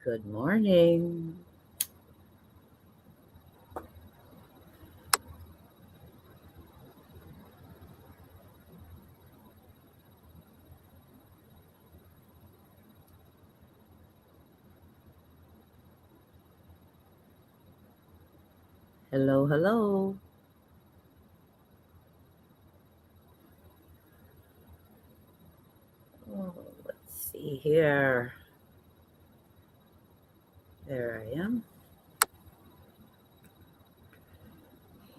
Good morning. Hello, hello. Oh, let's see here. There I am.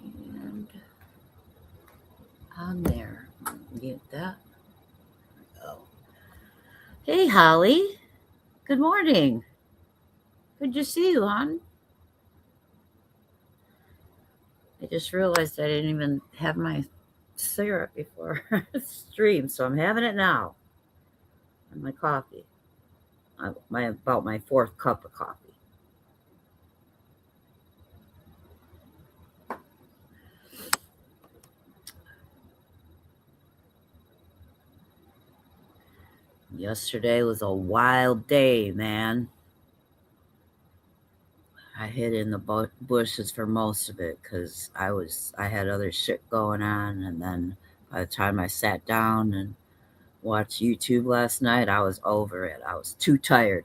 And I'm there. Get that. Oh. Hey, Holly. Good morning. Good to see you, hon. I just realized I didn't even have my syrup before stream, so I'm having it now. And my coffee. About my fourth cup of coffee. Yesterday was a wild day, man. I hid in the bushes for most of it because I had other shit going on, and then by the time I sat down and watched YouTube last night, I was over it. I was too tired.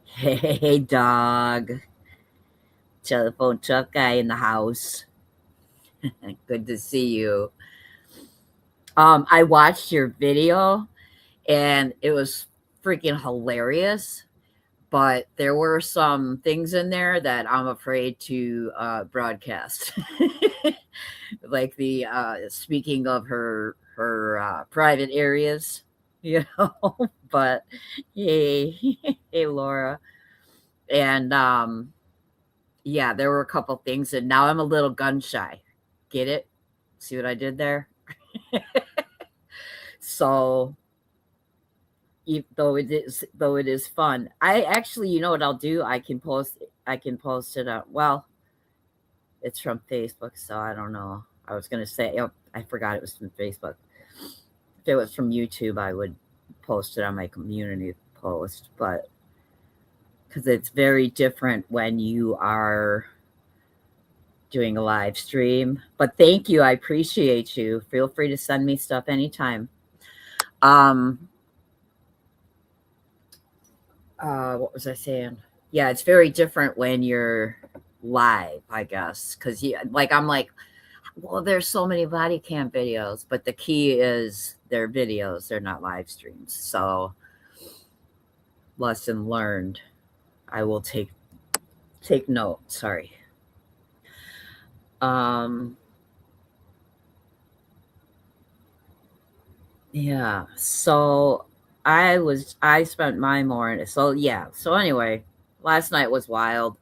Hey, dog, telephone truck guy in the house. Good to see you. I watched your video, and it was freaking hilarious. But there were some things in there that I'm afraid to broadcast. Like the speaking of her private areas, you know. But hey, hey, Laura, and yeah, there were a couple things, and now I'm a little gun shy. Get it? See what I did there? So though it is fun, I actually, you know what I'll do? I can post it up. Well, it's from Facebook, so I don't know. I was gonna say, oh, I forgot it was from Facebook. If it was from YouTube, I would post it on my community post, but because it's very different when you are doing a live stream. But thank you, I appreciate you. Feel free to send me stuff anytime. Um, what was I saying? Yeah, it's very different when you're live, I guess, because I'm like, well, there's so many body cam videos, but the key is they're videos, they're not live streams. So, lesson learned. I will take note. Sorry. Um, yeah. So I spent my morning. So yeah. So anyway, last night was wild.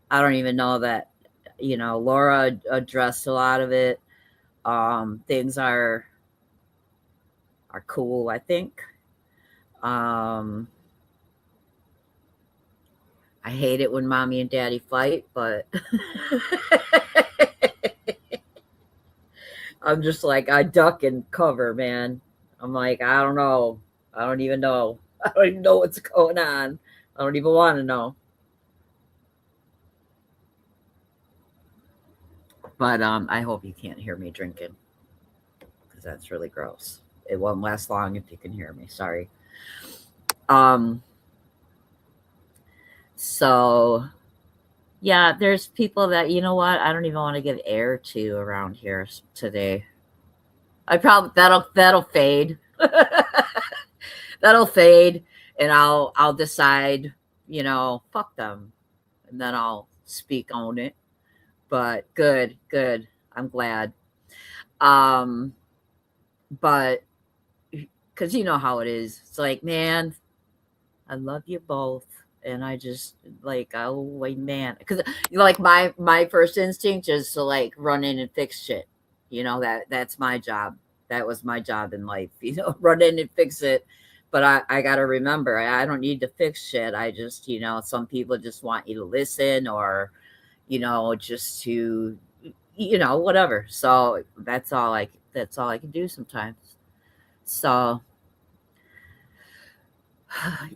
I don't even know that Laura addressed a lot of it. Things are cool, I think. Um, I hate it when mommy and daddy fight, but I'm just like, I duck and cover, man. I'm like, I don't know. I don't even know. I don't even know what's going on. I don't even want to know. But I hope you can't hear me drinking because that's really gross. It won't last long if you can hear me. Sorry. Um, so yeah, there's people that you know what I don't even want to give air to around here today. I probably that'll fade. That'll fade, and I'll decide, fuck them, and then I'll speak on it. But good, good. I'm glad. Um, but because you know how it is. It's like, man, I love you both. And I just like, oh wait, man, because like my first instinct is to like run in and fix shit. That's my job. That was my job in life. Run in and fix it. But I got to remember, I don't need to fix shit. I just, some people just want you to listen or, just to, whatever. So that's all I can do sometimes. So,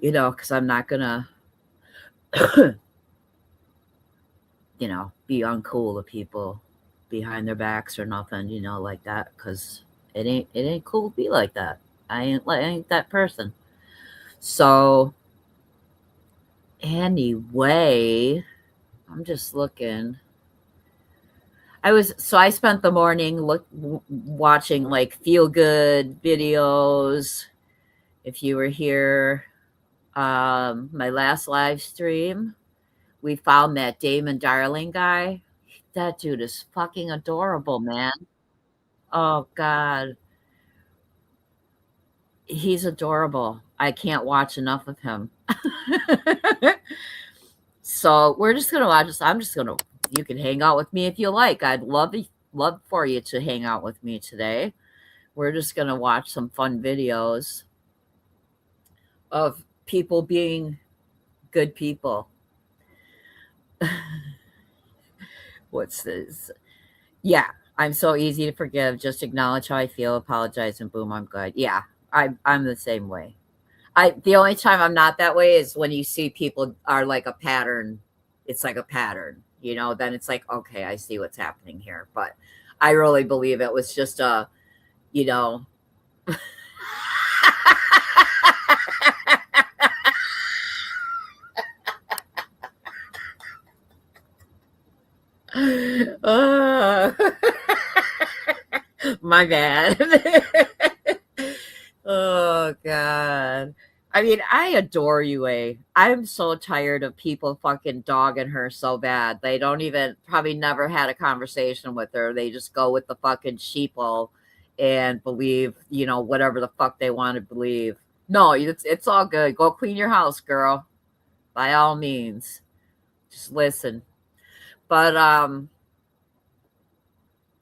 because I'm not gonna. be uncool to people behind their backs or nothing, like that, because it ain't cool to be like that. I ain't that person. So anyway, I'm just looking. I spent the morning watching like feel good videos. If you were here, my last live stream, we found that Damon Darling guy. That dude is fucking adorable, man. Oh God, he's adorable. I can't watch enough of him. So we're just gonna watch this. I'm just gonna. You can hang out with me if you like. I'd love for you to hang out with me today. We're just gonna watch some fun videos of people being good people. What's this? Yeah, I'm so easy to forgive. Just acknowledge how I feel, apologize, and boom, I'm good. Yeah, I'm the same way. The only time I'm not that way is when you see people are like a pattern. It's like a pattern, then it's like, okay, I see what's happening here. But I really believe it was just you know, uh, my bad. Oh God. I mean, I adore UA. I'm so tired of people fucking dogging her so bad. They don't even probably never had a conversation with her. They just go with the fucking sheeple and believe, whatever the fuck they want to believe. No, it's all good. Go clean your house, girl. By all means. Just listen. But I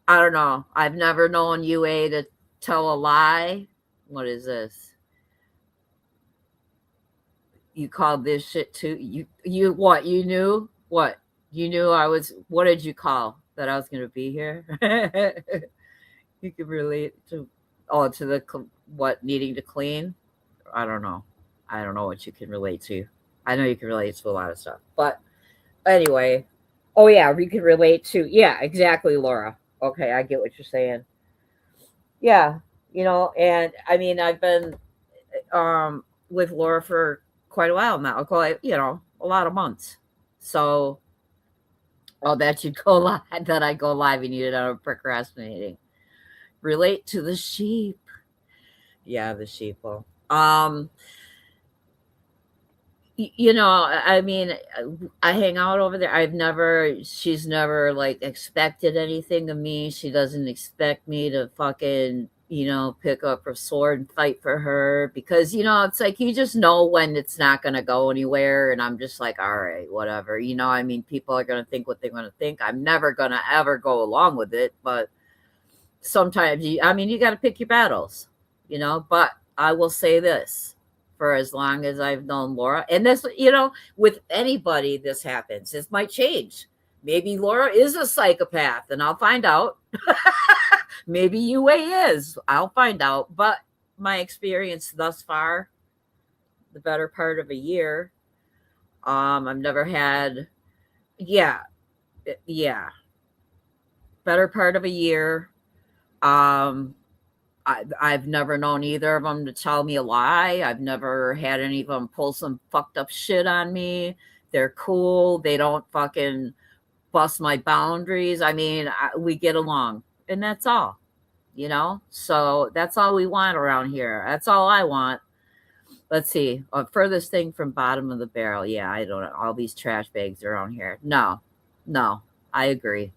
don't know. I've never known UA to tell a lie. What is this? You called this shit too? You what? You knew what? You knew I was. What did you call that I was going to be here? You could relate to to the what needing to clean. I don't know. I don't know what you can relate to. I know you can relate to a lot of stuff, but anyway. Oh yeah, we can relate to. Yeah, exactly, Laura. Okay, I get what you're saying. Yeah, and I mean, I've been with Laura for quite a while now, quite, a lot of months. So I'll bet you'd go live that I go live and you know procrastinating. Relate to the sheep. Yeah, the sheeple. I mean, I hang out over there. She's never like expected anything of me. She doesn't expect me to fucking, pick up her sword and fight for her because, it's like you just know when it's not going to go anywhere. And I'm just like, all right, whatever. I mean, people are going to think what they want to think. I'm never going to ever go along with it. But sometimes, you got to pick your battles, but I will say this for as long as I've known Laura. And this, with anybody, this happens. This might change. Maybe Laura is a psychopath, and I'll find out. Maybe UA is. I'll find out. But my experience thus far, the better part of a year, I've never had, yeah, yeah, better part of a year. Um, I've never known either of them to tell me a lie. I've never had any of them pull some fucked up shit on me. They're cool. They don't fucking bust my boundaries. I mean, we get along, and that's all, So that's all we want around here. That's all I want. Let's see. Furthest thing from bottom of the barrel. Yeah, I don't know. All these trash bags around here. No, I agree.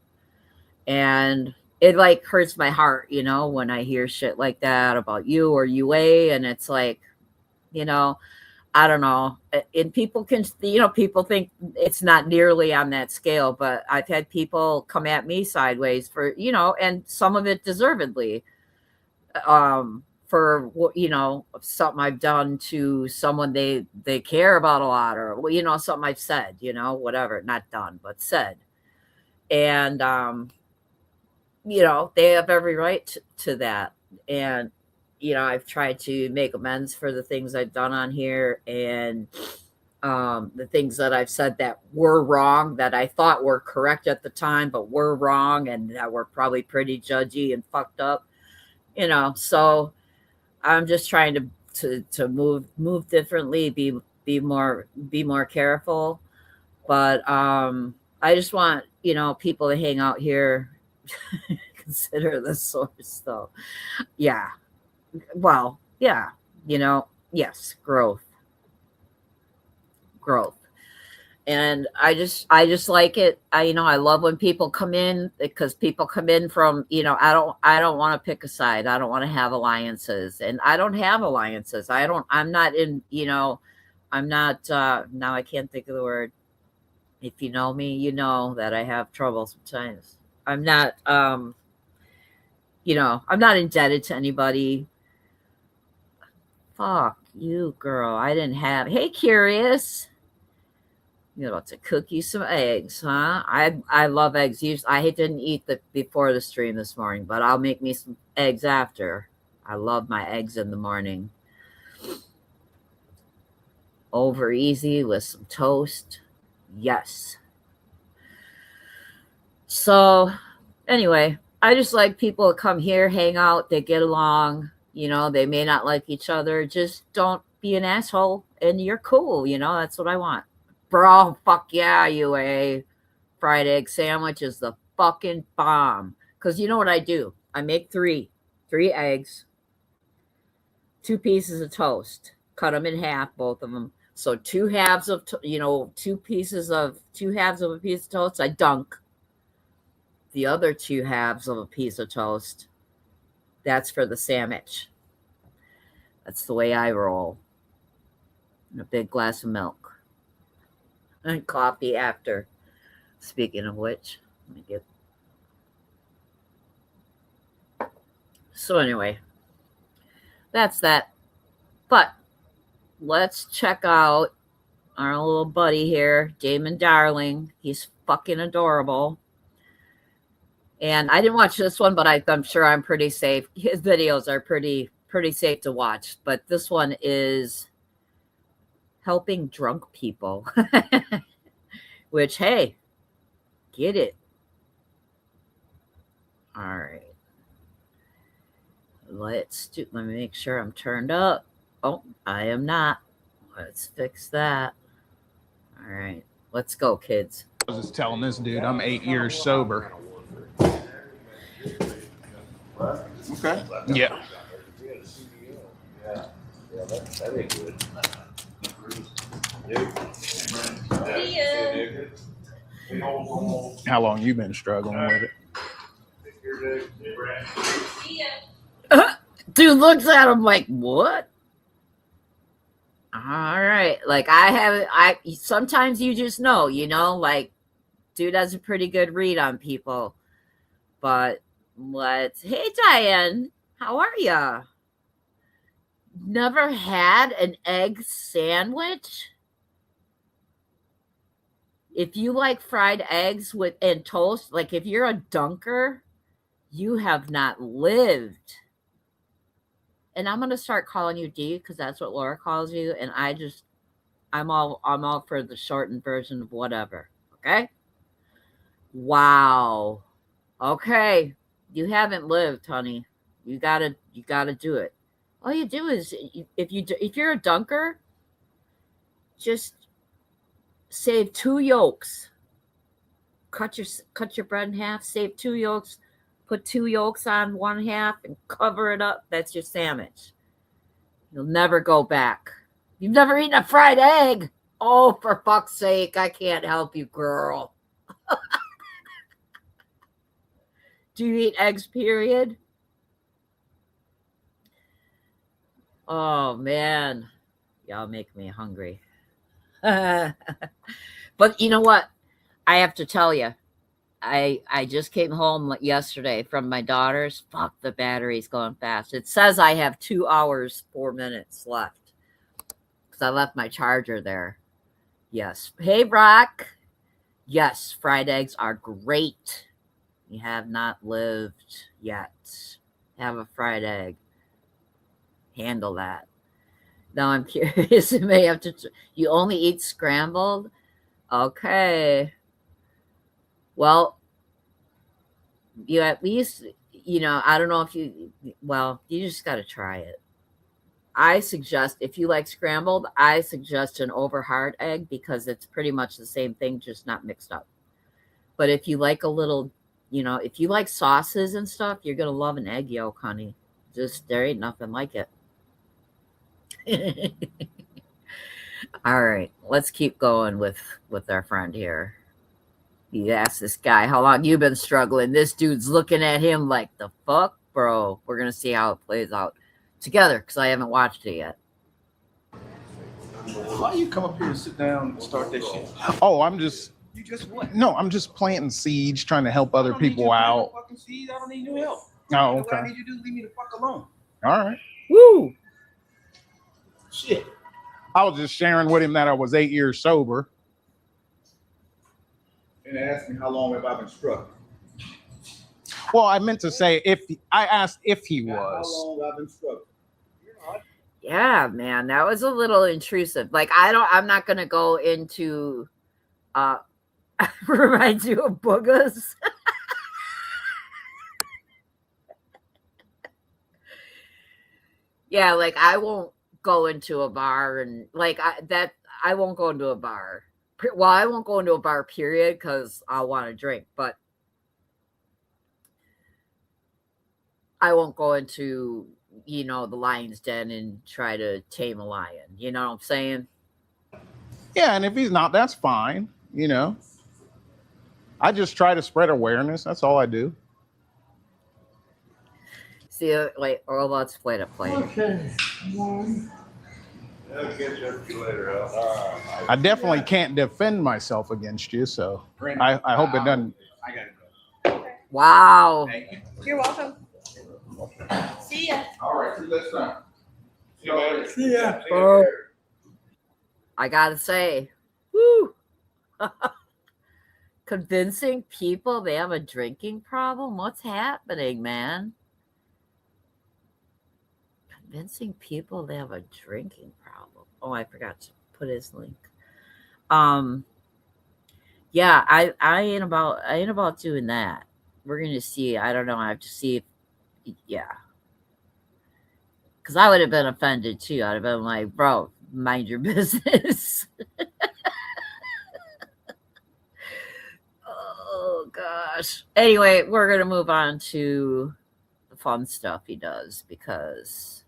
And it like hurts my heart, when I hear shit like that about you or UA. And it's like, I don't know. And people can, people think it's not nearly on that scale, but I've had people come at me sideways for, and some of it deservedly, for what, something I've done to someone they care about a lot, or, something I've said, whatever, not done, but said. And, they have every right to that. And, I've tried to make amends for the things I've done on here. And the things that I've said that were wrong, that I thought were correct at the time, but were wrong, and that were probably pretty judgy and fucked up, So I'm just trying to move differently, be more careful. But I just want people to hang out here, consider the source, though. Yeah. Well, yeah. Yes, growth. And I just like it. I love when people come in, because people come in from, I don't want to pick a side. I don't want to have alliances, and I don't have alliances. I'm not in, I'm not, now I can't think of the word. If you know me, you know that I have trouble sometimes. I'm not, I'm not indebted to anybody. Fuck you, girl. I didn't have, hey, Curious. You're about to cook you some eggs, huh? I love eggs. I didn't eat before the stream this morning, but I'll make me some eggs after. I love my eggs in the morning. Over easy with some toast. Yes. So anyway, I just like people to come here, hang out, they get along. They may not like each other. Just don't be an asshole, and you're cool. That's what I want. Bro, fuck yeah, UA. Fried egg sandwich is the fucking bomb. Because you know what I do? I make three eggs, 2 pieces of toast, cut them in half, both of them. So two halves of, 2 halves of a piece of toast, I dunk. The other 2 halves of a piece of toast, that's for the sandwich. That's the way I roll. And a big glass of milk. And coffee after. Speaking of which, let me get. So anyway, that's that. But let's check out our little buddy here, Damon Darling. He's fucking adorable. And I didn't watch this one, but I'm sure I'm pretty safe. His videos are pretty safe to watch. But this one is helping drunk people. Which, hey, get it. All right. Let me make sure I'm turned up. Oh, I am not. Let's fix that. All right. Let's go, kids. I was just telling this dude I'm 8 years sober. Okay. Yeah. That ain't good. How long you been struggling with it? Dude looks at him like, what? All right. Like sometimes you just know, like dude has a pretty good read on people. But hey, Diane, how are ya? Never had an egg sandwich? If you like fried eggs and toast, like if you're a dunker, you have not lived. And I'm gonna start calling you D, because that's what Laura calls you, and I'm all for the shortened version of whatever. Okay? Wow. Okay. You haven't lived, honey. You gotta do it. All you do is, if you're a dunker, just save 2 yolks. Cut your bread in half, save 2 yolks, put 2 yolks on 1/2 and cover it up. That's your sandwich. You'll never go back. You've never eaten a fried egg? Oh, for fuck's sake, I can't help you, girl. Do you eat eggs, period? Oh, man. Y'all make me hungry. But you know what? I have to tell you, I just came home yesterday from my daughter's. Fuck, the battery's going fast. It says I have 2 hours, 4 minutes left, because I left my charger there. Yes. Hey, Brock. Yes, fried eggs are great. You have not lived yet. Have a fried egg. Handle that. Now I'm curious. You may have to. You only eat scrambled? Okay. Well, you at least, I don't know if you just got to try it. I suggest, if you like scrambled, I suggest an over hard egg because it's pretty much the same thing, just not mixed up. But if you like a little, if you like sauces and stuff, you're going to love an egg yolk, honey. Just, there ain't nothing like it. All right, let's keep going with our friend here. He asked this guy, how long you been struggling? This dude's looking at him like, the fuck, bro? We're going to see how it plays out together because I haven't watched it yet. Why you come up here and sit down and start that shit? Oh, You just what? no, I'm just planting seeds, trying to help other people out. I don't need your help. Oh, What I okay. need you to do is leave me the fuck alone. All right. Woo! Shit. I was just sharing with him that I was 8 years sober. And ask me how long have I been struck? Well, I meant to say I asked if he Not was. How long I've been struck? Yeah, man, that was a little intrusive. Like, I'm not going to go into, reminds you of boogers. Yeah, like I won't go into a bar and I won't go into a bar. Well, I won't go into a bar, period, because I want to drink, but I won't go into, the lion's den and try to tame a lion. You know what I'm saying? Yeah, and if he's not, that's fine. I just try to spread awareness. That's all I do. See, or let's play to play. Okay. I'll catch up with you later, Al. I definitely can't defend myself against you, so I hope it doesn't. I gotta go. Wow. Thank you. You're welcome. See ya. All right, see you next time. See you later. See ya. Oh. I gotta say, woo. Convincing people they have a drinking problem? What's happening, man? Convincing people they have a drinking problem. Oh, I forgot to put his link. Yeah, I ain't about doing that. We're gonna see. I don't know. I have to see if, yeah. Because I would have been offended too. I'd have been like, bro, mind your business. Oh gosh. Anyway, we're gonna move on to the fun stuff he does because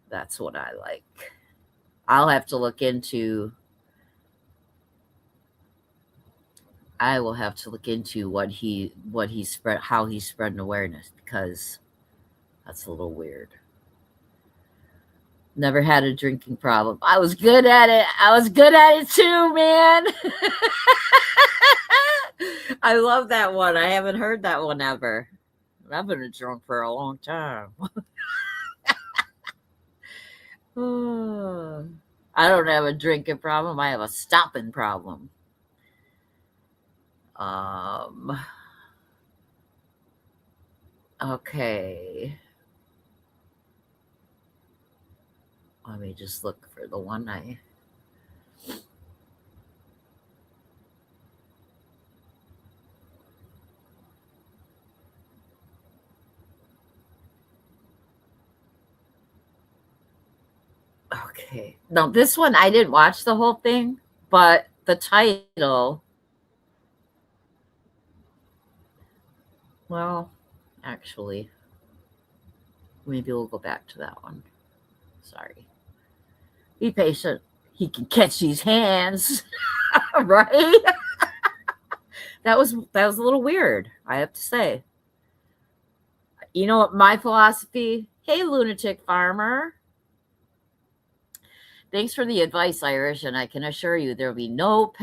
that's what I like. I will have to look into how he's spreading awareness because that's a little weird. Never had a drinking problem. I was good at it too, man. I love that one. I haven't heard that one ever. I've been a drunk for a long time. I don't have a drinking problem. I have a stopping problem. Okay. Let me just look for the one I... Okay. Now, this one, I didn't watch the whole thing, but the title... Well, actually, maybe we'll go back to that one. Sorry. Be patient. He can catch these hands. Right? That was a little weird, I have to say. You know what my philosophy? Hey, lunatic farmer. Thanks for the advice, Irish, and I can assure you there will be no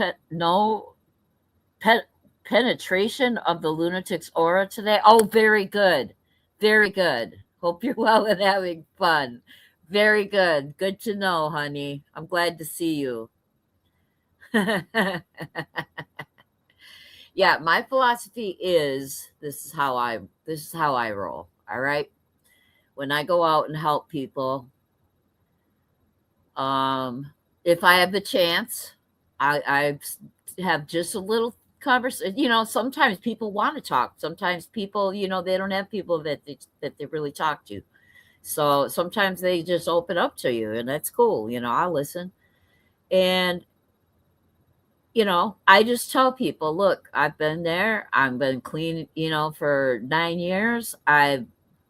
penetration of the lunatic's aura today. Oh, very good. Very good. Hope you're well and having fun. Very good. Good to know, honey. I'm glad to see you. Yeah, my philosophy is this is how I roll. All right. When I go out and help people, If I have the chance, I have just a little conversation. You know, sometimes people want to talk. Sometimes people, you know, they don't have people that they really talk to. So sometimes they just open up to you, and that's cool. You know, I'll listen. And you know, I just tell people, look, I've been there. I've been clean, you know, for 9 years. I've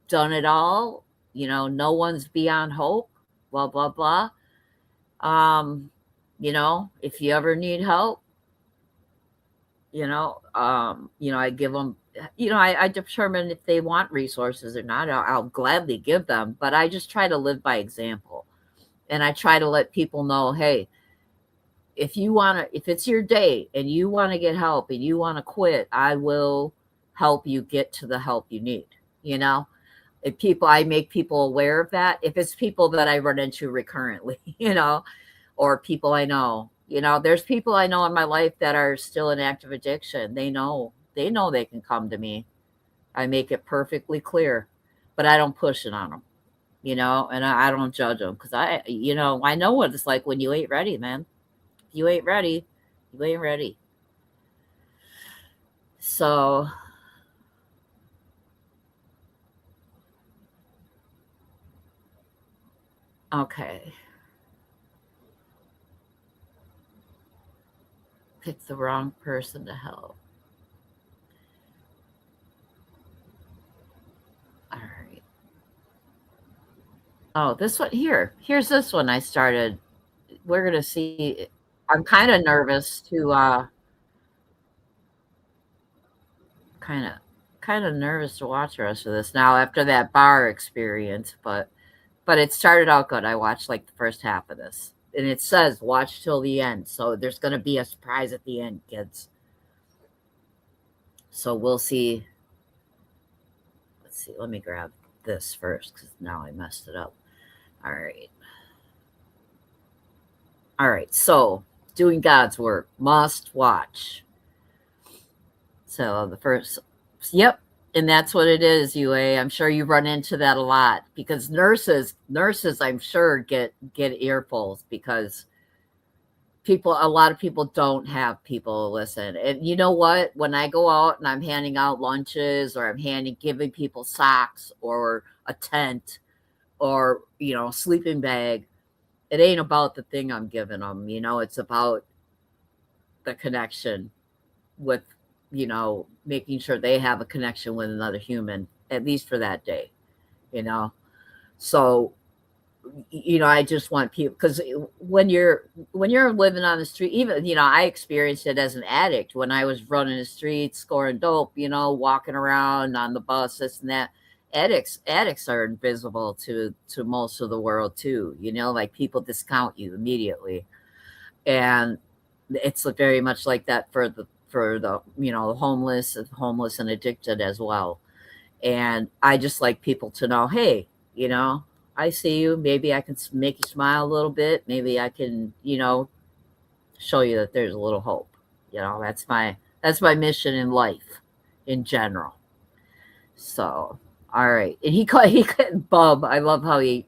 done it all. You know, no one's beyond hope. Blah blah blah. Um, you know, if you ever need help, I give them. You know, I determine if they want resources or not. I'll gladly give them, but I just try to live by example, and I try to let people know, hey, if it's your day and you want to get help and you want to quit, I will help you get to the help you need. You know, if people, I make people aware of that. If it's people that I run into recurrently, you know, or people I know, you know, there's people I know in my life that are still in active addiction. They can come to me. I make it perfectly clear, but I don't push it on them, you know, and I don't judge them because I know what it's like when you ain't ready, man. If you ain't ready, you ain't ready. So, okay. Pick the wrong person to help. All right. Oh, this one here. Here's this one I started. We're gonna see. I'm kind of nervous to kind of kind of nervous to watch the rest of this now after that bar experience, but it started out good. I watched like the first half of this. And it says watch till the end. So there's going to be a surprise at the end, kids. So we'll see. Let's see. Let me grab this first because now I messed it up. All right. All right. So doing God's work, must watch. So the first, yep. And that's what it is, UA. I'm sure you run into that a lot because nurses, I'm sure get earfuls because a lot of people don't have people listen. And you know what? When I go out and I'm handing out lunches or I'm giving people socks or a tent or, you know, sleeping bag, it ain't about the thing I'm giving them. You know, it's about the connection with, you know, making sure they have a connection with another human, at least for that day, you know? So, you know, I just want people, because when you're living on the street, even, you know, I experienced it as an addict when I was running the streets, scoring dope, you know, walking around on the bus, this and that. Addicts are invisible to most of the world too, you know, like people discount you immediately. And it's very much like that for the you know, homeless and addicted as well. And I just like people to know, hey, you know, I see you. Maybe I can make you smile a little bit. Maybe I can, you know, show you that there's a little hope. You know, that's my mission in life in general. So, all right. And he called Bub. I love how he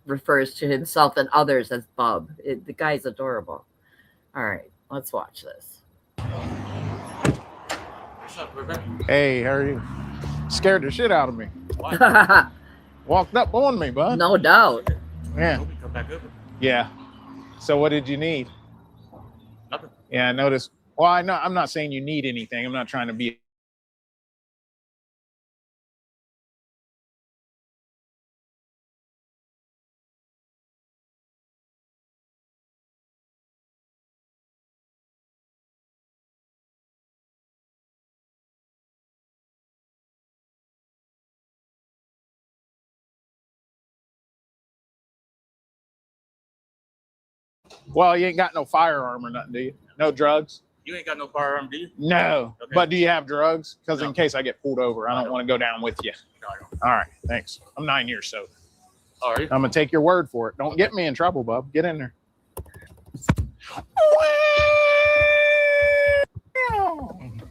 refers to himself and others as Bub. The guy's adorable. All right, let's watch this. What's up, Rebecca? Hey, how are you? Scared the shit out of me. Why? Walked up on me, bud. No doubt. Yeah. Hope you come back up. Yeah. So what did you need? Nothing. Yeah, I noticed. Well, I'm not saying you need anything. I'm not trying to be. Well, you ain't got no firearm or nothing, do you? No drugs? You ain't got no firearm, do you? No. Okay. But do you have drugs? Because No. in case I get pulled over, I don't want to go down with you. No, I don't. All right, thanks. I'm 9 years sober. All right. I'm gonna take your word for it. Don't get me in trouble, bub. Get in there.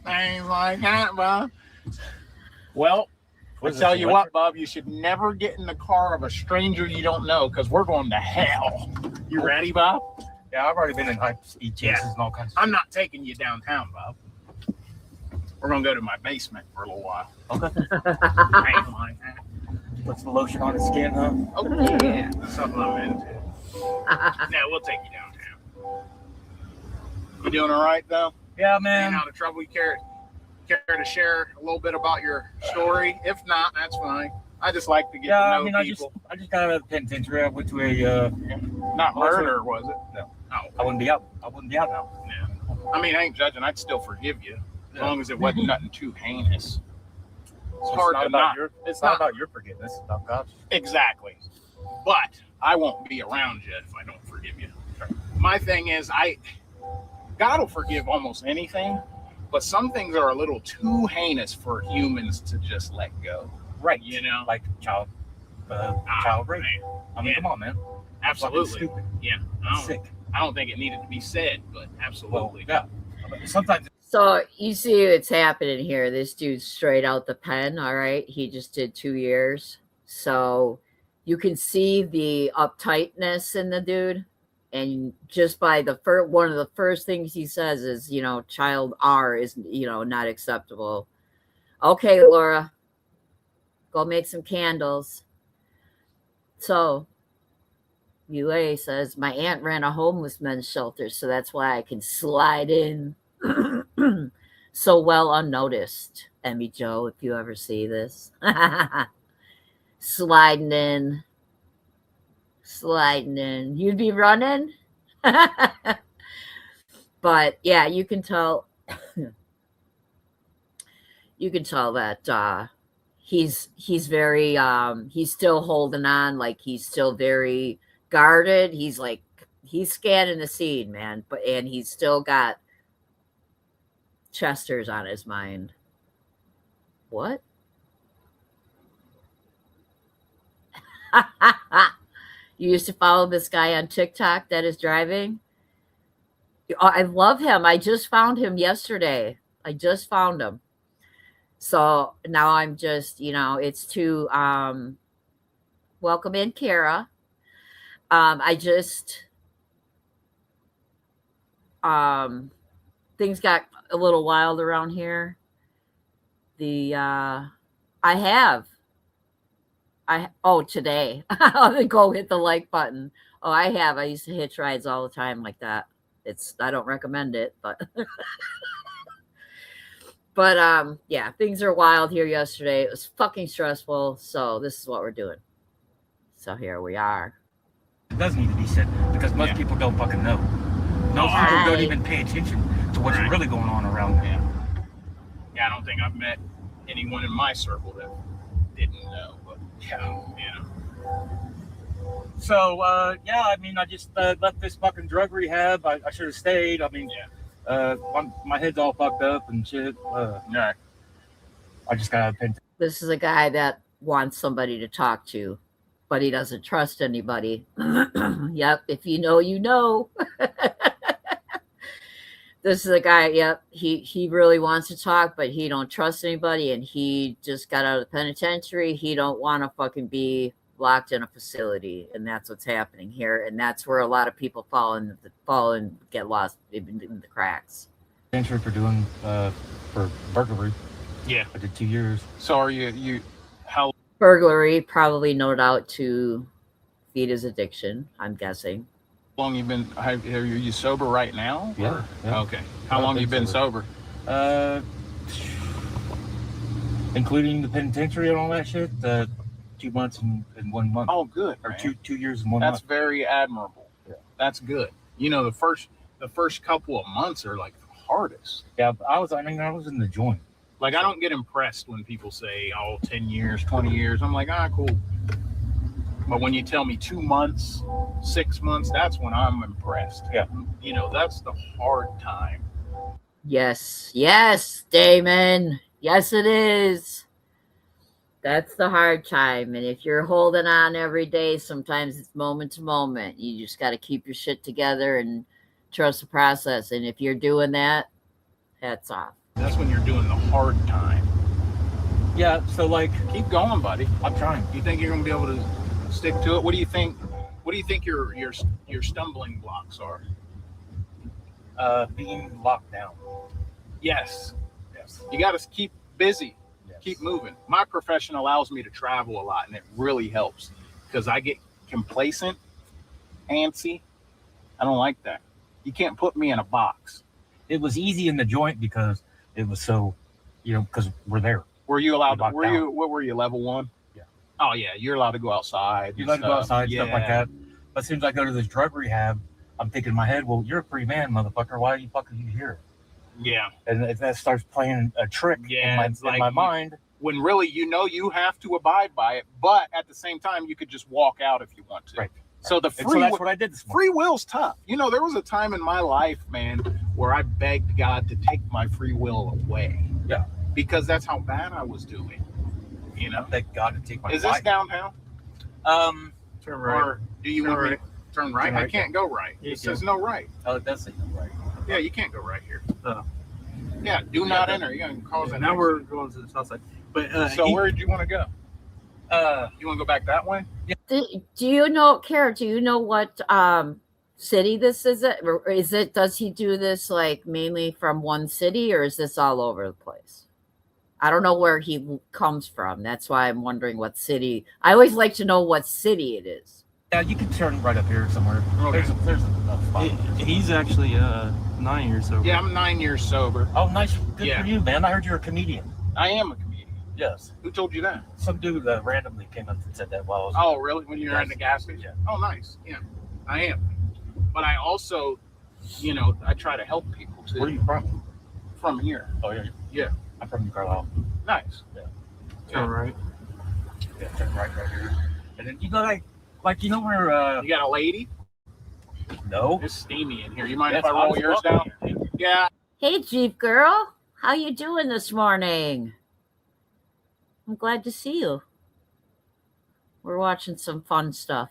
Things like that, bub. Well, I tell you what, Bob, you should never get in the car of a stranger you don't know, because we're going to hell. You ready, Bob? Yeah, I've already been in high speed chases and all kinds of I'm not taking you downtown, Bob. We're going to go to my basement for a little while. Okay. I ain't lying. Puts the lotion on his skin, huh? Oh, yeah. That's something I'm into. Yeah, we'll take you downtown. You doing all right, though? Yeah, Ain't man. out of trouble. You care to share a little bit about your story? If not, that's fine. I just like to get Yeah, to I know mean, people. I just got out of the penitentiary. I went to a. Not murder, was it? No. Oh, I wouldn't be out. I wouldn't be out now. yeah. I mean, I ain't judging. I'd still forgive you as long as it wasn't nothing too heinous. It's hard not to about not. your. It's not- not about your forgiveness. It's about God's. Exactly. But I won't be around you if I don't forgive you. My thing is, God will forgive almost anything, but some things are a little too heinous for humans to just let go. Right. You know? Like child rape. Man, I mean, yeah. come on, man. That's fucking absolutely. stupid. Yeah. That's sick. I don't think it needed to be said, but Well, absolutely. yeah. Sometimes. So you see what's happening here. This dude's straight out the pen. All right. He just did 2 years. So you can see the uptightness in the dude. And just by the first, one of the first things he says is, child R is, not acceptable. Okay, Laura, go make some candles. So UA says, my aunt ran a homeless men's shelter, so that's why I can slide in so well unnoticed. Emmy Joe, if you ever see this. Sliding in. You'd be running. But yeah, you can tell that he's very he's still holding on, like he's still very guarded. He's scanning the scene, man, and he's still got Chester's on his mind. What? You used to follow this guy on TikTok that is driving? I love him. I just found him yesterday. I just found him. So now I'm just, it's to welcome in Kara. Things got a little wild around here. Today. I'm gonna go hit the like button. Oh, I used to hitch rides all the time like that. I don't recommend it, but yeah, things are wild here yesterday. It was fucking stressful. So this is what we're doing. So here we are. It does need to be said because most people don't fucking know. Most people don't even pay attention to what's really going on around them. Yeah, I don't think I've met anyone in my circle that didn't know. But yeah. So I mean, I just left this fucking drug rehab. I should have stayed. I mean, my head's all fucked up and shit. I just got a This is a guy that wants somebody to talk to, but he doesn't trust anybody. Yep, if you know, you know. This is a guy, yep, he really wants to talk, but he don't trust anybody, and he just got out of the penitentiary. He don't want to fucking be locked in a facility, and that's what's happening here, and that's where a lot of people fall and get lost in the cracks. penitentiary for doing for burglary. Yeah. I did 2 years. So are you how Burglary, probably no doubt to feed his addiction, I'm guessing. long you been? Are you sober right now? Yeah. Okay. How long you been sober? Including the penitentiary and all that shit. 2 months and 1 month. Oh, good. Or man. 2 years and 1 That's month. very admirable. Yeah. That's good. The first couple of months are like the hardest. Yeah, I was in the joint. Like, I don't get impressed when people say, 10 years, 20 years. I'm like, cool. But when you tell me 2 months, 6 months, that's when I'm impressed. Yeah. That's the hard time. Yes, Damon. Yes, it is. That's the hard time. And if you're holding on every day, sometimes it's moment to moment. You just got to keep your shit together and trust the process. And if you're doing that, hats off. That's when you're doing the hard time. Yeah. So like, Keep going, buddy. I'm trying. You think you're gonna be able to stick to it? What do you think? What do you think your stumbling blocks are? Being locked down. Yes, Yes. you got to keep busy. Yes. Keep moving. My profession allows me to travel a lot, and it really helps because I get complacent, antsy. I don't like that. You can't put me in a box. It was easy in the joint because it was so, because we're there. Were you allowed to? Locked Were down. you? What were you? Level 1? Yeah. Oh yeah, you're allowed to go outside. You and let to go stuff. outside, stuff like Yeah. that. But as soon as I go to this drug rehab, I'm thinking in my head, well, you're a free man, motherfucker. Why are you fucking here? Yeah. And that starts playing a trick Yeah, it's in my like mind. When really you have to abide by it, but at the same time you could just walk out if you want to. Right. So the And so free that's what I did this morning. free will's tough. There was a time in my life, man, where I begged God to take my free will away. Yeah. Because that's how bad I was doing. Thank God to take my Is life. this downtown? Turn right. Or do you want me to turn right? Turn I right. can't go right. You It says no right. Oh, it does say no right. Yeah, you can't go right here. Oh. Yeah, do not enter. You're gonna cause an Now we're accident. going to the south side. But So where did you want to go? You want to go back that way? Do you know, Kara, do you know what city this is? Or is it, does he do this like mainly from one city, or is this all over the place? I don't know where he comes from. That's why I'm wondering what city. I always like to know what city it is. Yeah, you can turn right up here somewhere. Okay. There's a spot. he's actually 9 years sober. Yeah, I'm 9 years sober. Oh, nice. Good Yeah. for you, man. I heard you're a comedian. I am a comedian. Yes. Who told you that? Some dude randomly came up and said that while I was. Oh, really? When you were Yes. in the gas station? Yeah. Oh, nice. Yeah, I am. But I also, I try to help people too. Where are you from? From here. Oh, yeah. Yeah. I'm from Carlisle. Nice. All right. Yeah, turn right here. And then you go like where You got a lady? no. It's steamy in here. You mind That's if I roll hot as yours fuck down? in here. Yeah. Hey, Jeep girl, how you doing this morning? I'm glad to see you. We're watching some fun stuff.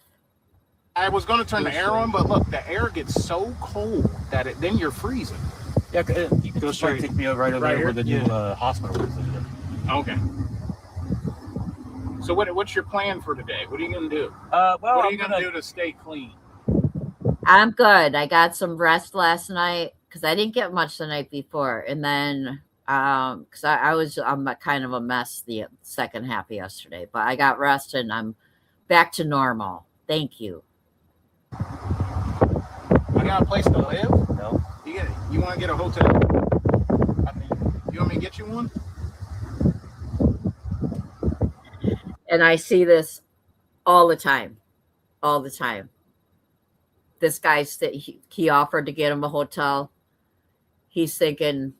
I was going to turn the air on, but look, the air gets so cold that then you're freezing. Yeah, you can Go just like straight. take me right over Right there where the here? new hospital is. Okay. So what's your plan for today? What are you going to do? Well, What are I'm you going to do to stay clean? I'm good. I got some rest last night because I didn't get much the night before, and then because I'm kind of a mess the second half of yesterday, but I got rest and I'm back to normal. Thank you. You got a place to live? No. You want to get a hotel? I mean, You want me to get you one? And I see this all the time. All the time. This guy said he offered to get him a hotel. He's thinking,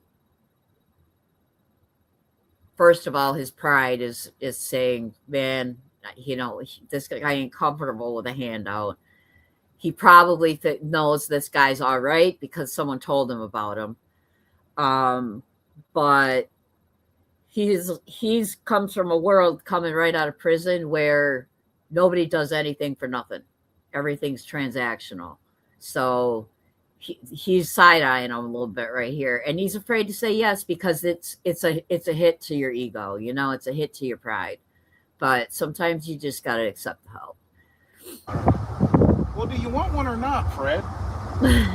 first of all, his pride is saying, man, this guy ain't comfortable with a handout. He probably knows this guy's all right because someone told him about him. But he's comes from a world coming right out of prison where nobody does anything for nothing. Everything's transactional. So he's side-eyeing him a little bit right here, and he's afraid to say yes because it's a hit to your ego, it's a hit to your pride. But sometimes you just got to accept the help. Well, do you want one or not, Fred?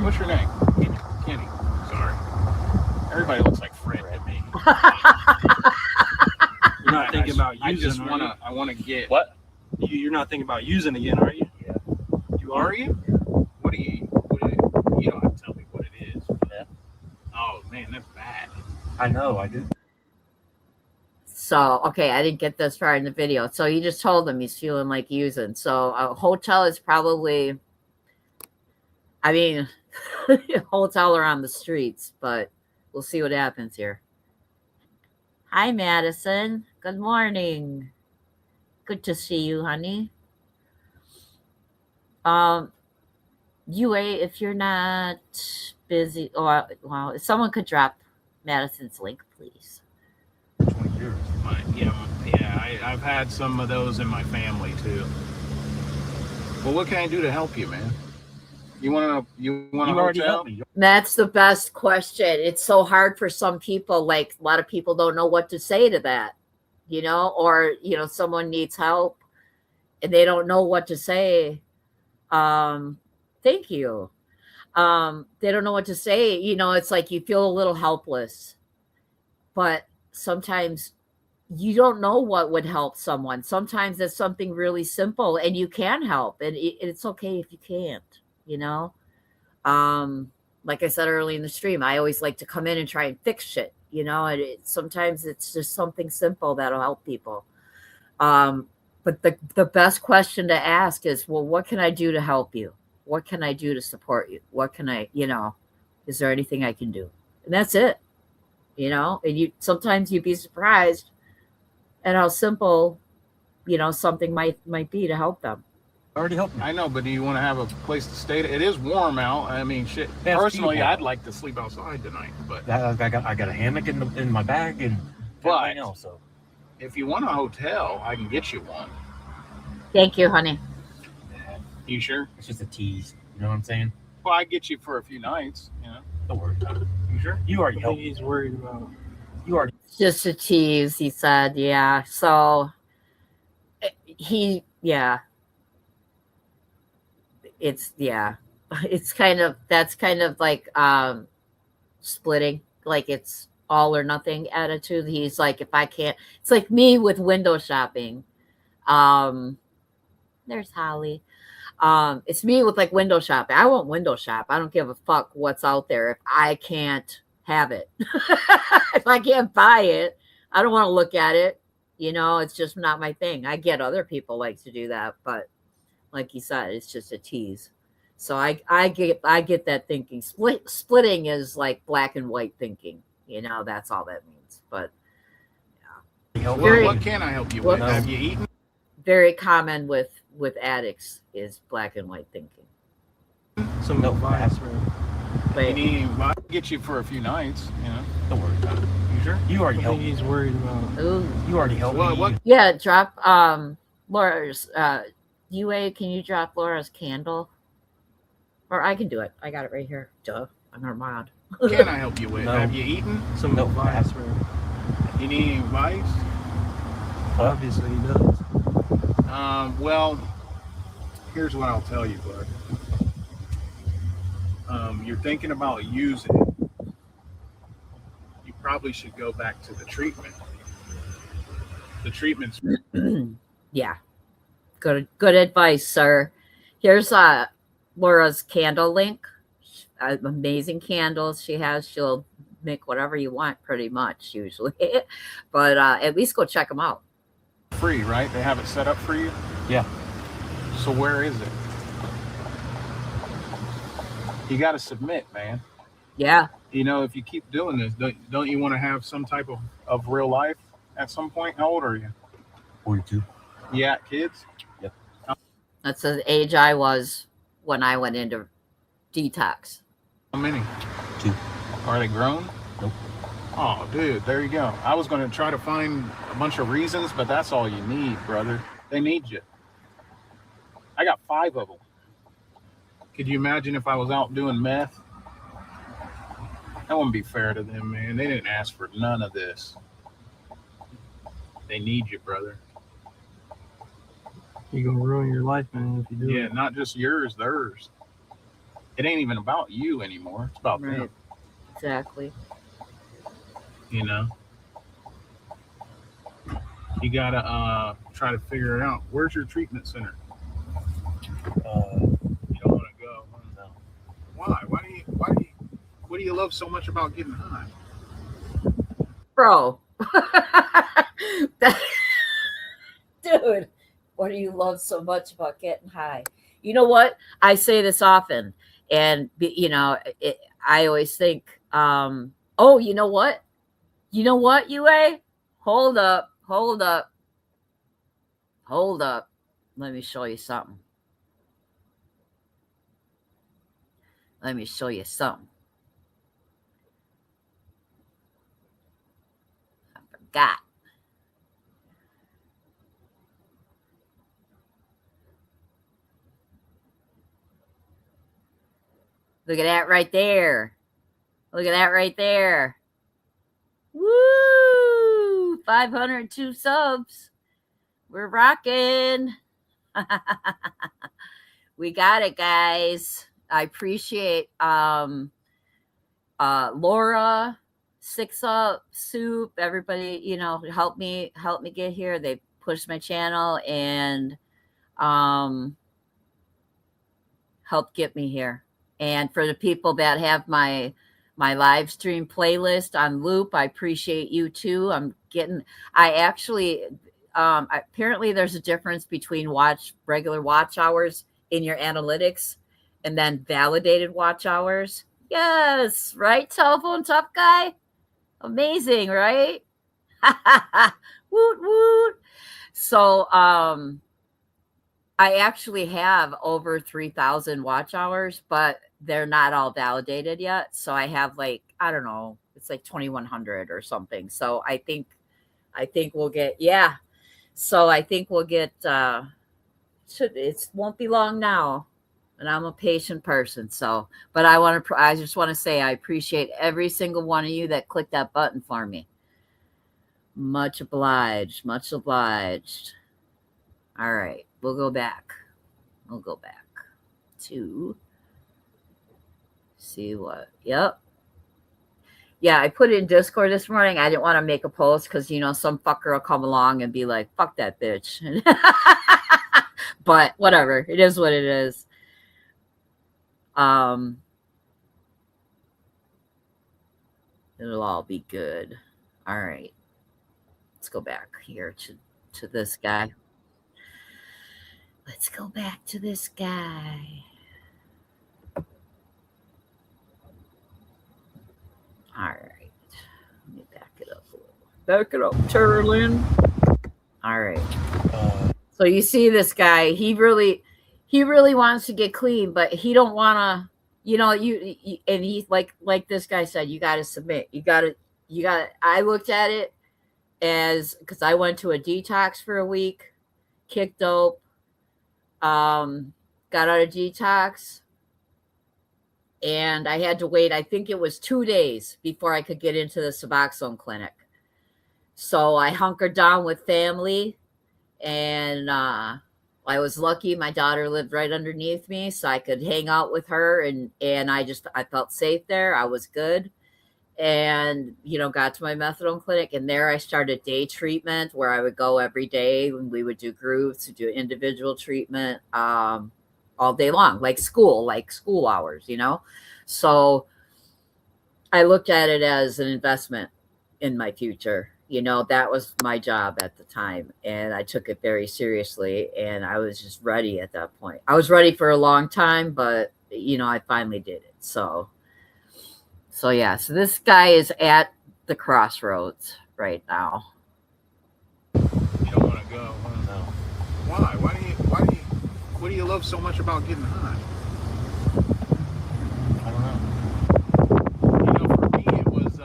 What's your name? Kenny. Sorry. Everybody looks like Fred to me. You're not thinking about I using. just are want to. I want to get. what? You're not thinking about using again, are you? Yeah. You are. Are you? What do you? You don't have to tell me what it is. Yeah. Oh man, that's bad. I know. I do. So, okay, I didn't get this far in the video. So you just told him he's feeling like using. So a hotel is probably, a hotel are on the streets, but we'll see what happens here. Hi, Madison. Good morning. Good to see you, honey. UA, if you're not busy, or well, if someone could drop Madison's link, please. 20 years. I've had some of those in my family too. Well, what can I do to help you, man? You want a You already hotel? helped me. That's the best question. It's so hard for some people. Like a lot of people don't know what to say to that. or, someone needs help and they don't know what to say. Thank you. They don't know what to say. It's like you feel a little helpless, but sometimes you don't know what would help someone. Sometimes it's something really simple and you can help, and it's okay if you can't, you know? Like I said early in the stream, I always like to come in and try and fix shit, and sometimes it's just something simple that'll help people. But the best question to ask is, well, what can I do to help you? What can I do to support you? What can I, is there anything I can do? And that's it, and sometimes you'd be surprised at how simple, something might be to help them. Already helped me. I know, but do you want to have a place to stay? It is warm out. I mean, shit. That's Personally, beautiful. I'd like to sleep outside tonight, but I got a hammock in my bag and But- everything else. So if you want a hotel, I can get you one. Thank you, honey. You sure? it's just a tease. You know what I'm saying? Well, I get you for a few nights. Don't worry about it. You sure? You already I helped think me. he's worried about. You already. It's just a tease, he said. Yeah. So it's that's kind of like splitting, like it's all or nothing attitude. He's like, if I can't, it's like me with window shopping. There's Holly. It's me with like window shopping. I won't window shop. I don't give a fuck what's out there if I can't have it. If I can't buy it, I don't want to look at it. It's just not my thing. I get other people like to do that, but like you said, it's just a tease. So I get that thinking. Splitting is like black and white thinking. That's all that means. But Well, Very- what can I help you with? Whoops. Have you eaten? very common with addicts is black and white thinking. Some advice, man. You But need, well, I can get you for a few nights. Don't worry about it. You sure? You already I helped think me. he's worried about. ooh, You already helped Well, me. what- yeah, drop Laura's UA, can you drop Laura's candle? Or I can do it. I got it right here. Duh. I'm her mod. What can I help you with? No. Have you eaten? Some advice, man. You need any advice? Obviously, he does. Well, here's what I'll tell you, bud. You're thinking about using it. You probably should go back to the treatment. The treatment's Yeah. Good advice, sir. Here's Laura's candle link. Amazing candles she has. She'll make whatever you want pretty much usually. But at least go check them out. free, right? They have it set up for you? Yeah. So where is it? You got to submit, man. Yeah. If you keep doing this, don't you want to have some type of real life at some point? How old are you? 42. You got kids? That's the age I was when I went into detox. How many? 2. Are they grown? Nope. Oh, dude, there you go. I was going to try to find a bunch of reasons, but that's all you need, brother. They need you. I got 5 of them. Could you imagine if I was out doing meth? That wouldn't be fair to them, man. They didn't ask for none of this. They need you, brother. You're gonna ruin your life, man, if you do Yeah, it. not just yours, theirs. It ain't even about you anymore. It's about them, Right. Exactly. you know? You gotta try to figure it out. Where's your treatment center? You don't want to go. No. Why? What do you love so much about getting high? Bro. Dude, what do you love so much about getting high? You know what? I say this often, and I always think, oh, you know what? You know what, UA? Hold up. Let me show you something. I forgot. Look at that right there. Woo! 502 subs. We're rocking. We got it, guys. I appreciate Laura, Six Up, Soup, everybody, you know, help me get here. They pushed my channel and helped get me here. And for the people that have my live stream playlist on loop, I appreciate you too. Apparently there's a difference between regular watch hours in your analytics and then validated watch hours. Yes, right, telephone tough guy? Amazing, right? Woot woot. So I actually have over 3,000 watch hours, but they're not all validated yet. So I have like, I don't know, it's like 2,100 or something. So I think we'll get, yeah. So I think we'll get, it won't be long now. And I'm a patient person. So, but I just want to say, I appreciate every single one of you that clicked that button for me. Much obliged, much obliged. All right. We'll go back to see what, yep. Yeah, I put it in Discord this morning. I didn't want to make a post because, you know, some fucker will come along and be like, fuck that bitch. But whatever. It is what it is. It'll all be good. All right. Let's go back here to this guy. Let's go back to this guy. All right. Let me back it up a little. Back it up, Turlin. All right. So you see this guy, he really wants to get clean, but he don't want to, you know, you and he like this guy said, you got to submit. You got to, I looked at it as, because I went to a detox for a week, kicked dope, got out of detox, and I had to wait, I think it was 2 days before I could get into the Suboxone clinic. So I hunkered down with family, and I was lucky my daughter lived right underneath me, so I could hang out with her, and I felt safe there. I was good. And, you know, got to my methadone clinic, and there I started day treatment where I would go every day, and we would do groups, do individual treatment all day long, like school hours, you know. So I looked at it as an investment in my future. You know, that was my job at the time, and I took it very seriously, and I was just ready at that point. I was ready for a long time, but, you know, I finally did it. So yeah, so this guy is at the crossroads right now. You don't want to go, huh? No. Why? What do you love so much about getting high? I don't know. You know, for me, it was,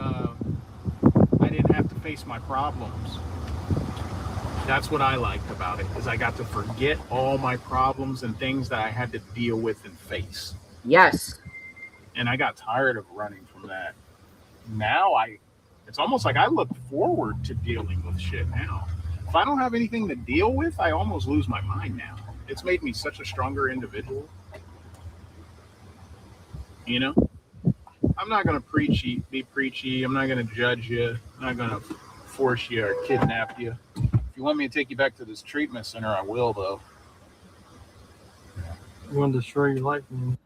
I didn't have to face my problems. That's what I liked about it, is I got to forget all my problems and things that I had to deal with and face. Yes. And I got tired of running from that. Now it's almost like I look forward to dealing with shit now. If I don't have anything to deal with, I almost lose my mind now. It's made me such a stronger individual. You know? I'm not going to be preachy. I'm not going to judge you. I'm not going to force you or kidnap you. If you want me to take you back to this treatment center, I will, though. You want to destroy your life, man.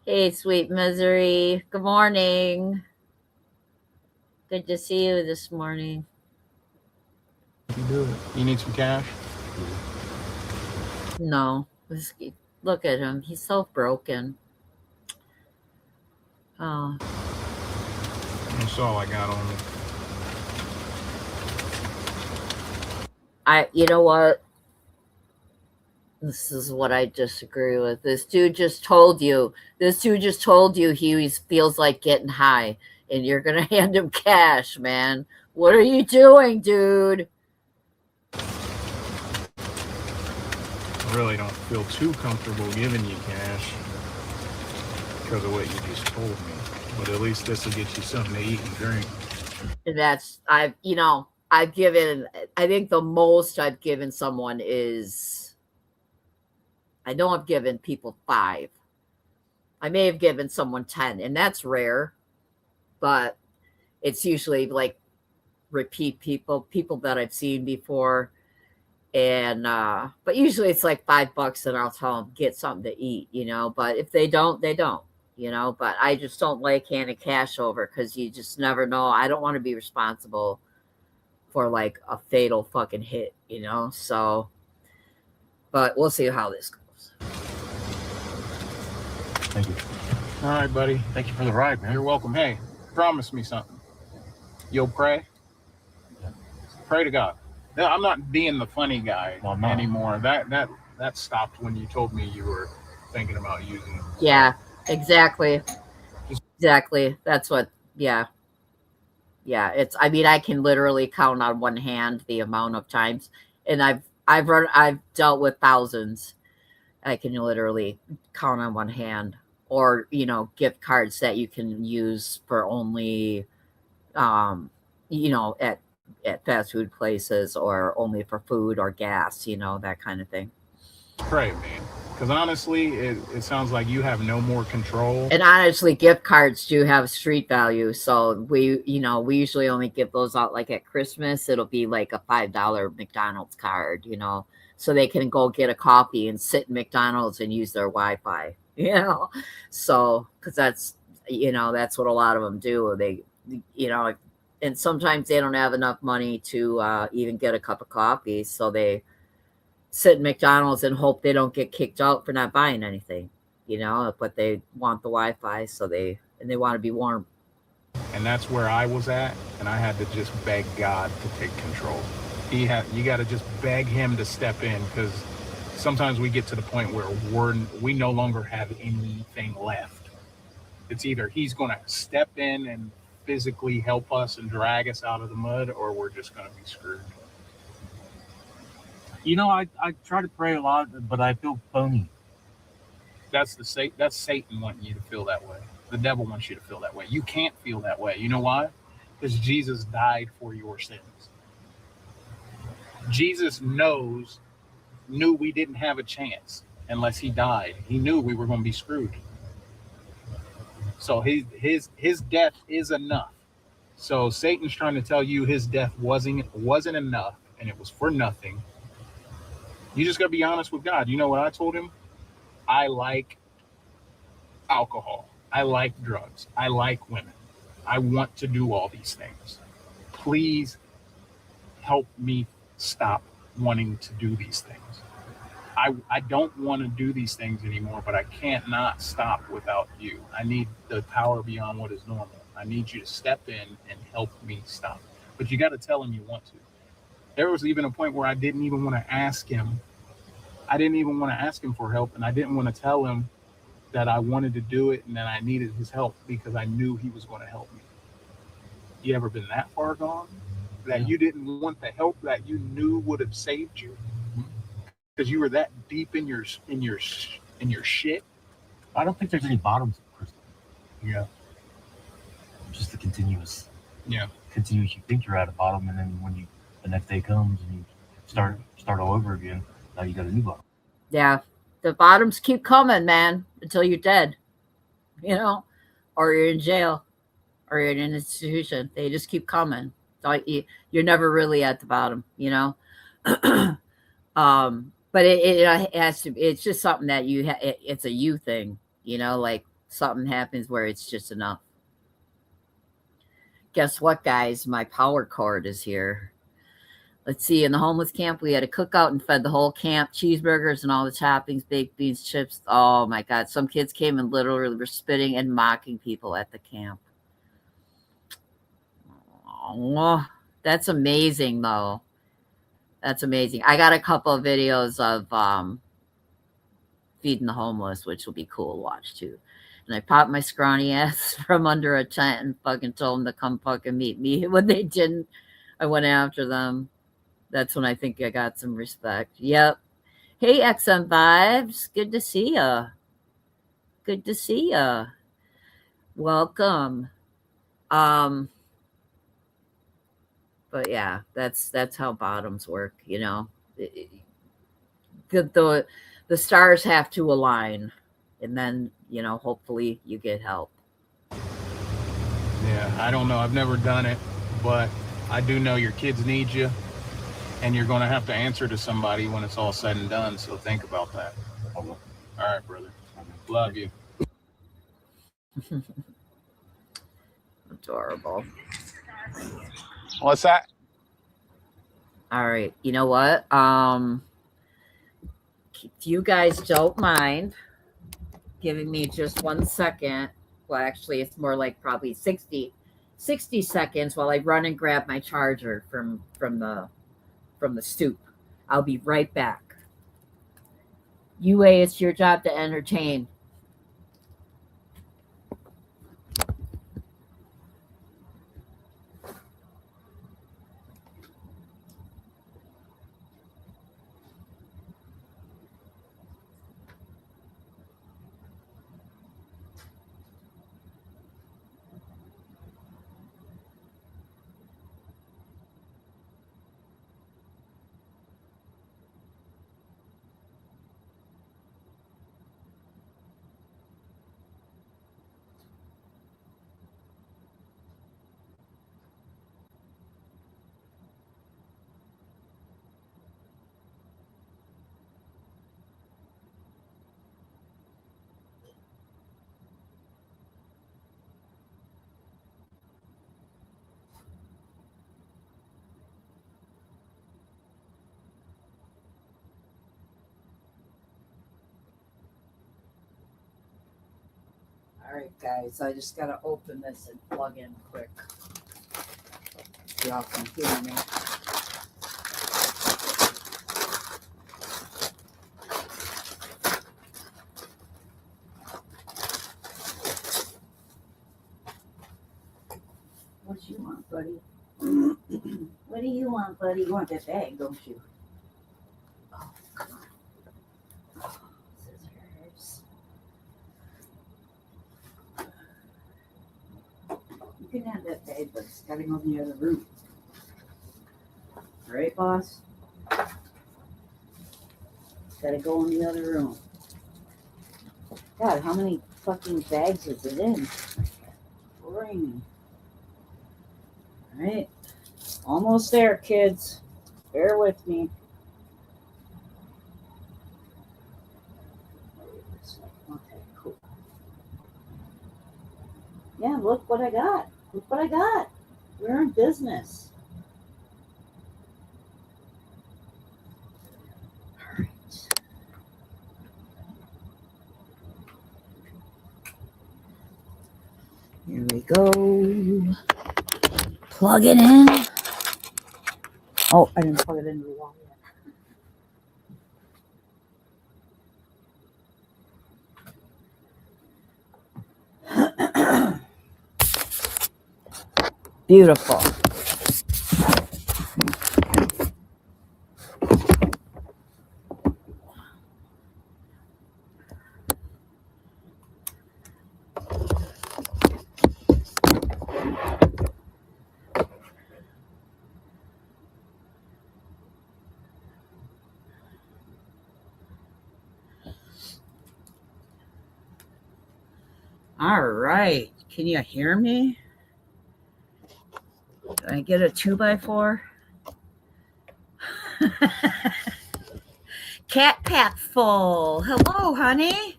Hey, sweet misery. Good morning. Good to see you this morning. You do it. You need some cash? No. Look at him. He's so broken. Oh. That's all I got on me. You know what? This is what I disagree with. This dude just told you he feels like getting high, and you're going to hand him cash, man. What are you doing, dude? I really don't feel too comfortable giving you cash because of what you just told me. But at least this will get you something to eat and drink. And that's, I think the most I've given someone is, I know I've given people 5. I may have given someone 10, and that's rare, but it's usually like repeat people that I've seen before. And but usually it's like $5 and I'll tell them get something to eat, but if they don't, they don't, but I just don't like handing cash over because you just never know. I don't want to be responsible for like a fatal fucking hit, so, but we'll see how this goes. Thank you. All right, buddy. Thank you for the ride, man. You're welcome. Hey, promise me something. You'll pray? Yeah. Pray to God. No, I'm not being the funny guy No, I'm not. anymore. That stopped when you told me you were thinking about using it. Yeah, exactly. That's what, yeah. I mean, I can literally count on one hand the amount of times, and I've dealt with thousands. I can literally count on one hand, or gift cards that you can use for only, at fast food places, or only for food or gas, that kind of thing. Pray, man. Because honestly, it sounds like you have no more control. And honestly, gift cards do have street value. So we usually only give those out like at Christmas. It'll be like a $5 McDonald's card, so they can go get a coffee and sit in McDonald's and use their Wi-Fi, So, because that's what a lot of them do. They, and sometimes they don't have enough money to even get a cup of coffee. So they sit in McDonald's and hope they don't get kicked out for not buying anything, but they want the Wi-Fi, so they want to be warm. And that's where I was at, and I had to just beg God to take control. You got to just beg him to step in, because sometimes we get to the point where we no longer have anything left. It's either he's going to step in and physically help us and drag us out of the mud, or we're just going to be screwed. I try to pray a lot, but I feel phony. That's Satan wanting you to feel that way. The devil wants you to feel that way. You can't feel that way. You know why? Because Jesus died for your sins. Jesus knew we didn't have a chance unless he died. He knew we were going to be screwed. So his death is enough. So Satan's trying to tell you his death wasn't enough, and it was for nothing. You just got to be honest with God. You know what I told him? I like alcohol. I like drugs. I like women. I want to do all these things. Please help me stop wanting to do these things. I don't want to do these things anymore, but I can't not stop without you. I need the power beyond what is normal. I need you to step in and help me stop. But you got to tell him you want to. There was even a point where I didn't even want to ask him. I didn't even want to ask him for help, and I didn't want to tell him that I wanted to do it and that I needed his help, because I knew he was going to help me. You ever been that far gone that you didn't want the help that you knew would have saved you because you were that deep in your shit? I don't think there's any bottoms, Crystal. Yeah. Just the continuous. Yeah. Continuous. You think you're at a bottom, and then when the next day comes and you start all over again, now you got a new bottom. Yeah, the bottoms keep coming, man, until you're dead, or you're in jail, or you're in an institution. They just keep coming. You're never really at the bottom, But it has to. It's just something that it's a you thing, like something happens where it's just enough. Guess what, guys? My power cord is here. Let's see. In the homeless camp, we had a cookout and fed the whole camp cheeseburgers and all the toppings, baked beans, chips. Oh my God! Some kids came and literally were spitting and mocking people at the camp. Oh, that's amazing, though. That's amazing. I got a couple of videos of feeding the homeless, which will be cool to watch too. And I popped my scrawny ass from under a tent and fucking told them to come fucking meet me. When they didn't, I went after them. That's when I think I got some respect. Yep. Hey, XM Vibes. Good to see ya. Good to see ya. Welcome. But yeah, that's how bottoms work, you know. The stars have to align, and then, you know, hopefully you get help. Yeah, I don't know. I've never done it, but I do know your kids need you, and you're going to have to answer to somebody when it's all said and done. So think about that. All right, brother. Love you. Adorable. What's that? All right, you know what? If you guys don't mind giving me just 1 second, well, actually, it's more like probably 60 seconds while I run and grab my charger from the stoop. I'll be right back. UA, it's your job to entertain. All right, guys, I just got to open this and plug in quick. Y'all can hear me. What you want, buddy? What do you want, buddy? You want that bag, don't you? Oh, come on. Oh, scissors. You can have that bag, but it's got to go in the other room. All right, boss? It's got to go in the other room. God, how many fucking bags is it in? Ring. All right. Almost there, kids. Bear with me. Okay, cool. Yeah, look what I got. Look what I got. We're in business. All right. Here we go. Plug it in. Oh, I didn't plug it into the wall yet. Beautiful. All right. Can you hear me? Did I get a 2x4? Cat pack full. Hello, honey.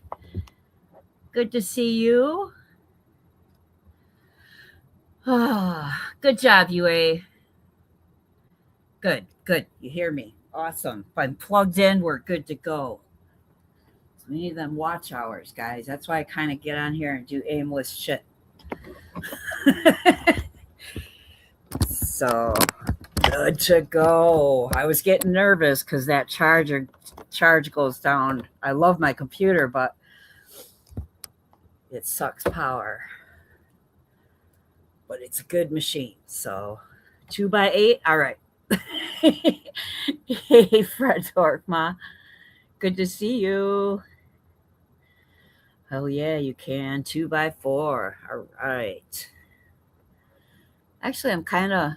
Good to see you. Ah, good job, UA. Good, good. You hear me? Awesome. If I'm plugged in, we're good to go. So we need them watch hours, guys. That's why I kind of get on here and do aimless shit. So good to go. I was getting nervous because that charge goes down. I love my computer, but it sucks power. But it's a good machine. So 2x8. All right. Hey, Fred Dorkma. Good to see you. Oh, yeah, you can. 2x4. All right. Actually, I'm kind of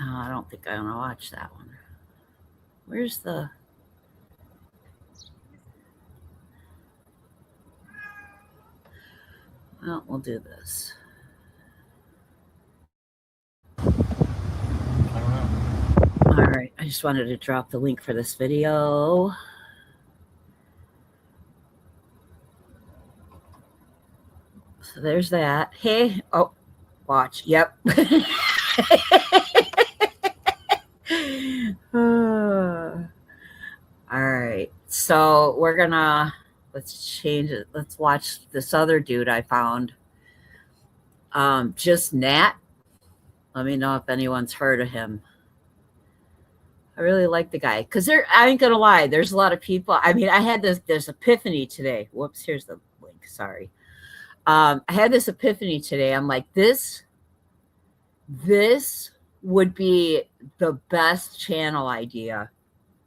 I don't think I want to watch that one. Where's the... Well, we'll do this. I don't know. All right. I just wanted to drop the link for this video. So there's that. Hey. Oh, watch. Yep. All right. So we're going to... Let's change it. Let's watch this other dude I found. Just Nat. Let me know if anyone's heard of him. I really like the guy because I ain't gonna lie. There's a lot of people. I mean, I had this epiphany today. Whoops, here's the link. Sorry. I had this epiphany today. I'm like, this would be the best channel idea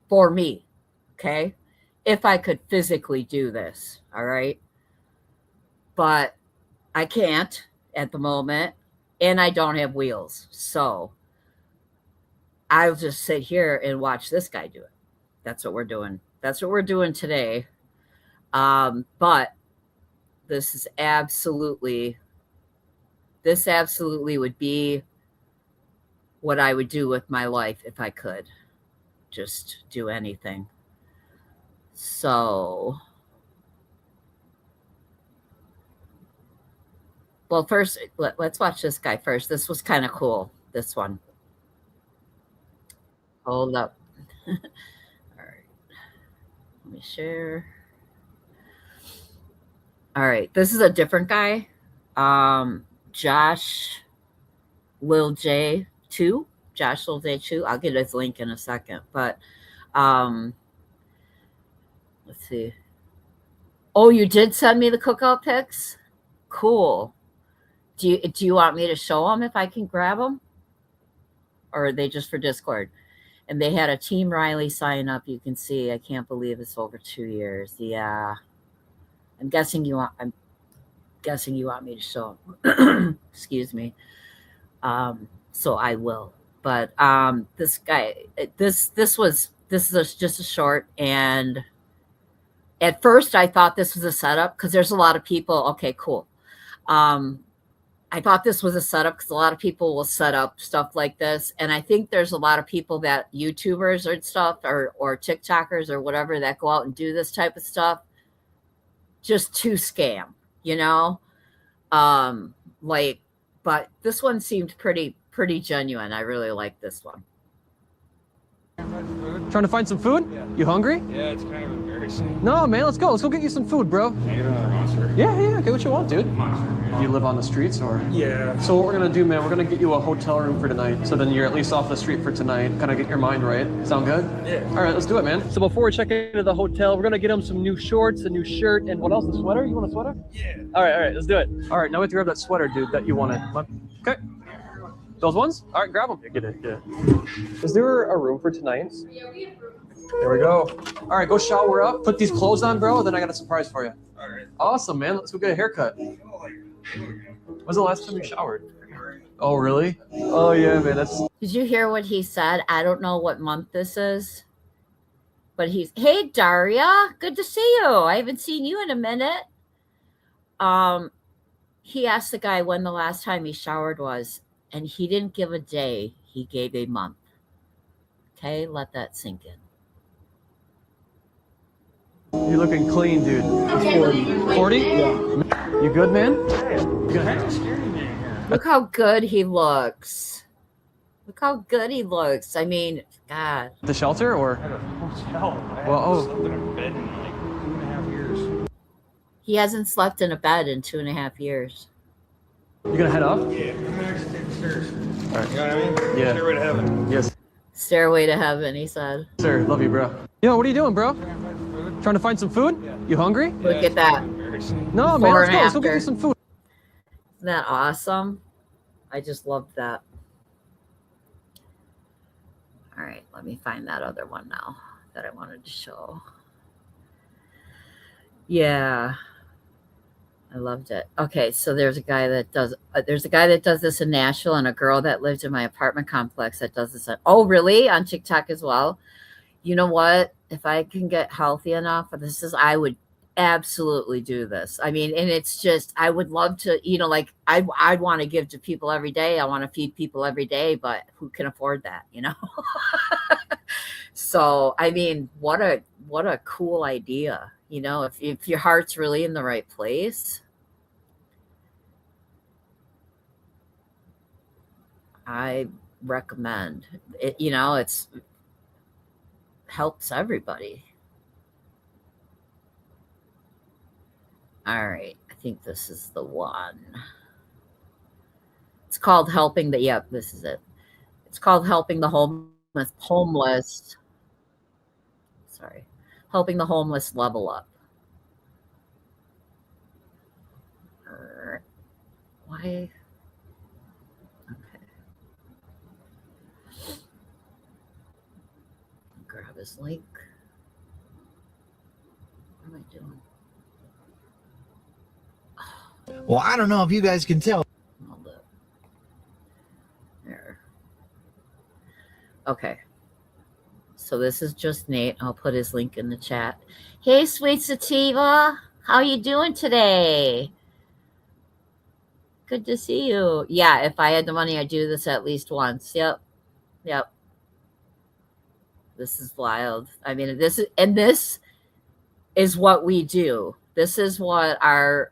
for me. Okay. If I could physically do this. All right. But I can't at the moment. And I don't have wheels. So I'll just sit here and watch this guy do it. That's what we're doing. That's what we're doing today. But this absolutely would be what I would do with my life if I could just do anything. So, well, first, let's watch this guy first. This was kind of cool, this one. Hold up. All right. Let me share. All right. This is a different guy. Josh Lil J2. Josh Lil J2. I'll get his link in a second. But let's see. Oh, you did send me the cookout pics? Cool. Do you want me to show them if I can grab them? Or are they just for Discord? And they had a Team Riley sign up. You can see. I can't believe it's over 2 years. Yeah. I'm guessing you want me to show them. Excuse me. So I will. But this guy, this is just a short, and at first I thought this was a setup because there's a lot of people. Okay, cool. I thought this was a setup because a lot of people will set up stuff like this. And I think there's a lot of people that YouTubers or stuff or TikTokers or whatever that go out and do this type of stuff just to scam, you know? But this one seemed pretty genuine. I really like this one. Trying to find some food? Yeah. You hungry? Yeah, it's kind of embarrassing. No, man, let's go. Let's go get you some food, bro. Can I get another monster? Yeah, get what you want, dude. Monster. You live on the streets, or? Yeah. So what we're gonna do, man, we're gonna get you a hotel room for tonight. So then you're at least off the street for tonight. Kind of get your mind right. Sound good? Yeah. All right, let's do it, man. So before we check into the hotel, we're gonna get him some new shorts, a new shirt, and what else? A sweater? You want a sweater? Yeah. All right, let's do it. All right, now we have to grab that sweater, dude, that you wanted. Okay. Those ones? All right, grab them. Get it. Is there a room for tonight? Yeah, we have room. There we go. All right, go shower up. Put these clothes on, bro. Then I got a surprise for you. All right. Awesome, man. Let's go get a haircut. When's the last time you showered? Oh, really? Oh, yeah, man. Did you hear what he said? I don't know what month this is, but hey, Daria, good to see you. I haven't seen you in a minute. He asked the guy when the last time he showered was, and he didn't give a day. He gave a month. Okay, let that sink in. You're looking clean, dude. 40? Yeah. You good, man? Look how good he looks. Look how good he looks. I mean, God. The shelter, or? At a hotel. I Well, haven't slept in a bed in like 2.5 years. He hasn't slept in a bed in 2.5 years. You gonna head up? Yeah. I'm gonna actually take the stairs. All right. You know what I mean? Yeah. Stairway to heaven. Yes, Stairway to heaven, he said. sir. Love you, bro. Yo, what are you doing, bro? Trying to find some food? Yeah. You hungry? Look at that. Embarrassing. No, man. Before Let's and go. Let's go get after. you some food. Isn't that awesome? I just loved that. All right, let me find that other one now that I wanted to show. Yeah. I loved it. Okay, so there's a guy that does this in Nashville, and a girl that lived in my apartment complex that does this. Oh, really? On TikTok as well. You know what? If I can get healthy enough, I would absolutely do this. I mean, and it's just, I would love to, like I'd want to give to people every day. I want to feed people every day, but who can afford that, So, I mean, what a cool idea, if your heart's really in the right place. I recommend it. It's helps everybody. All right, I think this is the one. It's called helping the. Yep, this is it. It's called helping the homeless. Sorry, helping the homeless level up. Why? Okay. Grab his link. What am I doing? Well, I don't know if you guys can tell. Hold up. There. Okay. So this is just Nate. I'll put his link in the chat. Hey, sweet sativa. How you doing today? Good to see you. Yeah, if I had the money, I'd do this at least once. Yep. This is wild. I mean, this is what we do. This is what our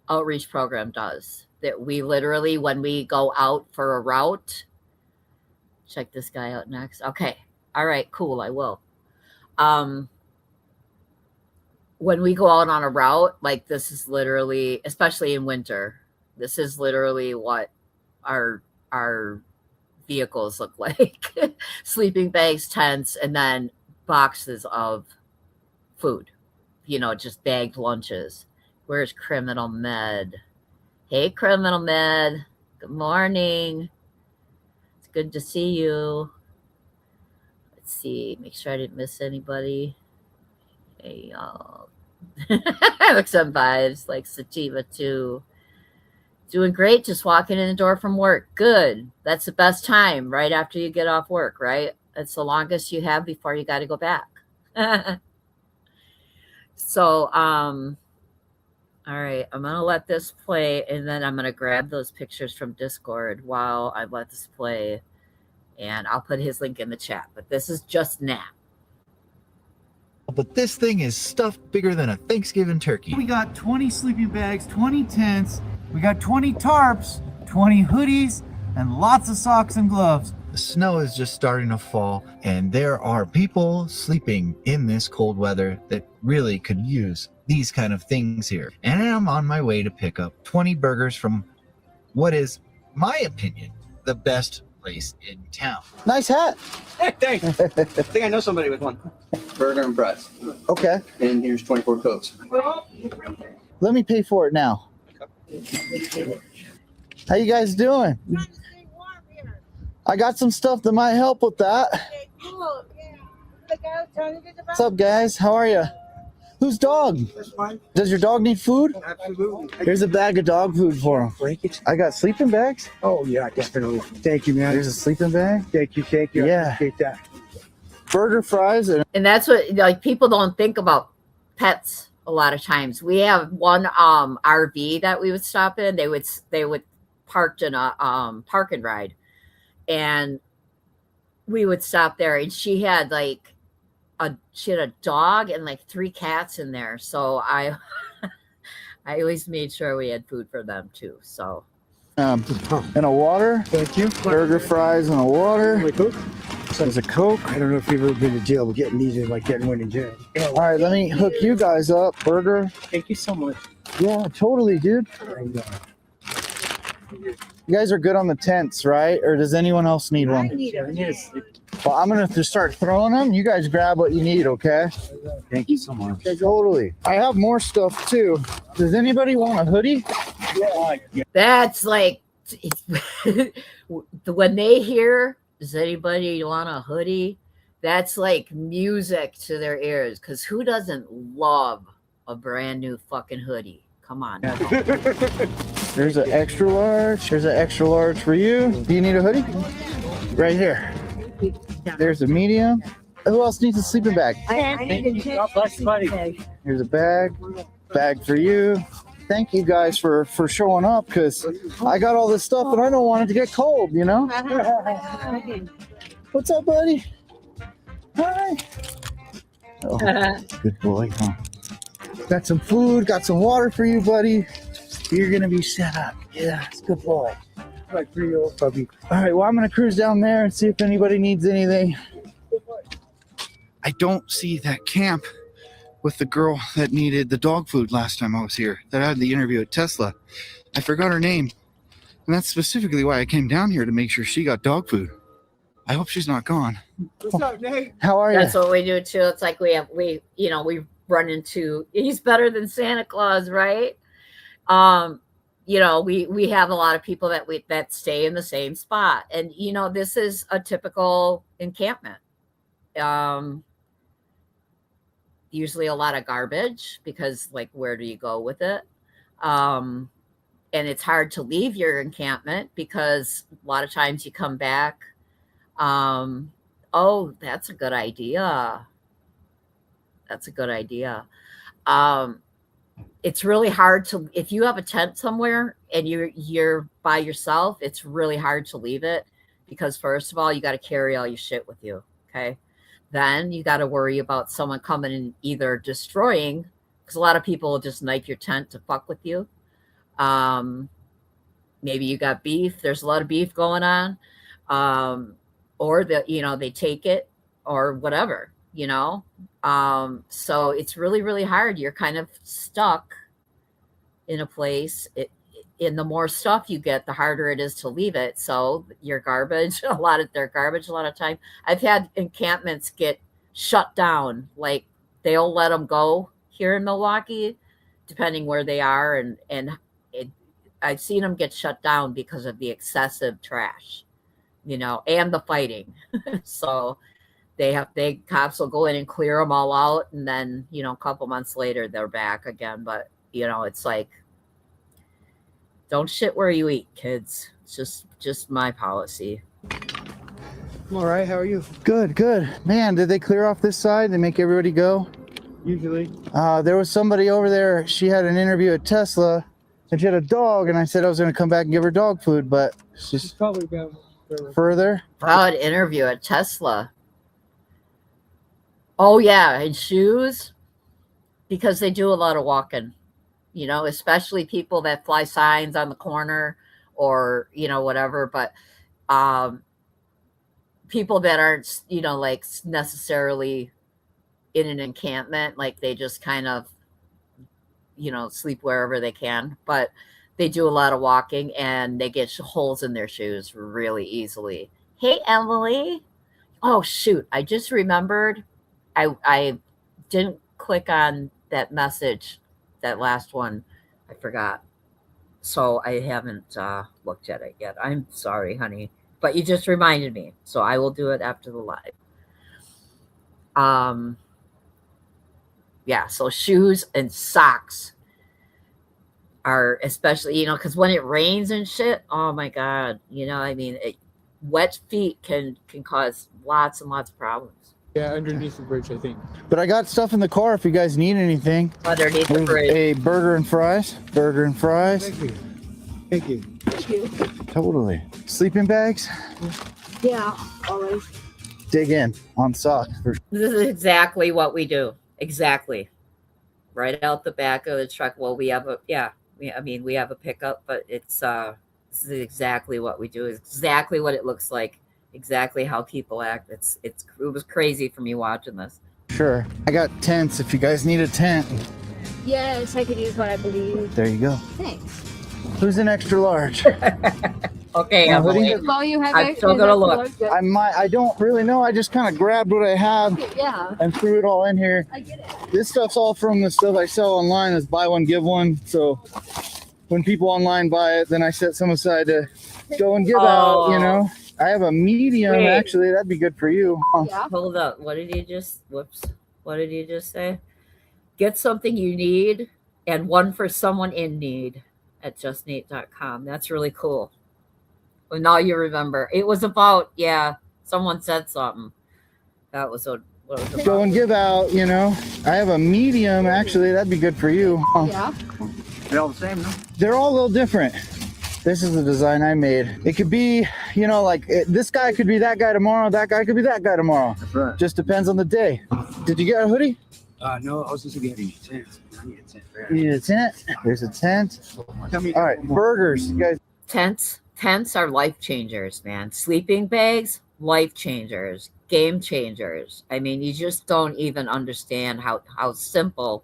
outreach program does. That we literally, when we go out for a route, check this guy out next. Okay. All right, cool. I will. When we go out on a route, like this is literally, especially in winter, this is literally what our vehicles look like. Sleeping bags, tents, and then boxes of food, just bagged lunches. Where's Criminal Med? Hey, Criminal Med. Good morning. It's good to see you. Let's see. Make sure I didn't miss anybody. Hey, y'all. Look, some vibes like sativa too. Doing great. Just walking in the door from work. Good. That's the best time right after you get off work, right? It's the longest you have before you got to go back. So, all right, I'm going to let this play, and then I'm going to grab those pictures from Discord while I let this play, and I'll put his link in the chat. But this is just Nat. But this thing is stuffed bigger than a Thanksgiving turkey. We got 20 sleeping bags, 20 tents, we got 20 tarps, 20 hoodies, and lots of socks and gloves. The snow is just starting to fall, and there are people sleeping in this cold weather that really could use these kind of things here. And I'm on my way to pick up 20 burgers from what is, my opinion, the best place in town. Nice hat. Hey, thanks. I think I know somebody with one. Burger and Brett's. Okay. And here's 24 Cokes. Let me pay for it now. How you guys doing? I got some stuff that might help with that. What's up, guys? How are you? Whose dog? Does your dog need food? Absolutely. Here's a bag of dog food for him. I got sleeping bags. Oh, yeah, definitely. Thank you, man. There's a sleeping bag. Thank you. Yeah. I appreciate that. Burger, fries, and that's what, like, people don't think about pets a lot of times. We have one RV that we would stop in. They would parked in a park and ride, and we would stop there, and she had a dog and like 3 cats in there. So I always made sure we had food for them too. So and a water. Thank you. Burger, fries, and a water. There's a Coke. I don't know if you've ever been to jail, but getting these is like getting one in jail. All right, let me hook you guys up. Burger. Thank you so much. Yeah, totally, dude. You guys are good on the tents, right? Or does anyone else need one? Yes. Well, I'm going to just start throwing them. You guys grab what you need, okay? Thank you so much. Okay, totally. I have more stuff, too. Does anybody want a hoodie? Yeah. that's like, when they hear, does anybody want a hoodie? That's like music to their ears, because who doesn't love a brand new fucking hoodie. Come on. There's an extra large. There's an extra large for you. Do you need a hoodie? Right here. There's a medium. Who else needs a sleeping bag? Here's a bag. Bag for you. Thank you guys for showing up, because I got all this stuff and I don't want it to get cold, you know? What's up, buddy? Hi. Oh, good boy, huh? Got some food, got some water for you, buddy. You're gonna be set up. Yeah, it's a good boy. Like 3-year-old puppy. All right, well, I'm gonna cruise down there and see if anybody needs anything. I don't see that camp with the girl that needed the dog food last time I was here, that I had the interview at Tesla. I forgot her name. And that's specifically why I came down here, to make sure she got dog food. I hope she's not gone. What's up, Nate? How are you? That's what we do too. It's like we run into, he's better than Santa Claus, right? We have a lot of people that stay in the same spot. And this is a typical encampment. Usually a lot of garbage, because like, where do you go with it? And it's hard to leave your encampment, because a lot of times you come back. Oh, that's a good idea. That's a good idea. It's really hard to, if you have a tent somewhere and you're by yourself, it's really hard to leave it, because first of all, you got to carry all your shit with you. Okay. Then you got to worry about someone coming and either destroying, because a lot of people will just knife your tent to fuck with you. Maybe you got beef. There's a lot of beef going on. Or they take it or whatever, so it's really, really hard. You're kind of stuck in a place. And the more stuff you get, the harder it is to leave it. So your garbage, a lot of time. I've had encampments get shut down. Like, they'll let them go here in Milwaukee, depending where they are. And I've seen them get shut down because of the excessive trash, and the fighting. So cops will go in and clear them all out. And then, a couple months later, they're back again. But, it's like, don't shit where you eat, kids. It's just my policy. I'm all right. How are you? Good. Man, did they clear off this side? They make everybody go? Usually. There was somebody over there. She had an interview at Tesla, and she had a dog, and I said I was going to come back and give her dog food, but she's probably about further. Wow, an interview at Tesla. Oh, yeah, and shoes, because they do a lot of walking, especially people that fly signs on the corner or, whatever. But people that aren't, like necessarily in an encampment, like they just kind of, sleep wherever they can. But they do a lot of walking, and they get holes in their shoes really easily. Hey, Emily. Oh, shoot. I just remembered. I didn't click on that message, that last one. I forgot. So I haven't looked at it yet. I'm sorry, honey. But you just reminded me. So I will do it after the live. Yeah, so shoes and socks are especially, because when it rains and shit, oh my God, wet feet can cause lots and lots of problems. Yeah, underneath the bridge, I think. But I got stuff in the car if you guys need anything. Underneath the bridge. A burger and fries. Thank you. Totally. Sleeping bags? Yeah, always. Dig in on socks. This is exactly what we do. Exactly. Right out the back of the truck. Well, we have we have a pickup, but it's this is exactly what we do. It's exactly what it looks like. Exactly how people act. It was crazy for me watching this. Sure. I got tents if you guys need a tent. Yes, I could use one, I believe. There you go. Thanks. Who's an extra large? Okay, Emily. Well, you have I'm still gonna look. I don't really know. I just kind of grabbed what I have and threw it all in here. I get it. This stuff's all from the stuff I sell online. Is buy one, give one. So when people online buy it, then I set some aside to go and give out, I have a medium, actually. That'd be good for you. Yeah. Hold up. What did you just say? Get something you need and one for someone in need at justnate.com. That's really cool. Well, now you remember. It was about, yeah, someone said something. That was what it was about. Go and give out, you know. I have a medium, actually. That'd be good for you. Yeah. They're all the same, no? They're all a little different. This is the design I made. It could be, you know, like this guy could be that guy tomorrow. That guy could be that guy tomorrow. That's right. Just depends on the day. Did you get a hoodie? No, I was just getting a tent. I need a tent. You need a tent? There's a tent. All right, burgers. You guys. Tents are life changers, man. Sleeping bags, life changers, game changers. I mean, you just don't even understand how simple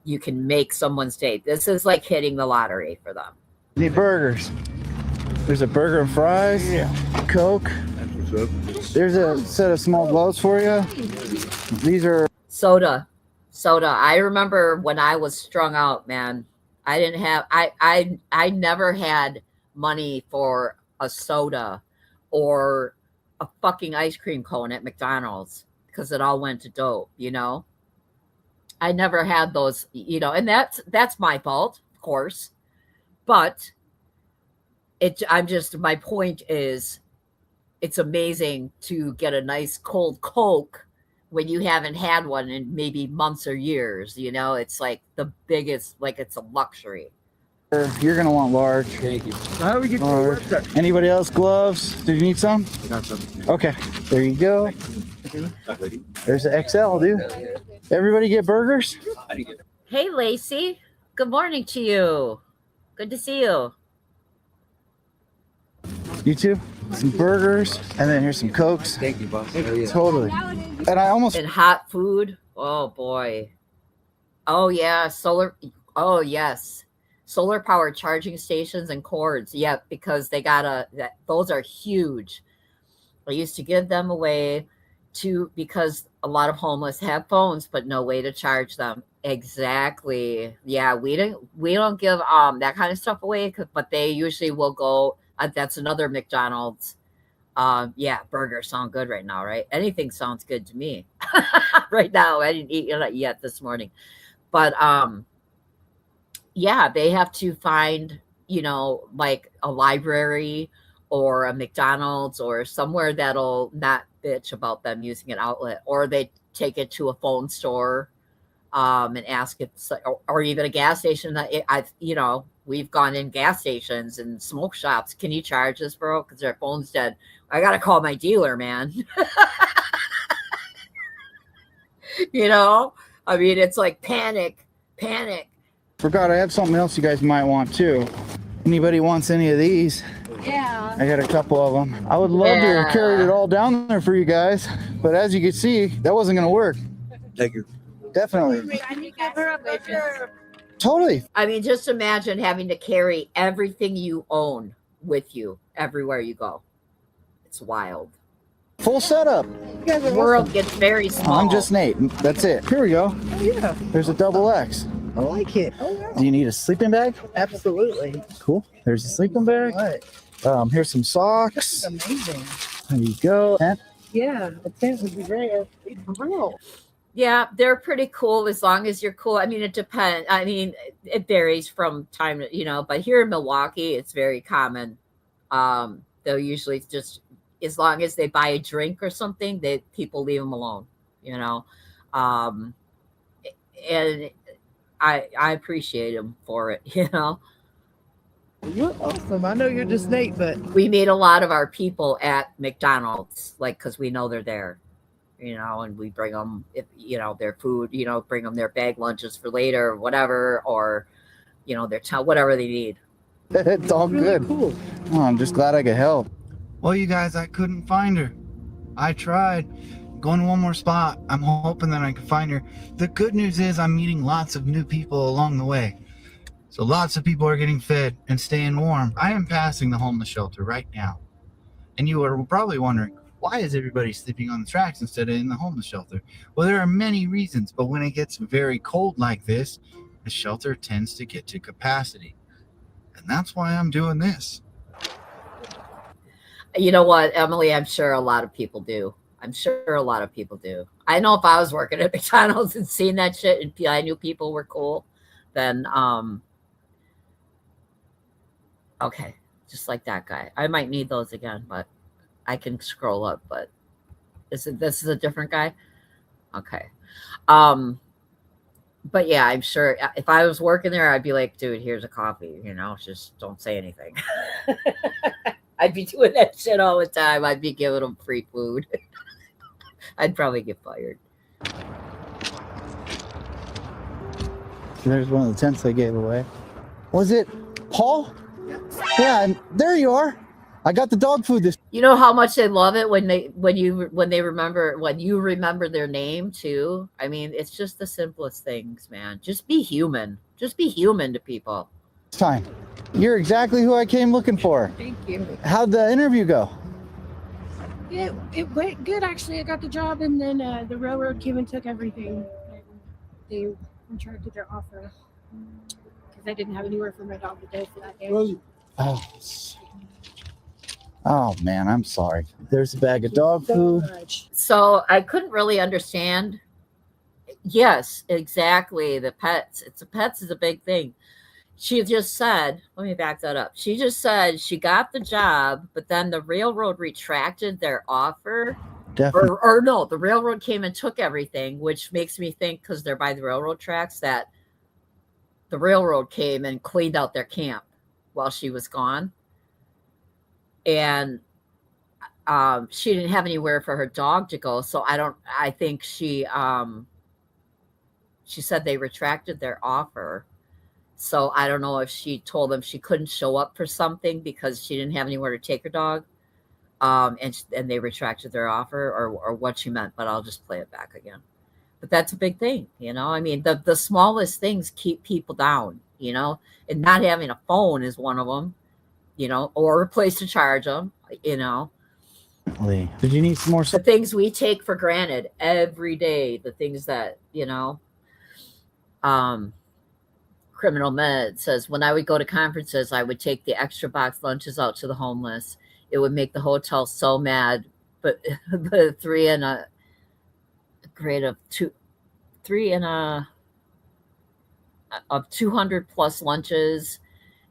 you can make someone's day. This is like hitting the lottery for them. Need burgers. There's a burger and fries. Yeah. Coke. That's what's up. There's a set of small gloves for you. These are Soda. I remember when I was strung out, man. I didn't have I never had money for a soda or a fucking ice cream cone at McDonald's because it all went to dope, you know. I never had those, you know, and that's my fault, of course. But my point is it's amazing to get a nice cold Coke when you haven't had one in maybe months or years, you know. It's like the biggest, like it's a luxury. You're gonna want large. Thank you. How do we get Large. Anybody else? Gloves? Did you need some? Got some. Okay, there you go. There's the XL, dude. Everybody get burgers? Hey, Lacey. Good morning to you. Good to see you. You too? Some burgers, and then here's some Cokes. Thank you, boss. Totally. And I almost And hot food. Oh boy. Oh yeah, solar. Oh yes, solar power charging stations and cords. Yeah, because they those are huge. I used to give them away because a lot of homeless have phones but no way to charge them. Exactly. Yeah, we don't give that kind of stuff away, but they usually will go. That's another McDonald's. Yeah, burgers sound good right now, right? Anything sounds good to me right now. I didn't eat it yet this morning, but yeah, they have to find, you know, like a library or a McDonald's or somewhere that'll not bitch about them using an outlet, or they take it to a phone store and ask if, or even a gas station. You know, we've gone in gas stations and smoke shops. Can you charge this, bro? Because their phone's dead. I got to call my dealer, man. You know, I mean, it's like panic. forgot I have something else you guys might want too. Anybody wants any of these? Yeah. I got a couple of them. I would love to have carried it all down there for you guys, but as you can see, that wasn't going to work. Thank you. Definitely. I need to give her a picture. Totally. I mean, just imagine having to carry everything you own with you everywhere you go. It's wild. Full setup. The world gets very small. I'm just Nate. That's it. Here we go. Oh, yeah. There's a double X. I like it. Oh, yeah. Do you need a sleeping bag? Absolutely. Cool. There's a sleeping bag. What? Here's some socks. That's amazing. There you go. Tent. Yeah, a tent would be great. For real. Yeah, they're pretty cool as long as you're cool. I mean, it depends. I mean, it varies from time to, you know, but here in Milwaukee, it's very common. They'll usually just, as long as they buy a drink or something, people leave them alone, you know. And I appreciate them for it, you know. You're awesome. I know you're just Nate, but we meet a lot of our people at McDonald's, like, because we know they're there, you know, and we bring them, you know, their food, you know, bring them their bag lunches for later or whatever, or, you know, their whatever they need. It's all good. Cool. Oh, I'm just glad I could help. Well, you guys, I couldn't find her. I tried. Going to one more spot. I'm hoping that I can find her. The good news is I'm meeting lots of new people along the way. So lots of people are getting fed and staying warm. I am passing the homeless shelter right now. And you are probably wondering, why is everybody sleeping on the tracks instead of in the homeless shelter? Well, there are many reasons, but when it gets very cold like this, the shelter tends to get to capacity. And that's why I'm doing this. You know what, Emily? I'm sure a lot of people do. I know if I was working at McDonald's and seeing that shit and I knew people were cool, then okay, just like that guy. I might need those again, but I can scroll up. But this is a different guy? Okay. But yeah, I'm sure if I was working there, I'd be like, dude, here's a coffee, just don't say anything. I'd be doing that shit all the time. I'd be giving them free food. I'd probably get fired. There's one of the tents they gave away. Was it Paul? Yeah, and there you are. I got the dog food this. You know how much they love it when you remember their name too. I mean, it's just the simplest things, man. Just be human. Just be human to people. Time. You're exactly who I came looking for. Thank you. How'd the interview go? It went good, actually. I got the job, and then the railroad came and took everything. And they retracted their offer because I didn't have anywhere for my dog to go for that day. Oh man, I'm sorry. There's a bag of dog food. So I couldn't really understand. Yes, exactly. The pets. Pets is a big thing. She just said, let me back that up. She just said she got the job, but then the railroad retracted their offer. Definitely. Or no, the railroad came and took everything, which makes me think, because they're by the railroad tracks, that the railroad came and cleaned out their camp while she was gone. And she didn't have anywhere for her dog to go. So I think she said they retracted their offer. So I don't know if she told them she couldn't show up for something because she didn't have anywhere to take her dog. And they retracted their offer or what she meant, but I'll just play it back again. But that's a big thing, I mean, the smallest things keep people down, and not having a phone is one of them, or a place to charge them, Did you need some more? The things we take for granted every day, the things that, Criminal Med says, when I would go to conferences, I would take the extra box lunches out to the homeless. It would make the hotel so mad, but three and a grade of 200 plus lunches,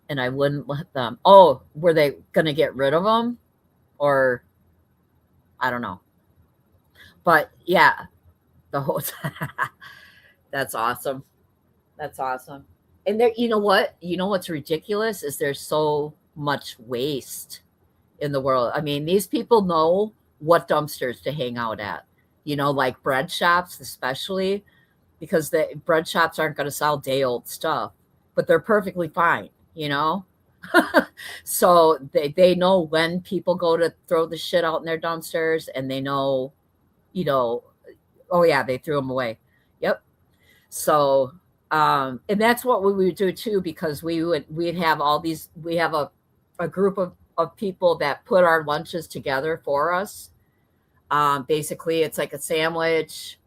and I wouldn't let them. Oh, were they going to get rid of them? Or I don't know. But yeah, the hotel. That's awesome. That's awesome. And there, what's ridiculous is there's so much waste in the world. I mean, these people know what dumpsters to hang out at, like bread shops, especially because the bread shops aren't going to sell day old stuff, but they're perfectly fine, So they know when people go to throw the shit out in their dumpsters, and they know, oh yeah, they threw them away. Yep. So, and that's what we would do too, because we'd have all these, we have a group of people that put our lunches together for us. Basically it's like a sandwich,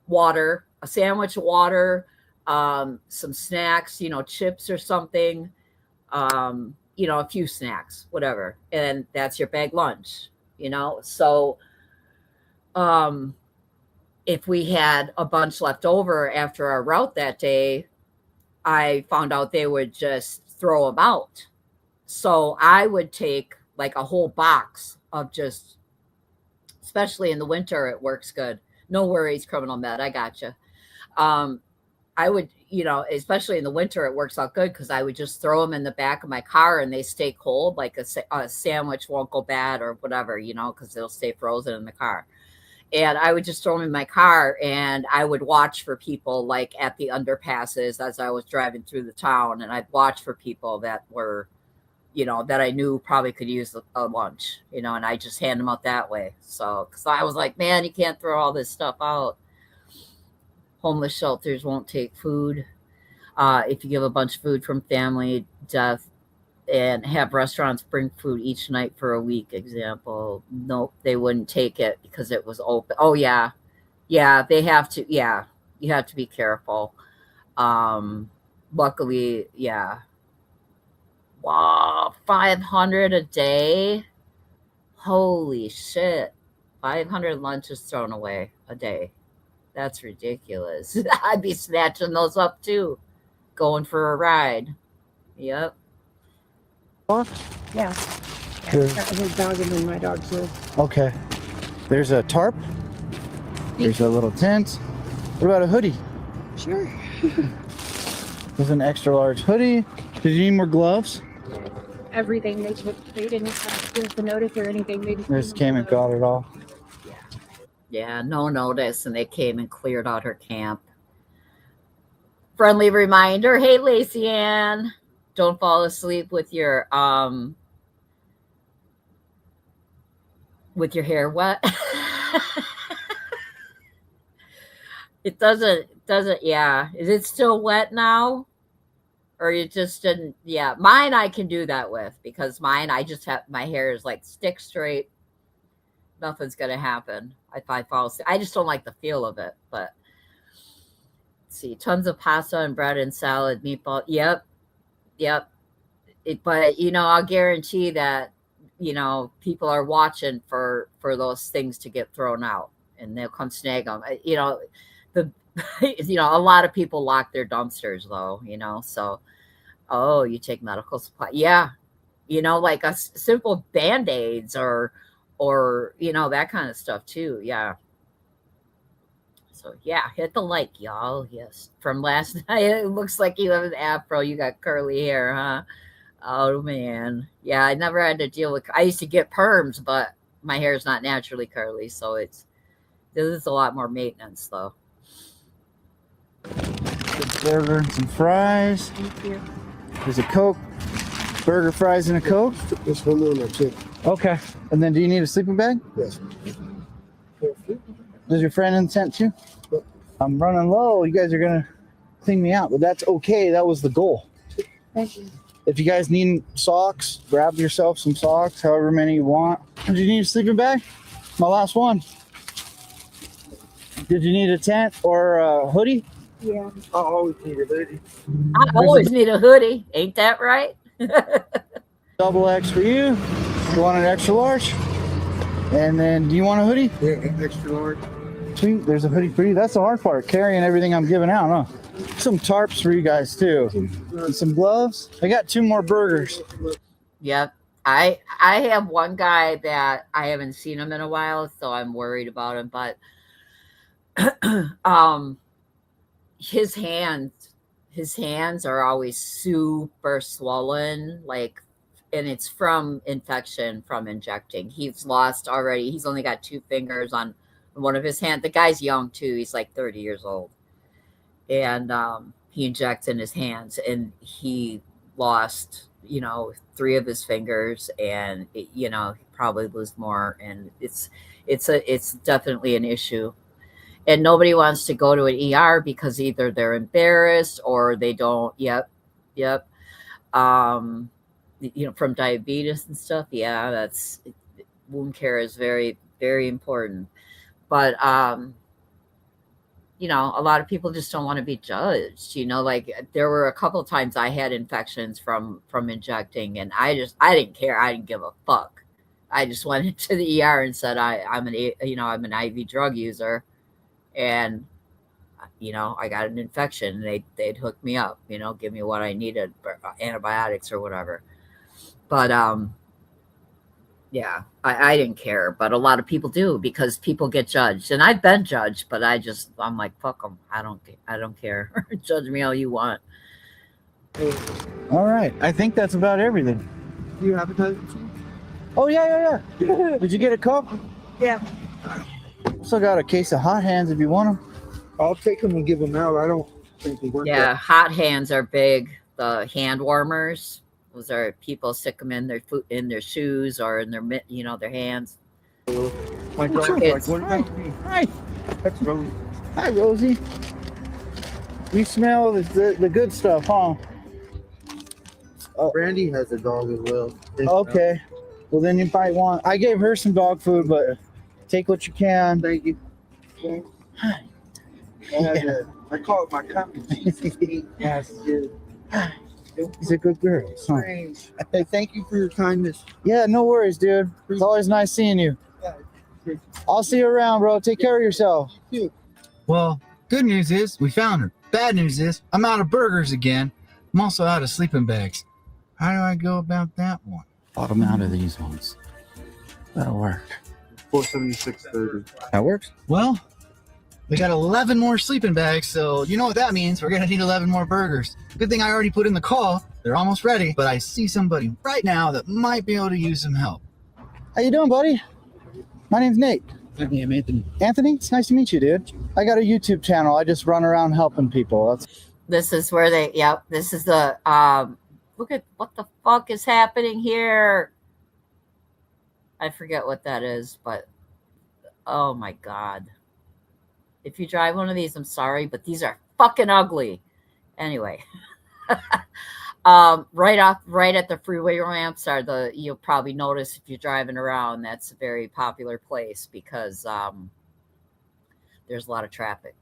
water, some snacks, chips or something, a few snacks, whatever. And that's your bag lunch, So, if we had a bunch left over after our route that day, I found out they would just throw them out. So I would take like a whole box of just, especially in the winter, it works good. No worries, Criminal Med, I got you. I would, especially in the winter, it works out good because I would just throw them in the back of my car and they stay cold. Like a sandwich won't go bad or whatever, because they'll stay frozen in the car. And I would just throw them in my car, and I would watch for people like at the underpasses as I was driving through the town. And I'd watch for people that were, that I knew probably could use a lunch, and I just hand them out that way. So, because I was like, man, you can't throw all this stuff out. Homeless shelters won't take food. If you give a bunch of food from family, death, and have restaurants bring food each night for a week, example, nope, they wouldn't take it because it was open. Oh yeah, they have to. Yeah, you have to be careful. Luckily, yeah. Wow, 500 a day. Holy shit. 500 lunches thrown away a day. That's ridiculous. I'd be snatching those up too, going for a ride. Yep. Yeah. Good. Got his dog and then my dog too. Okay. There's a tarp. There's a little tent. What about a hoodie? Sure. There's an extra large hoodie. Did you need more gloves? Everything they didn't give us the notice or anything. They Just came and got it all. Yeah, no notice, and they came and cleared out her camp. Friendly reminder, hey Lacey Ann, don't fall asleep with your hair wet. It doesn't, yeah. Is it still wet now? Or you just didn't, yeah. Mine I can do that with, because mine, I just have, my hair is like stick straight. Nothing's going to happen if I fall asleep. I just don't like the feel of it, but let's see, tons of pasta and bread and salad, meatball. Yep. But, you know, I'll guarantee that, you know, people are watching for those things to get thrown out, and they'll come snag them. You know, you know, a lot of people lock their dumpsters though, you know, so, oh, you take medical supply. Yeah. You know, like a simple Band-Aids or, you know, that kind of stuff too. Yeah. So yeah, hit the like, y'all. Yes. From last night, it looks like you have an afro. You got curly hair, huh? Oh man. Yeah. I never had to deal with, I used to get perms, but my hair is not naturally curly. So this is a lot more maintenance though. Burger and some fries. Thank you. There's a Coke. Burger, fries, and a Coke. Just one more, that's it. Okay. And then do you need a sleeping bag? Yes. Does your friend in the tent too? Yep. I'm running low. You guys are going to clean me out, but that's okay. That was the goal. Thank you. If you guys need socks, grab yourself some socks, however many you want. Did you need a sleeping bag? My last one. Did you need a tent or a hoodie? Yeah. I always need a hoodie. I always need a hoodie. Ain't that right? Double X for you. You want an extra large? And then, do you want a hoodie? Yeah, extra large. Sweet. There's a hoodie for you. That's the hard part, carrying everything I'm giving out, huh? Some tarps for you guys too. And some gloves. I got 2 more burgers. Yep. I have one guy that I haven't seen him in a while, so I'm worried about him, but his hands are always super swollen, like, and it's from infection from injecting. He's only got 2 fingers on one of his hands. The guy's young too. He's like 30 years old. And he injects in his hands, and he lost, you know, 3 of his fingers, and you know, he probably lose more. And it's definitely an issue. And nobody wants to go to an ER because either they're embarrassed or they don't. Yep. You know, from diabetes and stuff. Yeah, wound care is very, very important. But, you know, a lot of people just don't want to be judged. You know, like there were a couple of times I had infections from injecting, and I didn't care. I didn't give a fuck. I just went into the ER and said, I'm an IV drug user. And, you know, I got an infection, and they'd hook me up, you know, give me what I needed, antibiotics or whatever. But, yeah, I didn't care, but a lot of people do, because people get judged, and I've been judged, but I'm like, fuck them. I don't care. Judge me all you want. All right. I think that's about everything. You have a Oh, yeah. Did you get a Coke? Yeah. Still got a case of hot hands if you want them. I'll take them and give them out. I don't think they work. Yeah, hot hands are big. The hand warmers, those are people stick them in their foot, in their shoes, or in their their hands. My Kids. Hi. That's Rosie. Hi, Rosie. You smell the good stuff, huh? Brandy has a dog as well. Okay. Well, then you might want. I gave her some dog food, but take what you can. Thank you. Hi. I call it my company. Yes. He's a good girl. Huh? Strange. Hey, thank you for your kindness. Yeah, no worries, dude. It's always nice seeing you. Yeah. I'll see you around, bro. Take care of yourself. Well, good news is we found her. Bad news is I'm out of burgers again. I'm also out of sleeping bags. How do I go about that one? Bottom out of these ones. That'll work. 476.30. That works. Well, we got 11 more sleeping bags, so you know what that means. We're gonna need 11 more burgers. Good thing I already put in the call. They're almost ready, but I see somebody right now that might be able to use some help. How you doing, buddy? My name's Nate. I'm Anthony. Anthony, it's nice to meet you, dude. I got a YouTube channel. I just run around helping people. This is where they, yep, this is the, look at what the fuck is happening here. I forget what that is, but oh my God. If you drive one of these, I'm sorry, but these are fucking ugly. Anyway, right at the freeway ramps are you'll probably notice if you're driving around, that's a very popular place because there's a lot of traffic,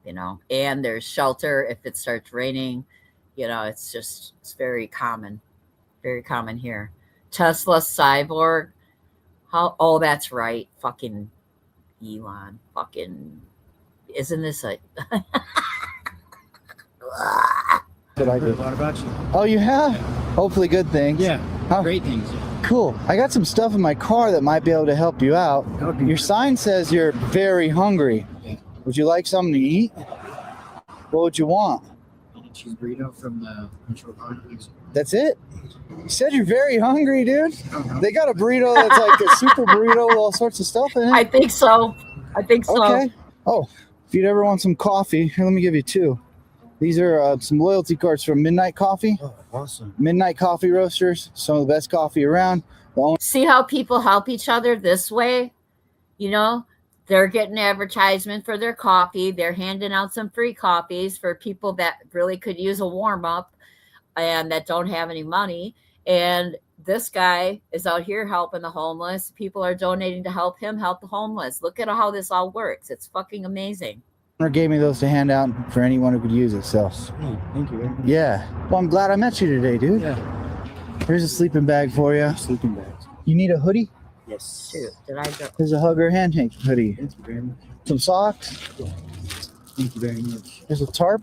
you know, and there's shelter if it starts raining, you know, it's very common here. Tesla Cyborg. Oh, that's right. Fucking Elon. Fucking, isn't this a... Did I do? What about you? Oh, you have? Hopefully good things. Yeah, huh? great things. Cool. I got some stuff in my car that might be able to help you out. Your sign says you're very hungry. Yeah. Would you like something to eat? What would you want? Cheese burrito from the Control Bar. That's it? You said you're very hungry, dude. They got a burrito that's like a super burrito with all sorts of stuff in it. I think so. Okay. Oh, if you'd ever want some coffee, here, let me give you two. These are some loyalty cards from Midnight Coffee. Oh, awesome. Midnight Coffee Roasters, some of the best coffee around. See how people help each other this way? You know, they're getting advertisement for their coffee. They're handing out some free coffees for people that really could use a warm up and that don't have any money. And this guy is out here helping the homeless. People are donating to help him help the homeless. Look at how this all works. It's fucking amazing. Gave me those to hand out for anyone who could use it. So, Thank you. yeah. Well, I'm glad I met you today, dude. Yeah. Here's a sleeping bag for you. Sleeping bags. You need a hoodie? Yes. Shoot, did I go? Here's a hugger handshake hoodie. Thank you very much. Some socks. Thank you very much. There's a tarp.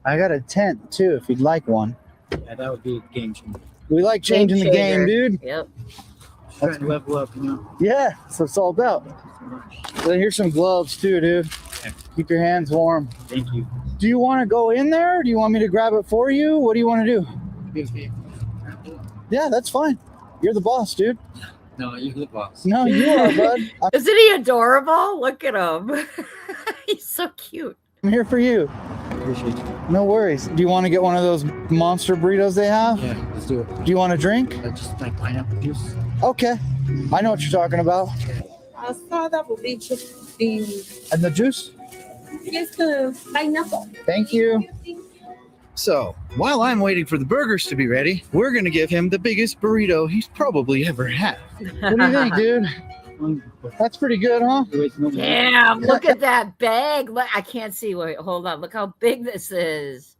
I got a tent too, if you'd like one. Yeah, that would be a game changer. We like changing the game, dude. Yep. Trying to level up, you know. Yeah, that's what it's all about. Then here's some gloves too, dude. Keep your hands warm. Thank you. Do you want to go in there? Do you want me to grab it for you? What do you want to do? Yeah, that's fine. You're the boss, dude. No, you're the boss. No, you are, bud. Isn't he adorable? Look at him. He's so cute. I'm here for you. Appreciate you. No worries. Do you want to get one of those monster burritos they have? Yeah, let's do it. Do you want a drink? Just like pineapple juice. Okay. I know what you're talking about. Asada boliche beans. And the juice? Yes, the pineapple. Thank you. So, while I'm waiting for the burgers to be ready, we're going to give him the biggest burrito he's probably ever had. What do you think, dude? That's pretty good, huh? Damn, look at that bag. Look, I can't see. Wait, hold on. Look how big this is.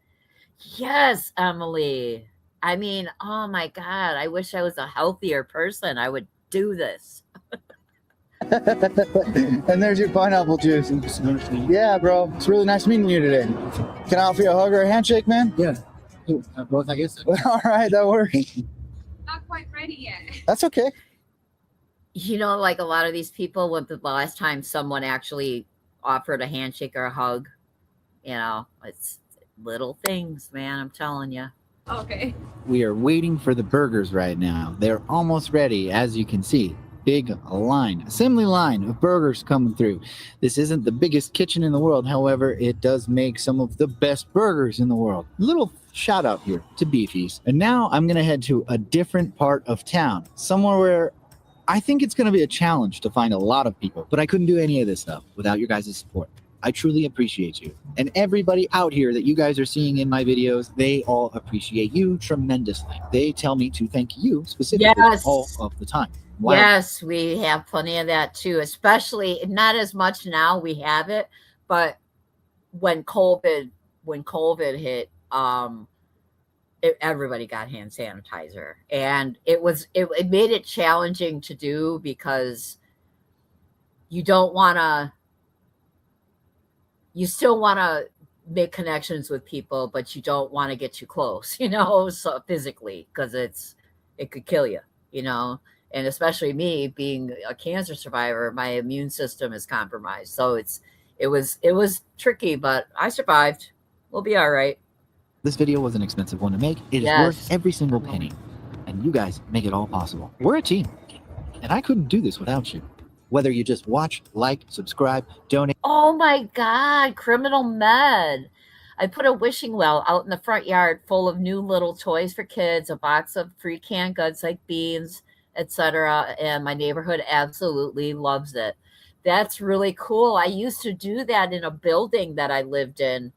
Yes, Emily. I mean, oh my God. I wish I was a healthier person. I would do this. And there's your pineapple juice. Yeah, bro. It's really nice meeting you today. Can I offer you a hug or a handshake, man? Yeah. Both, I guess. All right, that works. Not quite ready yet. That's okay. You know, like a lot of these people, when the last time someone actually offered a handshake or a hug, you know, it's little things, man. I'm telling you. Okay. We are waiting for the burgers right now. They're almost ready, as you can see. Big line, assembly line of burgers coming through. This isn't the biggest kitchen in the world. However, it does make some of the best burgers in the world. Little shout out here to Beefies. And now I'm going to head to a different part of town, somewhere where I think it's going to be a challenge to find a lot of people, but I couldn't do any of this stuff without your guys' support. I truly appreciate you. And everybody out here that you guys are seeing in my videos, they all appreciate you tremendously. They tell me to thank you specifically all of the time. Wow. Yes, we have plenty of that too, especially not as much now we have it, but when COVID hit, everybody got hand sanitizer, and it made it challenging to do because you don't want to, you still want to make connections with people, but you don't want to get too close, so physically, because it could kill you, and especially me being a cancer survivor, my immune system is compromised. So it was tricky, but I survived. We'll be all right. This video was an expensive one to make. It is worth every single penny. And you guys make it all possible. We're a team. And I couldn't do this without you. Whether you just watch, like, subscribe, donate. Oh my God, Criminal Med. I put a wishing well out in the front yard full of new little toys for kids, a box of free canned goods like beans, etc. And my neighborhood absolutely loves it. That's really cool. I used to do that in a building that I lived in.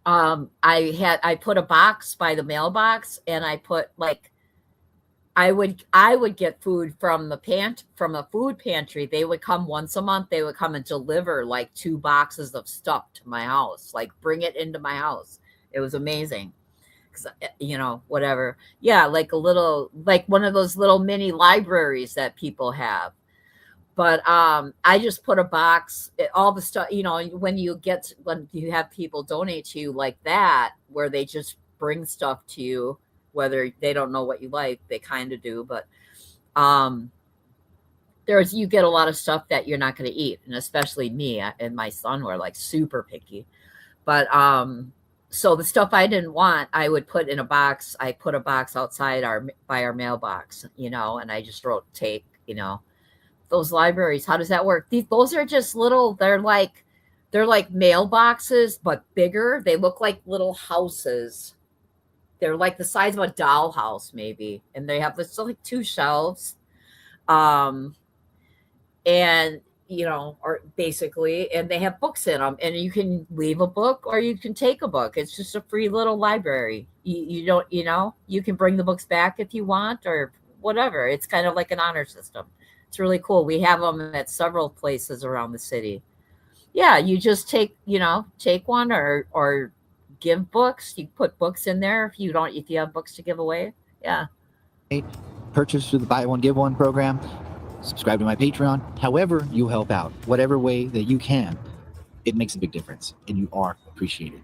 I put a box by the mailbox, and I put I would get food from a food pantry. They would come once a month. They would come and deliver 2 boxes of stuff to my house, bring it into my house. It was amazing. Whatever. Yeah, one of those little mini libraries that people have. But I just put a box, all the stuff, when you have people donate to you like that, where they just bring stuff to you, whether they don't know what you like, they kind of do. But you get a lot of stuff that you're not going to eat. And especially me and my son were super picky. But so the stuff I didn't want, I would put in a box. I put a box outside by our mailbox, and I just wrote take, those libraries. How does that work? Those are just little, they're like mailboxes, but bigger. They look like little houses. They're like the size of a dollhouse, maybe. And they have still 2 shelves. And, or basically, and they have books in them, and you can leave a book or you can take a book. It's just a free little library. You don't, you can bring the books back if you want or whatever. It's kind of like an honor system. It's really cool. We have them at several places around the city. Yeah, you just take one or give books. You put books in there if you have books to give away. Yeah. Purchase through the Buy One, Give One program. Subscribe to my Patreon. However you help out, whatever way that you can, it makes a big difference, and you are appreciated.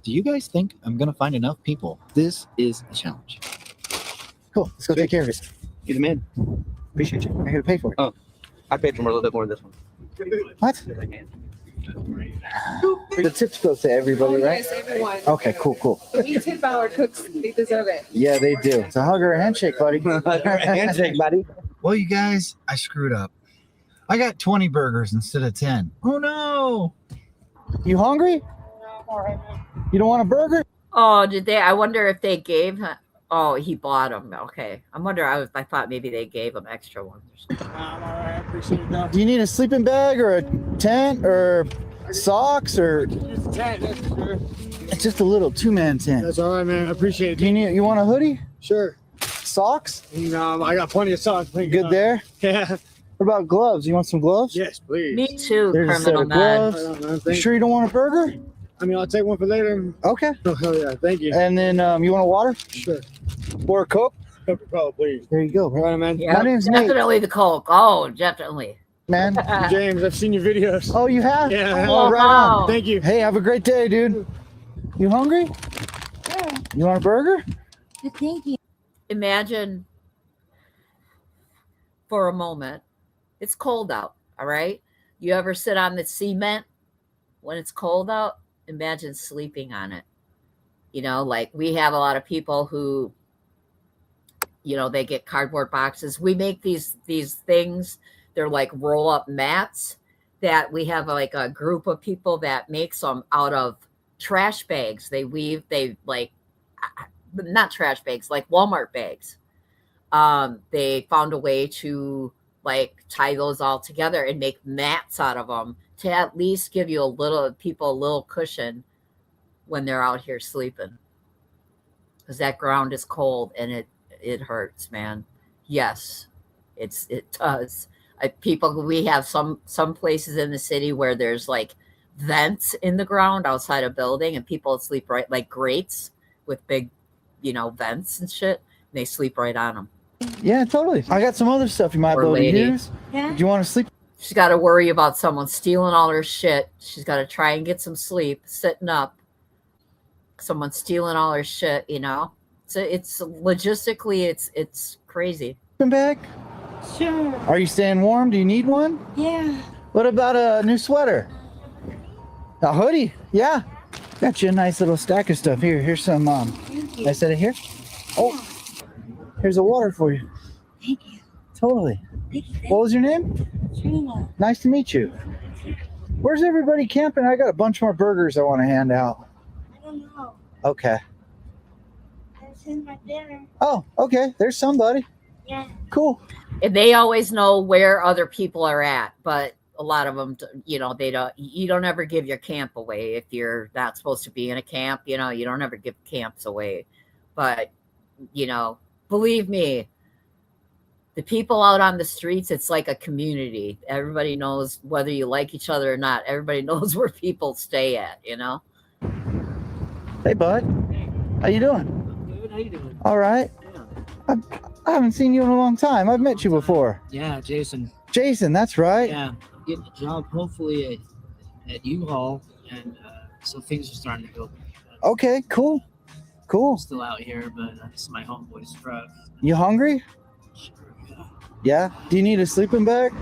Do you guys think I'm going to find enough people? This is a challenge. Cool. Let's go take care of it. Get them in. Appreciate you. I got to pay for it. Oh, I paid for a little bit more than this one. What? The tips go to everybody, right? Yes, everyone. Okay, cool. We tip our cooks. They deserve it. Yeah, they do. It's a hug or a handshake, buddy. Handshake, buddy. Well, you guys, I screwed up. I got 20 burgers instead of 10. Oh, no. You hungry? You don't want a burger? Oh, did they? I wonder if they gave him. Oh, he bought them. Okay. I thought maybe they gave him extra ones. Do you need a sleeping bag or a tent or socks or? Just a tent, that's for sure. It's just a little 2-man tent. That's all right, man. I appreciate it. You want a hoodie? Sure. Socks? I got plenty of socks. Good there? Yeah. What about gloves? You want some gloves? Yes, please. Me too, There's a set Criminal of Man. gloves. You sure you don't want a burger? I mean, I'll take one for later. Okay. Oh, hell yeah. Thank you. And then you want a water? Sure. Or a Coke? Coke, please. There you go. All right, man. Yeah, My name's Nate. definitely the Coke. Oh, definitely. Man. James, I've seen your videos. Oh, you have? Yeah. Oh, right on. wow. Thank you. Hey, have a great day, dude. You hungry? Yeah. You want a burger? Thank you. Imagine for a moment, it's cold out, all right? You ever sit on the cement when it's cold out? Imagine sleeping on it. We have a lot of people who, they get cardboard boxes. We make these things. They're like roll up mats that we have a group of people that makes them out of trash bags. Not trash bags, like Walmart bags. They found a way to tie those all together and make mats out of them to at least give you a little cushion when they're out here sleeping, because that ground is cold and it hurts, man. Yes, it does. We have some places in the city where there's vents in the ground outside a building, and people sleep right, like grates with big, vents and shit. And they sleep right on them. Yeah, totally. I got some other stuff you might be able to lady. use. Yeah. Do you want to sleep? She's got to worry about someone stealing all her shit. She's got to try and get some sleep, sitting up. Someone stealing all her shit, you know. So it's logistically, it's crazy. Back? Sure. Are you staying warm? Do you need one? Yeah. What about a new sweater? A hoodie? Yeah. Got you a nice little stack of stuff. Here's some. Thank you. I said it here. Oh, here's a water for you. Thank you. Totally. Thank you. What was your name? Trina. Nice to meet you. Where's everybody camping? I got a bunch more burgers I want to hand out. I don't know. Okay. It's in my dinner. Oh, okay. There's somebody. Yeah. Cool. And they always know where other people are at, but a lot of them, you know, you don't ever give your camp away if you're not supposed to be in a camp. You know, you don't ever give camps away. But, you know, believe me, the people out on the streets, it's like a community. Everybody knows whether you like each other or not. Everybody knows where people stay at, you know? Hey, bud. How you doing? Good. How you doing? All right. I haven't seen you in a long time. I've met you before. Yeah, Jason. Jason, that's right. Yeah, I'm getting a job hopefully at U-Haul, and so things are starting to go. Okay, cool. Cool. I'm still out here, but this is my homeboy's truck. You hungry? Sure, yeah. Yeah. Do you need a sleeping bag?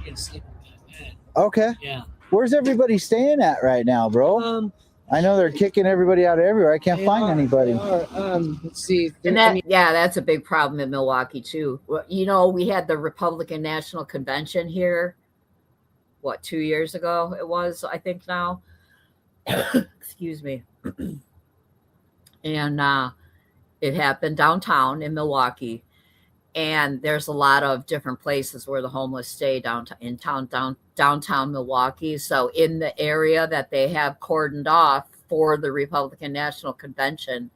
Get sleeping bed. Okay. Yeah. Where's everybody staying at right now, bro? I know they're kicking everybody out everywhere. I can't find anybody. Let's see. And that's a big problem in Milwaukee too. Well, you know, we had the Republican National Convention here. What, 2 years ago it was, I think now. Excuse me. And it happened downtown in Milwaukee. And there's a lot of different places where the homeless stay downtown Milwaukee. So in the area that they have cordoned off for the Republican National Convention,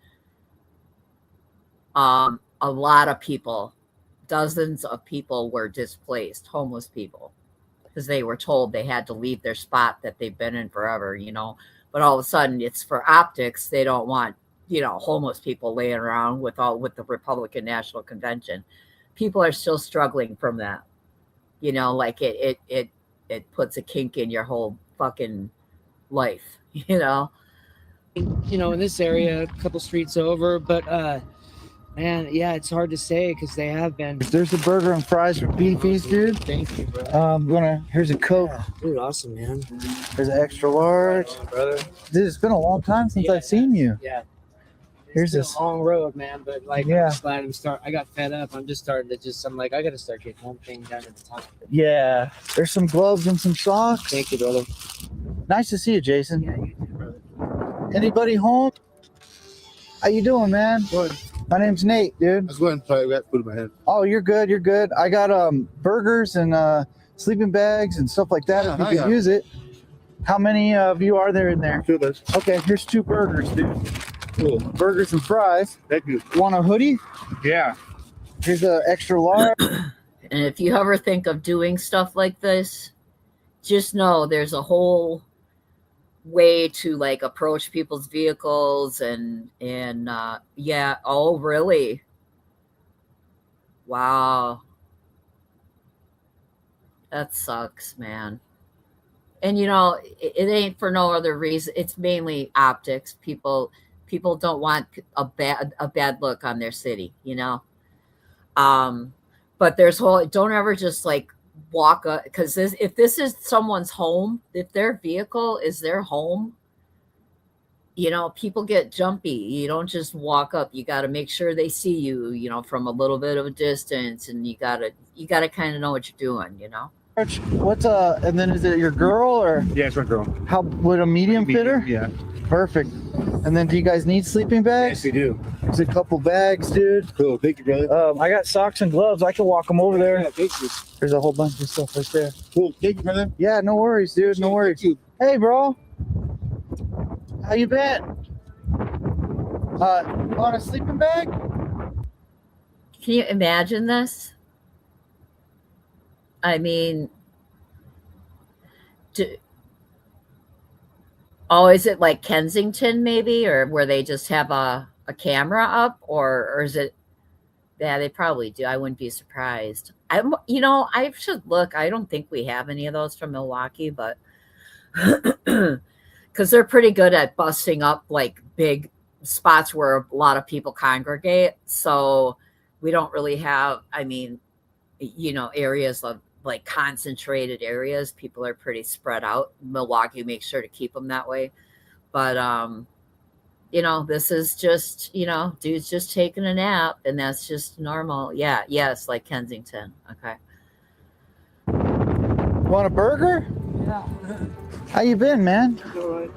a lot of people, dozens of people were displaced, homeless people, because they were told they had to leave their spot that they've been in forever, you know. But all of a sudden, it's for optics. They don't want, you know, homeless people laying around with the Republican National Convention. People are still struggling from that, you know, like it puts a kink in your whole fucking life, you know. You know, in this area, a couple streets over, but man, yeah, it's hard to say because they have been. There's a burger and fries for beefies, dude. Thank you, bro. Here's a Coke. Yeah, dude, awesome, man. There's an extra large. Brother. Dude, it's been a long time since I've seen you. Yeah. Here's It's this. been a long road, man, but like, Yeah. I'm just glad I got fed up. I'm just starting to I'm like, I got to start getting one thing done at a time. Yeah. There's some gloves and some socks. Thank you, brother. Nice to see you, Jason. Yeah, you too, brother. Anybody home? How you doing, man? Good. My name's Nate, dude. I was going to try to get food in my head. Oh, you're good. You're good. I got burgers and sleeping bags and stuff like that. If you could use it. How many of you are there in there? Two of us. Okay, here's 2 burgers, dude. Cool. Burgers and fries. Thank you. Want a hoodie? Yeah. Here's an extra large. And if you ever think of doing stuff like this, just know there's a whole way to like approach people's vehicles and yeah. Oh, really? Wow. That sucks, man. And you know, it ain't for no other reason. It's mainly optics. People don't want a bad look on their city, you know. But don't ever just like walk up, because if this is someone's home, if their vehicle is their home, you know, people get jumpy. You don't just walk up. You got to make sure they see you, you know, from a little bit of a distance, and you gotta kind of know what you're doing, you know. What's and then is it your girl or? Yeah, it's my girl. How would a medium fit her? Yeah. Perfect. And then do you guys need sleeping bags? Yes, we do. There's a couple bags, dude. Cool. Thank you, brother. I got socks and gloves. I can walk them over there. Yeah, thank you. There's a whole bunch of stuff right there. Cool. Thank you, brother. Yeah, no worries, dude. No worries. Thank you. Hey, bro. How you been? Want a sleeping bag? Can you imagine this? I mean, is it like Kensington maybe, or where they just have a camera up, or is it Yeah, they probably do. I wouldn't be surprised. I should look. I don't think we have any of those from Milwaukee, but because they're pretty good at busting up like big spots where a lot of people congregate. So we don't really have, areas of like concentrated areas. People are pretty spread out. Milwaukee makes sure to keep them that way. But, this is just, dude's just taking a nap and that's just normal. Yeah. Yes. Like Kensington. Okay. Want a burger? Yeah. How you been, man? All right.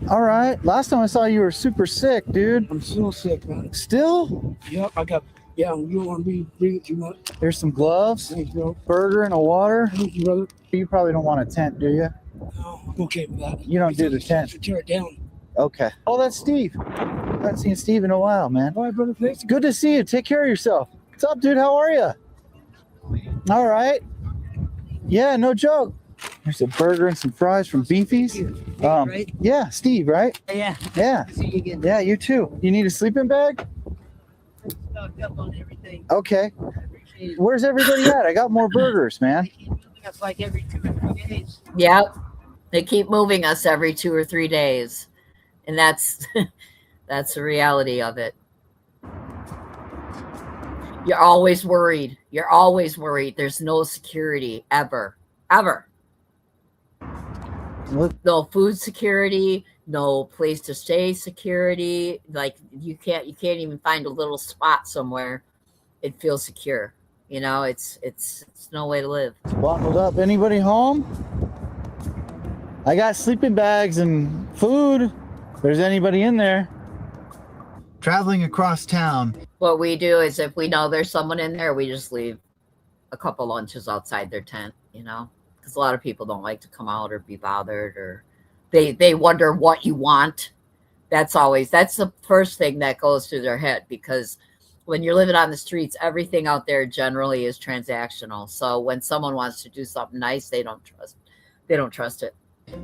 All right. Last time I saw you were super sick, dude. I'm still sick, man. Still? Yep, I got. Yeah, you don't want to be breathing too much. There's some gloves, Thanks, bro. burger, and a water. Thank you, brother. You probably don't want a tent, do you? No, I'm okay with that. You don't do the tent. Tear it down. Okay. Oh, that's Steve. I haven't seen Steve in a while, man. All right, brother. Thanks. Good to see you. Take care of yourself. What's up, dude? How are you? All right. Yeah, no joke. There's a burger and some fries from Beefy's. Right? Yeah, Steve, right? Yeah. Yeah. See you again. Yeah, you too. You need a sleeping bag? Stocked up on everything. Okay. Where's everybody at? I got more burgers, man. That's like every 2 or 3 days. Yep. They keep moving us every 2 or 3 days. And that's that's the reality of it. You're always worried. You're always worried. There's no security ever. No food security, no place to stay security. Like you can't even find a little spot somewhere. It feels secure. It's no way to live. Bundled up. Anybody home? I got sleeping bags and food. If there's anybody in there. Traveling across town. What we do is if we know there's someone in there, we just leave a couple lunches outside their tent, because a lot of people don't like to come out or be bothered, or they wonder what you want. That's the first thing that goes through their head, because when you're living on the streets, everything out there generally is transactional. So when someone wants to do something nice, they don't trust it.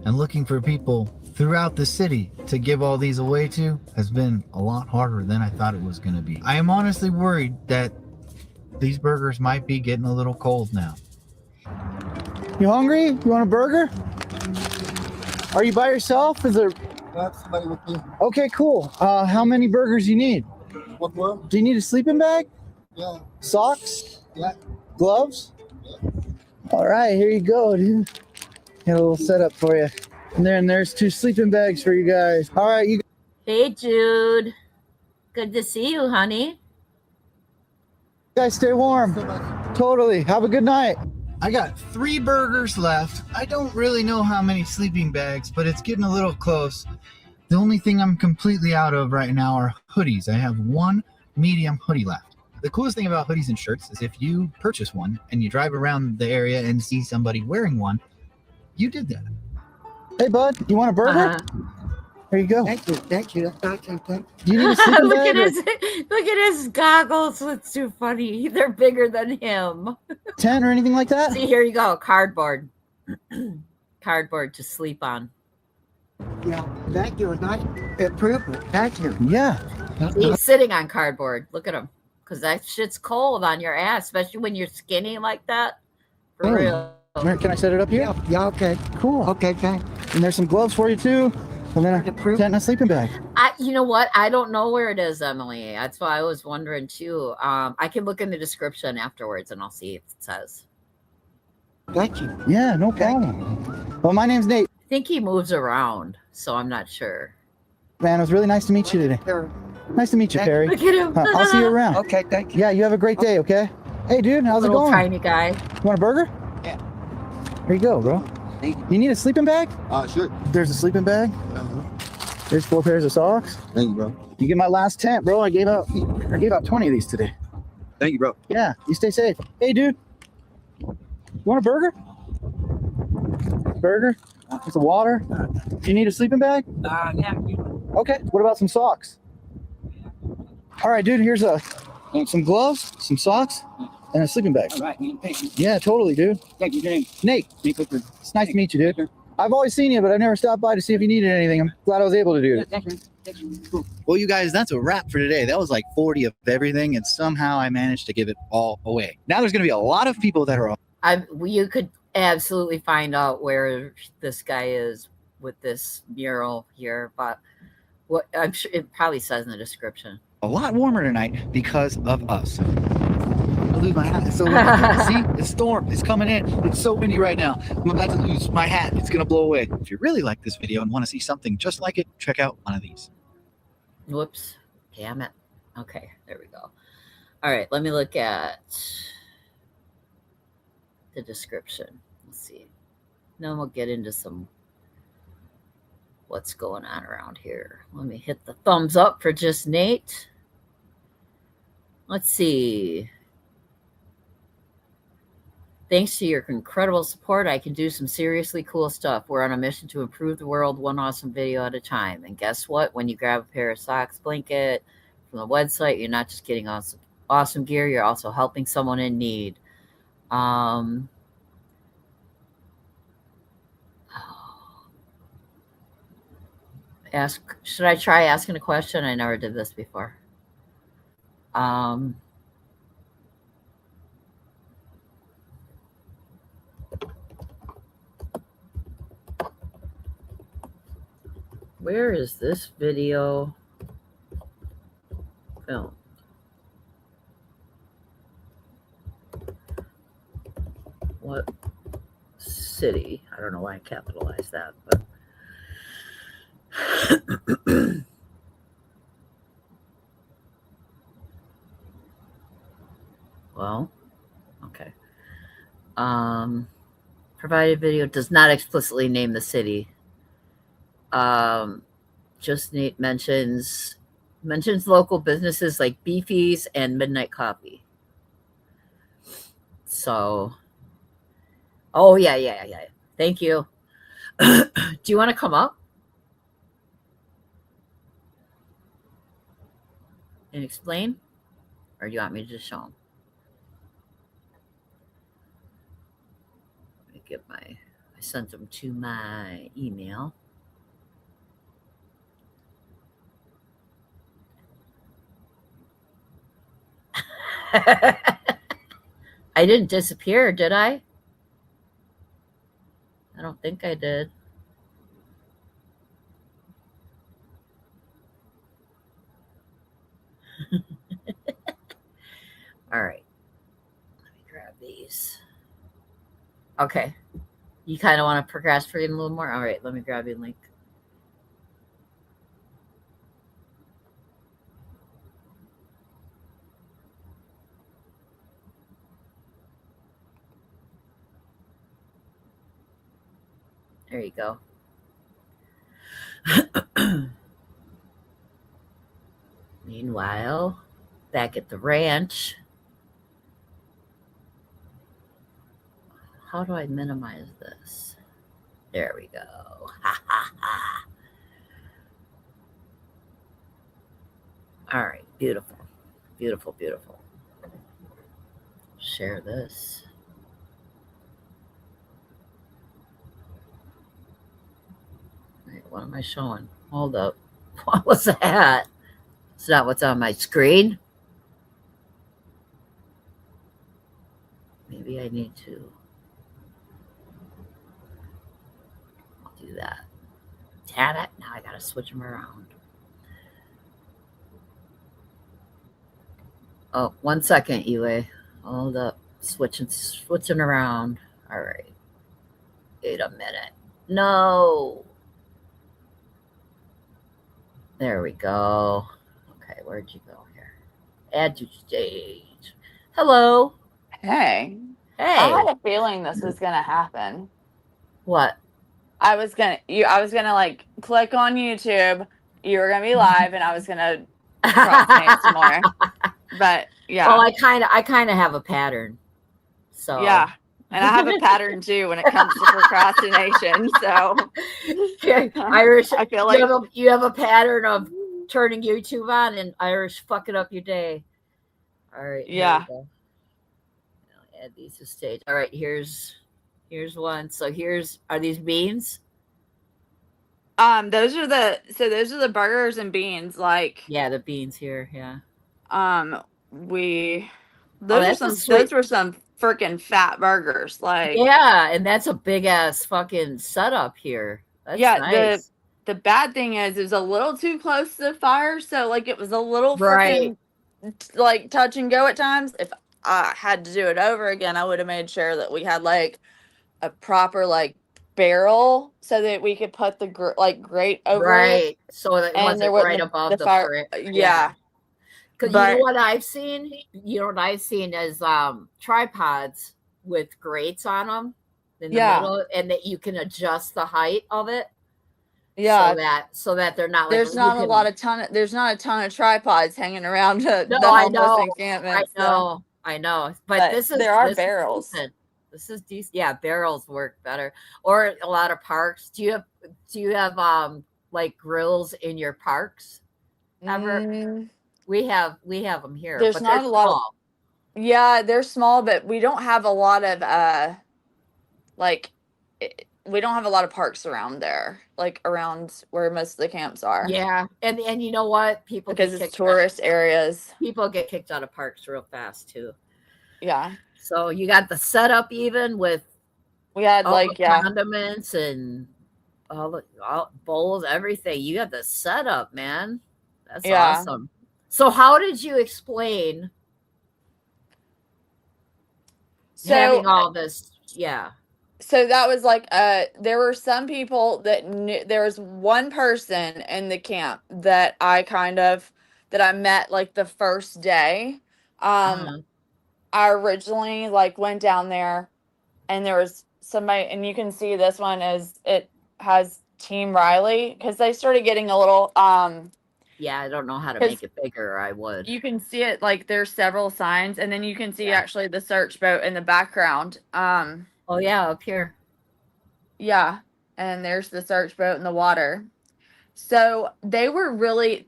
And looking for people throughout the city to give all these away to has been a lot harder than I thought it was going to be. I am honestly worried that these burgers might be getting a little cold now. You hungry? You want a burger? Are you by yourself? Is there? Somebody with me. Okay, cool. How many burgers you need? What more? Do you need a sleeping bag? Yeah. Socks? Yeah. Gloves? All right, here you go, dude. Got a little setup for you. And there's 2 sleeping bags for you guys. All right, you Hey, Jude. Good to see you, honey. guys stay warm. Totally. Have a good night. I got 3 burgers left. I don't really know how many sleeping bags, but it's getting a little close. The only thing I'm completely out of right now are hoodies. I have 1 medium hoodie left. The coolest thing about hoodies and shirts is if you purchase one and you drive around the area and see somebody wearing one, you did that. Hey, bud, you want a burger? Here you go. Thank you. Thank you. Thank you. Do you need a sleeping look bag? at his goggles. It's too funny. They're bigger than him. Tent or anything like that? See, here you go. Cardboard. Cardboard to sleep on. Yeah. Thank you. Nice improvement. Thank you. Yeah. He's sitting on cardboard. Look at him. Because that shit's cold on your ass, especially when you're skinny like that. For real. Can I set it up here? Yeah, okay. Cool. Okay, thanks. And there's some gloves for you too. And then a tent and a sleeping bag. You know what? I don't know where it is, Emily. That's why I was wondering too. I can look in the description afterwards and I'll see if it says. Thank you. Yeah, no problem. Well, my name's Nate. I think he moves around, so I'm not sure. Man, it was really nice to meet you today. Nice to meet you, Perry. Look at him. I'll see you around. Okay, thank you. Yeah, you have a great day, okay? Hey, dude, how's it Little going? tiny guy. You want a burger? Yeah. Here you go, bro. You need a sleeping bag? Sure. There's a sleeping bag. There's 4 pairs of socks. Thank you, bro. You get my last tent, bro. I gave out 20 of these today. Thank you, bro. Yeah, you stay safe. Hey, dude. You want a burger? Burger? Some water? Do you need a sleeping bag? Yeah. Okay. What about some socks? All right, dude. Here's some gloves, some socks, and a sleeping bag. All right. Thank you. Yeah, totally, dude. Thank you, James. Nate. It's nice to meet you, dude. I've always seen you, but I never stopped by to see if you needed anything. I'm glad I was able to do it. Thank you. Well, you guys, that's a wrap for today. That was like 40 of everything, and somehow I managed to give it all away. Now there's going to be a lot of people that are. You could absolutely find out where this guy is with this mural here, but what I'm sure it probably says in the description. A lot warmer tonight because of us. I lose my hat. It's so windy. See, the storm is coming in. It's so windy right now. I'm about to lose my hat. It's going to blow away. If you really like this video and want to see something just like it, check out one of these. Whoops. Damn it. Okay, there we go. All right, let me look at the description. Let's see. Then we'll get into some what's going on around here. Let me hit the thumbs up for Just Nate. Let's see. Thanks to your incredible support, I can do some seriously cool stuff. We're on a mission to improve the world one awesome video at a time. And guess what? When you grab a pair of socks, blanket from the website, you're not just getting awesome gear, you're also helping someone in need. Should I try asking a question? I never did this before. Where is this video filmed? What city? I don't know why I capitalized that, but well, okay. Provided video does not explicitly name the city. Just Nate mentions local businesses like Beefy's and Midnight Coffee. So, oh yeah. Thank you. Do you want to come up and explain, or do you want me to just show them? Let me get I sent them to my email. I didn't disappear, did I? I don't think I did. All right. Let me grab these. Okay. You kind of want to procrastinate a little more? All right. Let me grab your link. There you go. Meanwhile, back at the ranch, how do I minimize this? There we go. Ha ha ha. All right, beautiful. Beautiful. Share this. Wait, what am I showing? Hold up. What was that? It's not what's on my screen. Maybe I need to. I'll do that. Damn it. Now I got to switch them around. Oh, 1 second, Yue. Hold up. Switching around. All right. Wait a minute. No. There we go. Okay, where'd you go here? Add to stage. Hello. Hey. Hey. I had a feeling this was gonna happen. What? I was gonna like click on YouTube. You were gonna be live, and I was gonna procrastinate some more. But yeah. Well, I kind of have a pattern. So yeah, and I have a pattern too when it comes to procrastination. So Irish, I feel like you have a pattern of turning YouTube on and Irish fucking up your day. All right. Yeah. I'll add these to stage. All right. Here's one. So are these beans? Those are the burgers and beans. Like, Yeah, the beans here. Yeah. We Oh, those are that's a some sweet. those were some freaking fat burgers. Like, Yeah, and that's a big ass fucking setup here. That's yeah, nice. the bad thing is it was a little too close to the fire, so like it was a little Right. freaking like touch and go at times. If I had to do it over again, I would have made sure that we had like a proper like barrel so that we could put the grate over it, Right. So that it and there wasn't right wouldn't above the the fire. fire. Yeah. Yeah, Because you know but what I've seen? You know what I've seen is tripods with grates on them in the yeah, middle, and that you can adjust the height of it yeah. so that they're not like There's you not can. there's not a ton of tripods hanging around No, the I homeless know, encampment. So, I know. But but there are barrels. decent. This is decent. Yeah, barrels work better. Or a lot of parks. Do you have like grills in your parks ever? Mm, We have them here, there's but they're not a lot of small. yeah, they're small, but we don't have a lot of like we don't have a lot of parks around there, like around where most of the camps are, Yeah, and you know what? because it's tourist areas. People get kicked out of parks real fast too. Yeah, So you got the setup even with we had all like the condiments and all bowls, everything. You got the setup, man. That's yeah. awesome. So how did you explain having So all this? Yeah. so that was like there were some people that knew. There was one person in the camp that I met like the first day. Uh-huh. I originally like went down there, and there was somebody, and you can see this one is it has Team Riley, because they started getting a little Yeah, I don't know how to 'cause make it bigger. I would. you can see it, like there's several signs, and then you can see actually the search boat in the background. Oh yeah, up here. Yeah, and there's the search boat in the water. So they were really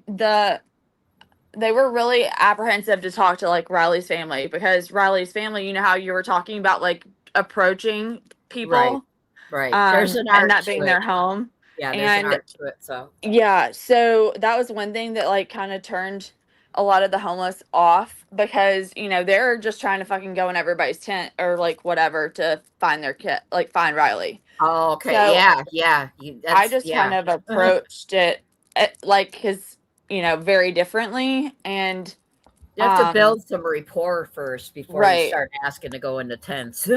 apprehensive to talk to like Riley's family, because Riley's family, you know how you were talking about like approaching people, Right. There's an and art that to being it. their home. Yeah, there's an And art to it. So yeah, so that was one thing that like kind of turned a lot of the homeless off, because they're just trying to fucking go in everybody's tent or like whatever to find their kid, like find Riley. oh, okay. So Yeah. I just kind of approached it like because very differently, and You have to build some rapport first before you right. start asking to go into tents.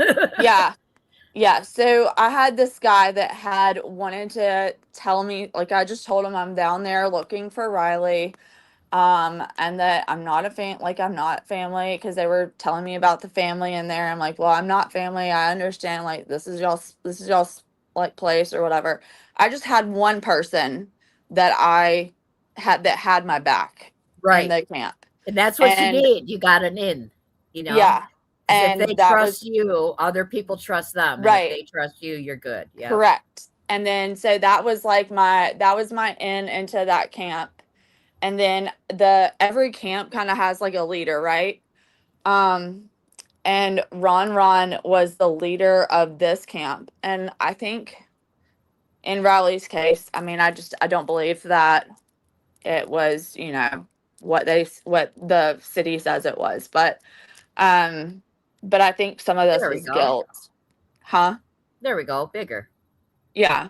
Yeah. So I had this guy that had wanted to tell me, like, I just told him I'm down there looking for Riley, and that I'm not I'm not family, because they were telling me about the family in there. I'm like, well, I'm not family. I understand. Like, this is y'all's like place or whatever. I just had one person that had my back in the camp. And that's what you need. You got an in, Yeah. 'Cause And if they that trust was you, other people trust them. right. And if they trust you, you're good. Yeah. Correct. And then so that was my in into that camp. And then every camp kind of has like a leader, right? And Ron was the leader of this camp. And I think in Riley's case, I mean, I don't believe that it was, what the city says it was, but I think some of this There we was go. guilt. Huh? There we go. Bigger. Yeah.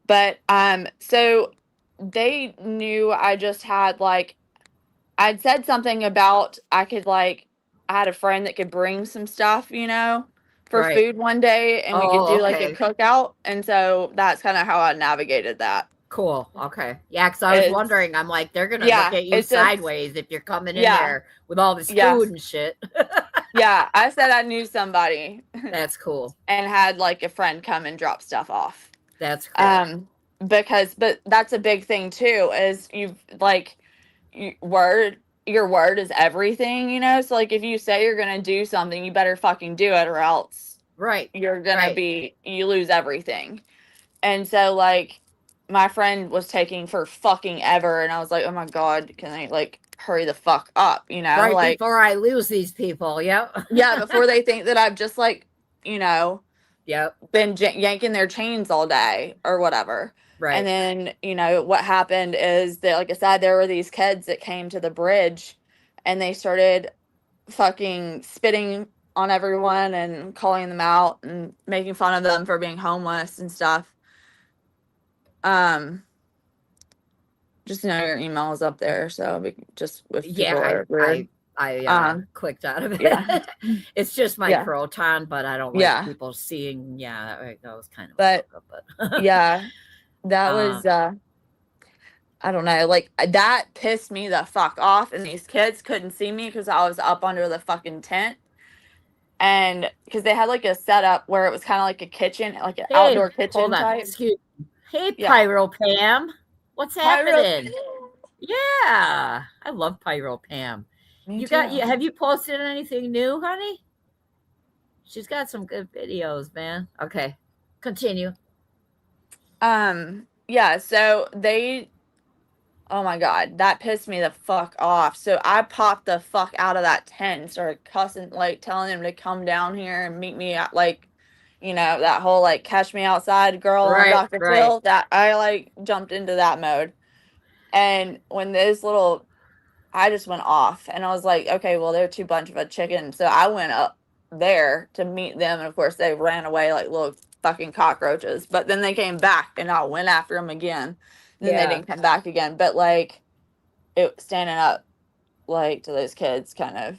But so they knew I just had like I'd said something about I had a friend that could bring some stuff, for Right. food one day, and we could Oh, do like a okay. cookout. And so that's kind of how I navigated that. Cool. Okay. Yeah, because I was It's- wondering, I'm like, they're gonna Yeah, look at you it's just- sideways if you're coming in Yeah. there with all this Yeah. food and shit. Yeah, I said I knew somebody That's cool. and had like a friend come and drop stuff off. That's cool. But that's a big thing too, is your word is everything, so like if you say you're gonna do something, you better fucking do it, or else you're gonna you lose everything. And so like my friend was taking for fucking ever, and I was like, oh my god, can I like hurry the fuck up, Right like before I lose these people. Yep. yeah, before they think that I've just like, Yep. been yanking their chains all day or whatever. Right. And then, you know, what happened is that, like I said, there were these kids that came to the bridge and they started fucking spitting on everyone and calling them out and making fun of them for being homeless and stuff. Just know your email is up there, so just if people are weird. I clicked out of it. Yeah. It's just my Yeah. proton, but I don't like Yeah. people seeing. Yeah, that was kind of. But but yeah, that was I don't know, like that pissed me the fuck off, and these kids couldn't see me because I was up under the fucking tent. And because they had like a setup where it was kind of like a kitchen, like an outdoor kitchen hold on. type. Excuse me. Hey, Yeah. Pyro Pam. What's Pyro happening? Yeah, I love Pyro Pam. Me Got too. you? Have you posted anything new, honey? She's got some good videos, man. Okay, continue. Yeah, so oh my god, that pissed me the fuck off. So I popped the fuck out of that tent and started cussing, like telling them to come down here and meet me at, like, you know, that whole like catch me outside girl on Right, Dr. right. Phil. That I like jumped into that mode. And when I just went off and I was like, okay, well, they're two bunch of a chicken. So I went up there to meet them. And of course, they ran away like little fucking cockroaches. But then they came back and I went after them again. And then they didn't come back again. But like, it standing up like to those kids kind of.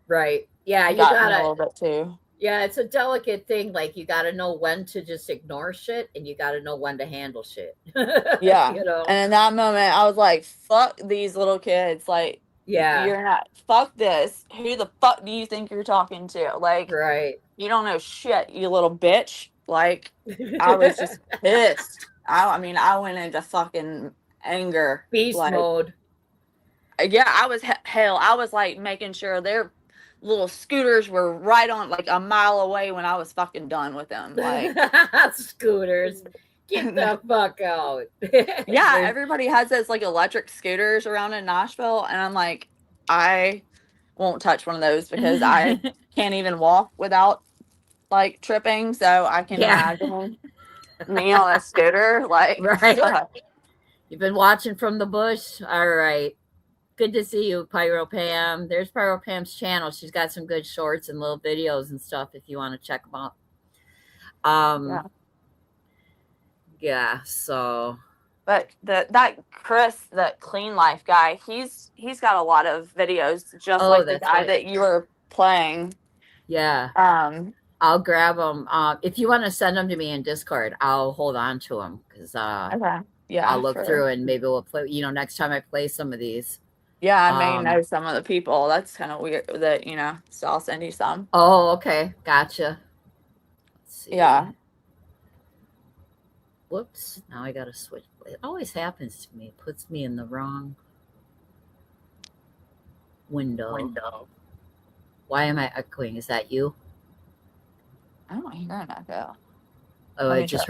Right. Yeah, you got me gotta a little bit too. Yeah, it's a delicate thing. Like you gotta know when to just ignore shit and you gotta know when to handle shit. Yeah. You know. And in that moment, I was like, fuck these little kids. Like, Yeah. you're not, fuck this. Who the fuck do you think you're talking to? Like, right. You don't know shit, you little bitch. Like, I was just pissed. I mean, I went into fucking anger. Beast like, mode. Yeah, I was hell. I was like making sure their little scooters were right on, like a mile away when I was fucking done with them. Like, scooters. Get the fuck out. Yeah, everybody has those like electric scooters around in Nashville, and I'm like, I won't touch one of those because I can't even walk without like tripping. So I can imagine me on a scooter. Like, right. You've been watching from the bush. All right. Good to see you, Pyro Pam. There's Pyro Pam's channel. She's got some good shorts and little videos and stuff if you want to check them out. Yeah, so but that Chris, that Clean Life guy, he's got a lot of videos just like the guy that you were playing. Yeah. I'll grab them. If you want to send them to me in Discord, I'll hold on to them because okay. Yeah, I'll look through and maybe we'll play, next time I play some of these. Yeah, I may know some of the people. That's kind of weird that, so I'll send you some. Oh, okay. Gotcha. Let's see. Yeah. Whoops. Now I got to switch. It always happens to me. It puts me in the wrong window. Why am I echoing? Is that you? I don't hear an echo. Oh, I just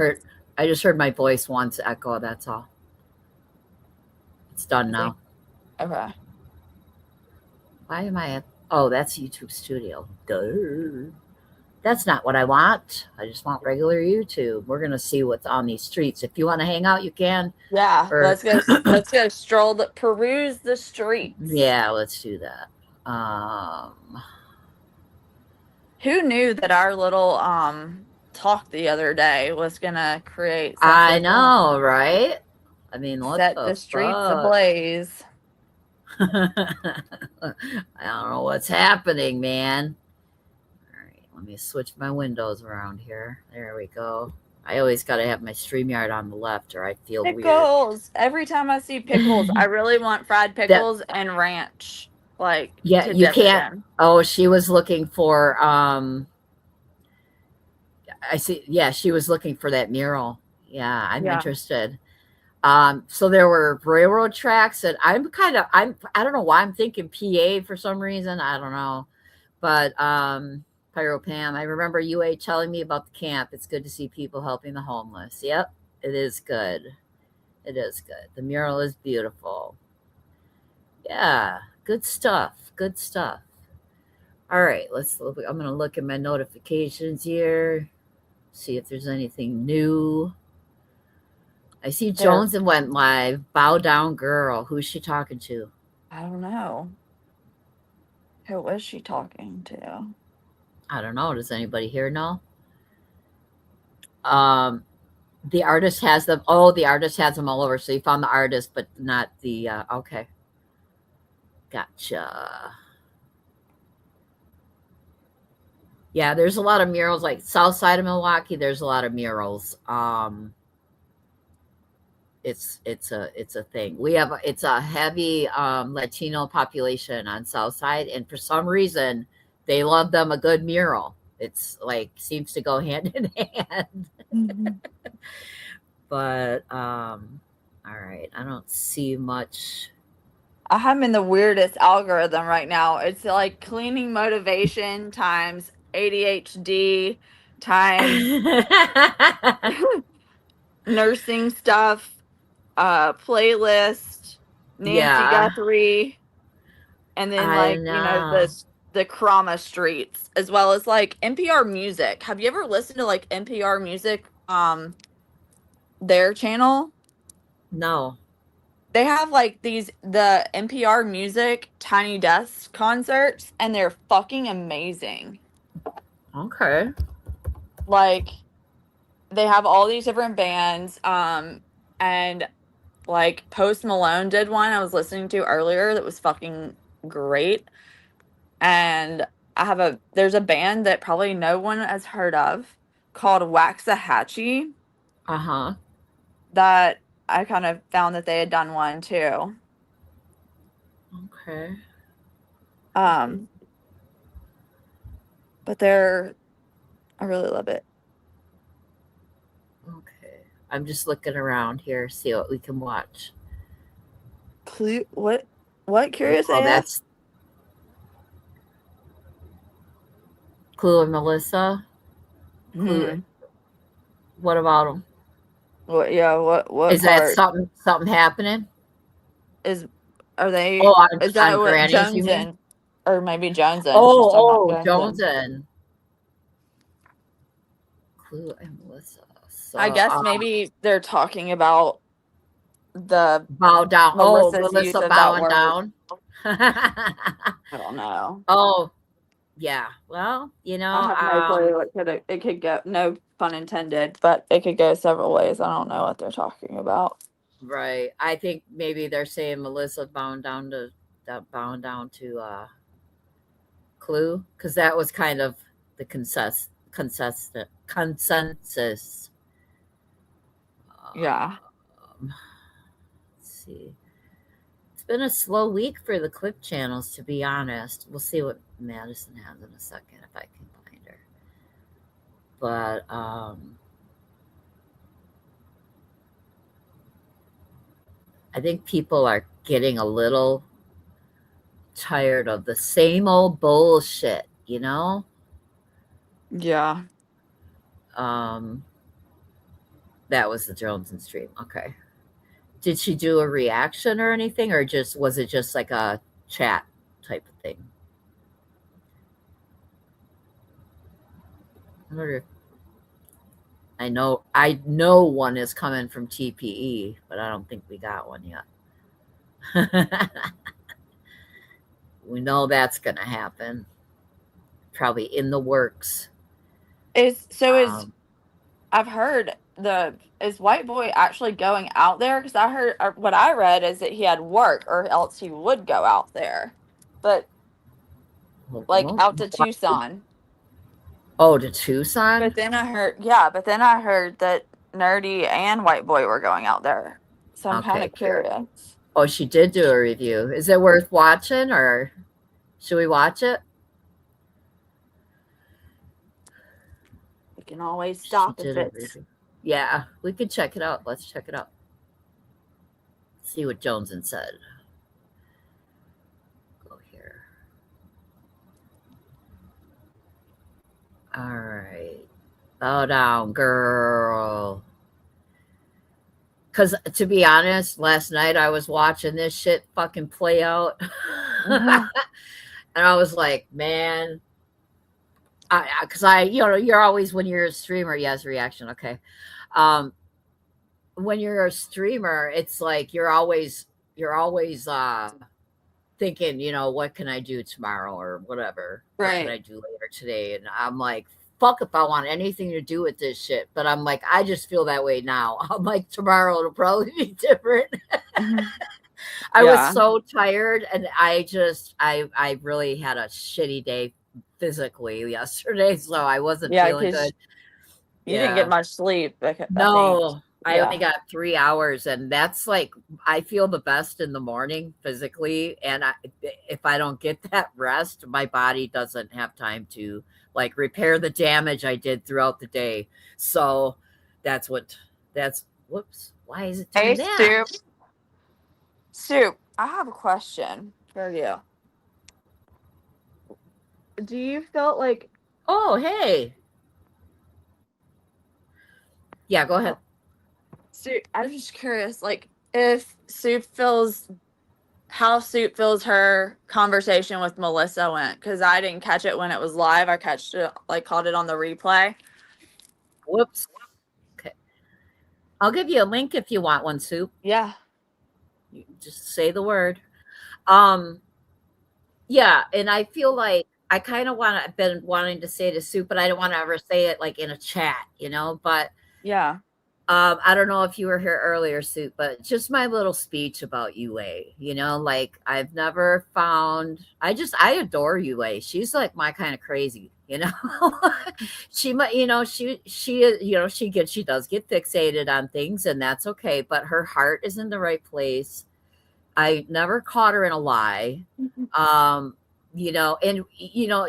heard my voice once echo. That's all. It's done now. Okay. Why am I at? Oh, that's YouTube Studio. Duh. That's not what I want. I just want regular YouTube. We're gonna see what's on these streets. If you want to hang out, you can. Yeah, let's go stroll peruse the streets. Yeah, let's do that. Who knew that our little talk the other day was gonna create something? I know, right? I mean, what set the streets ablaze. I don't know what's happening, man. All right, let me switch my windows around here. There we go. I always got to have my StreamYard on the left or I feel pickles. weird. Every time I see pickles, I really want fried pickles and ranch. Like, yeah, you can't. Oh, she was looking for, I see. Yeah, she was looking for that mural. Yeah, I'm interested. So there were railroad tracks and I don't know why I'm thinking PA for some reason. I don't know. But Pyro Pam, I remember UA telling me about the camp. It's good to see people helping the homeless. Yep, it is good. It is good. The mural is beautiful. Yeah, good stuff. Good stuff. All right, let's look. I'm going to look at my notifications here. See if there's anything new. I see There- Jones and went live. Bow down, girl. Who's she talking to? I don't know. Who was she talking to? I don't know. Does anybody here know? The artist has them. Oh, the artist has them all over. So you found the artist, but not the. Okay. Gotcha. Yeah, there's a lot of murals. Like south side of Milwaukee, there's a lot of murals. It's a thing. It's a heavy Latino population on south side, and for some reason, they love them a good mural. It's like seems to go hand in hand. Mm-hmm. But all right, I don't see much. I'm in the weirdest algorithm right now. It's like cleaning motivation times ADHD times nursing stuff, playlist, Nancy Yeah. Guthrie, and then I like know. the Krama streets, as well as like NPR music. Have you ever listened to like NPR music? Their channel. No. They have like the NPR music Tiny Desk concerts, and they're fucking amazing. Okay. Like they have all these different bands, and like Post Malone did one I was listening to earlier that was fucking great. And there's a band that probably no one has heard of called Waxahachie Uh-huh. that I kind of found that they had done one too. Okay. But I really love it. Okay. I'm just looking around here, see what we can watch. What Curious Oh, AF? that's Clue and Melissa. Clue. What about them? What? Yeah. What? Is that part? something happening? Are they? Oh, Is that on what Granny's, you Jones mean? in? Or maybe Jones in. She's Oh, talking about Jones and Clue and Melissa. So, I guess maybe they're talking about the bow down. Melissa's use Melissa of that bowing word. down. I don't know. Oh, yeah. Well, I have no clue what it could go. No pun intended, but it could go several ways. I don't know what they're talking about. right. I think maybe they're saying Melissa bound down to Clue, because that was kind of the consensus. Yeah. Let's see. It's been a slow week for the clip channels, to be honest. We'll see what Madison has in a second if I can find her. But I think people are getting a little tired of the same old bullshit, Yeah. That was the Jones and stream. Okay. Did she do a reaction or anything, or was it just like a chat type of thing? I wonder if I know one is coming from TPE, but I don't think we got one yet. We know that's gonna happen. Probably in the works. I've heard is White Boy actually going out there? Because I heard what I read is that he had work, or else he would go out there, but like out to Tucson. Oh, to Tucson. But then I heard that Nerdy and White Boy were going out there, so I'm kind of curious. Oh, she did do a review. Is it worth watching, or should we watch it? We can always stop if it's. Yeah, we could check it out. Let's check it out. See what Joneson said. Go here. All right. Bow down, girl. Because to be honest, last night I was watching this shit fucking play out. And I was like, man, because you're always, when you're a streamer, yes, reaction. Okay. When you're a streamer, it's like you're always thinking, what can I do tomorrow or whatever? What can I Right. do later today? And I'm like, fuck if I want anything to do with this shit. But I'm like, I just feel that way now. I'm like, tomorrow it'll probably be different. I was Yeah. so tired, and I really had a shitty day physically yesterday, so I wasn't Yeah, feeling because good. you didn't get Yeah. much sleep, I think. No, I only Yeah. got 3 hours, and that's like I feel the best in the morning physically, and if I don't get that rest, my body doesn't have time to like repair the damage I did throughout the day. So that's whoops. Why is it Hey, doing that? Soup. Soup, I have a question for you. Do you feel like Oh, hey. Yeah, go ahead. Soup, I'm just curious, like if how Soup feels her conversation with Melissa went, because I didn't catch it when it was live. I caught it on the replay. Whoops. Okay. I'll give you a link if you want one, Soup. Yeah. You just say the word. Um, yeah, and I feel like I kind of been wanting to say to Soup, but I don't want to ever say it like in a chat, but Yeah. I don't know if you were here earlier, Soup, but just my little speech about UA, like I've never found, I adore UA. She's like my kind of crazy, she might, she does get fixated on things, and that's okay, but her heart is in the right place. I never caught her in a lie. And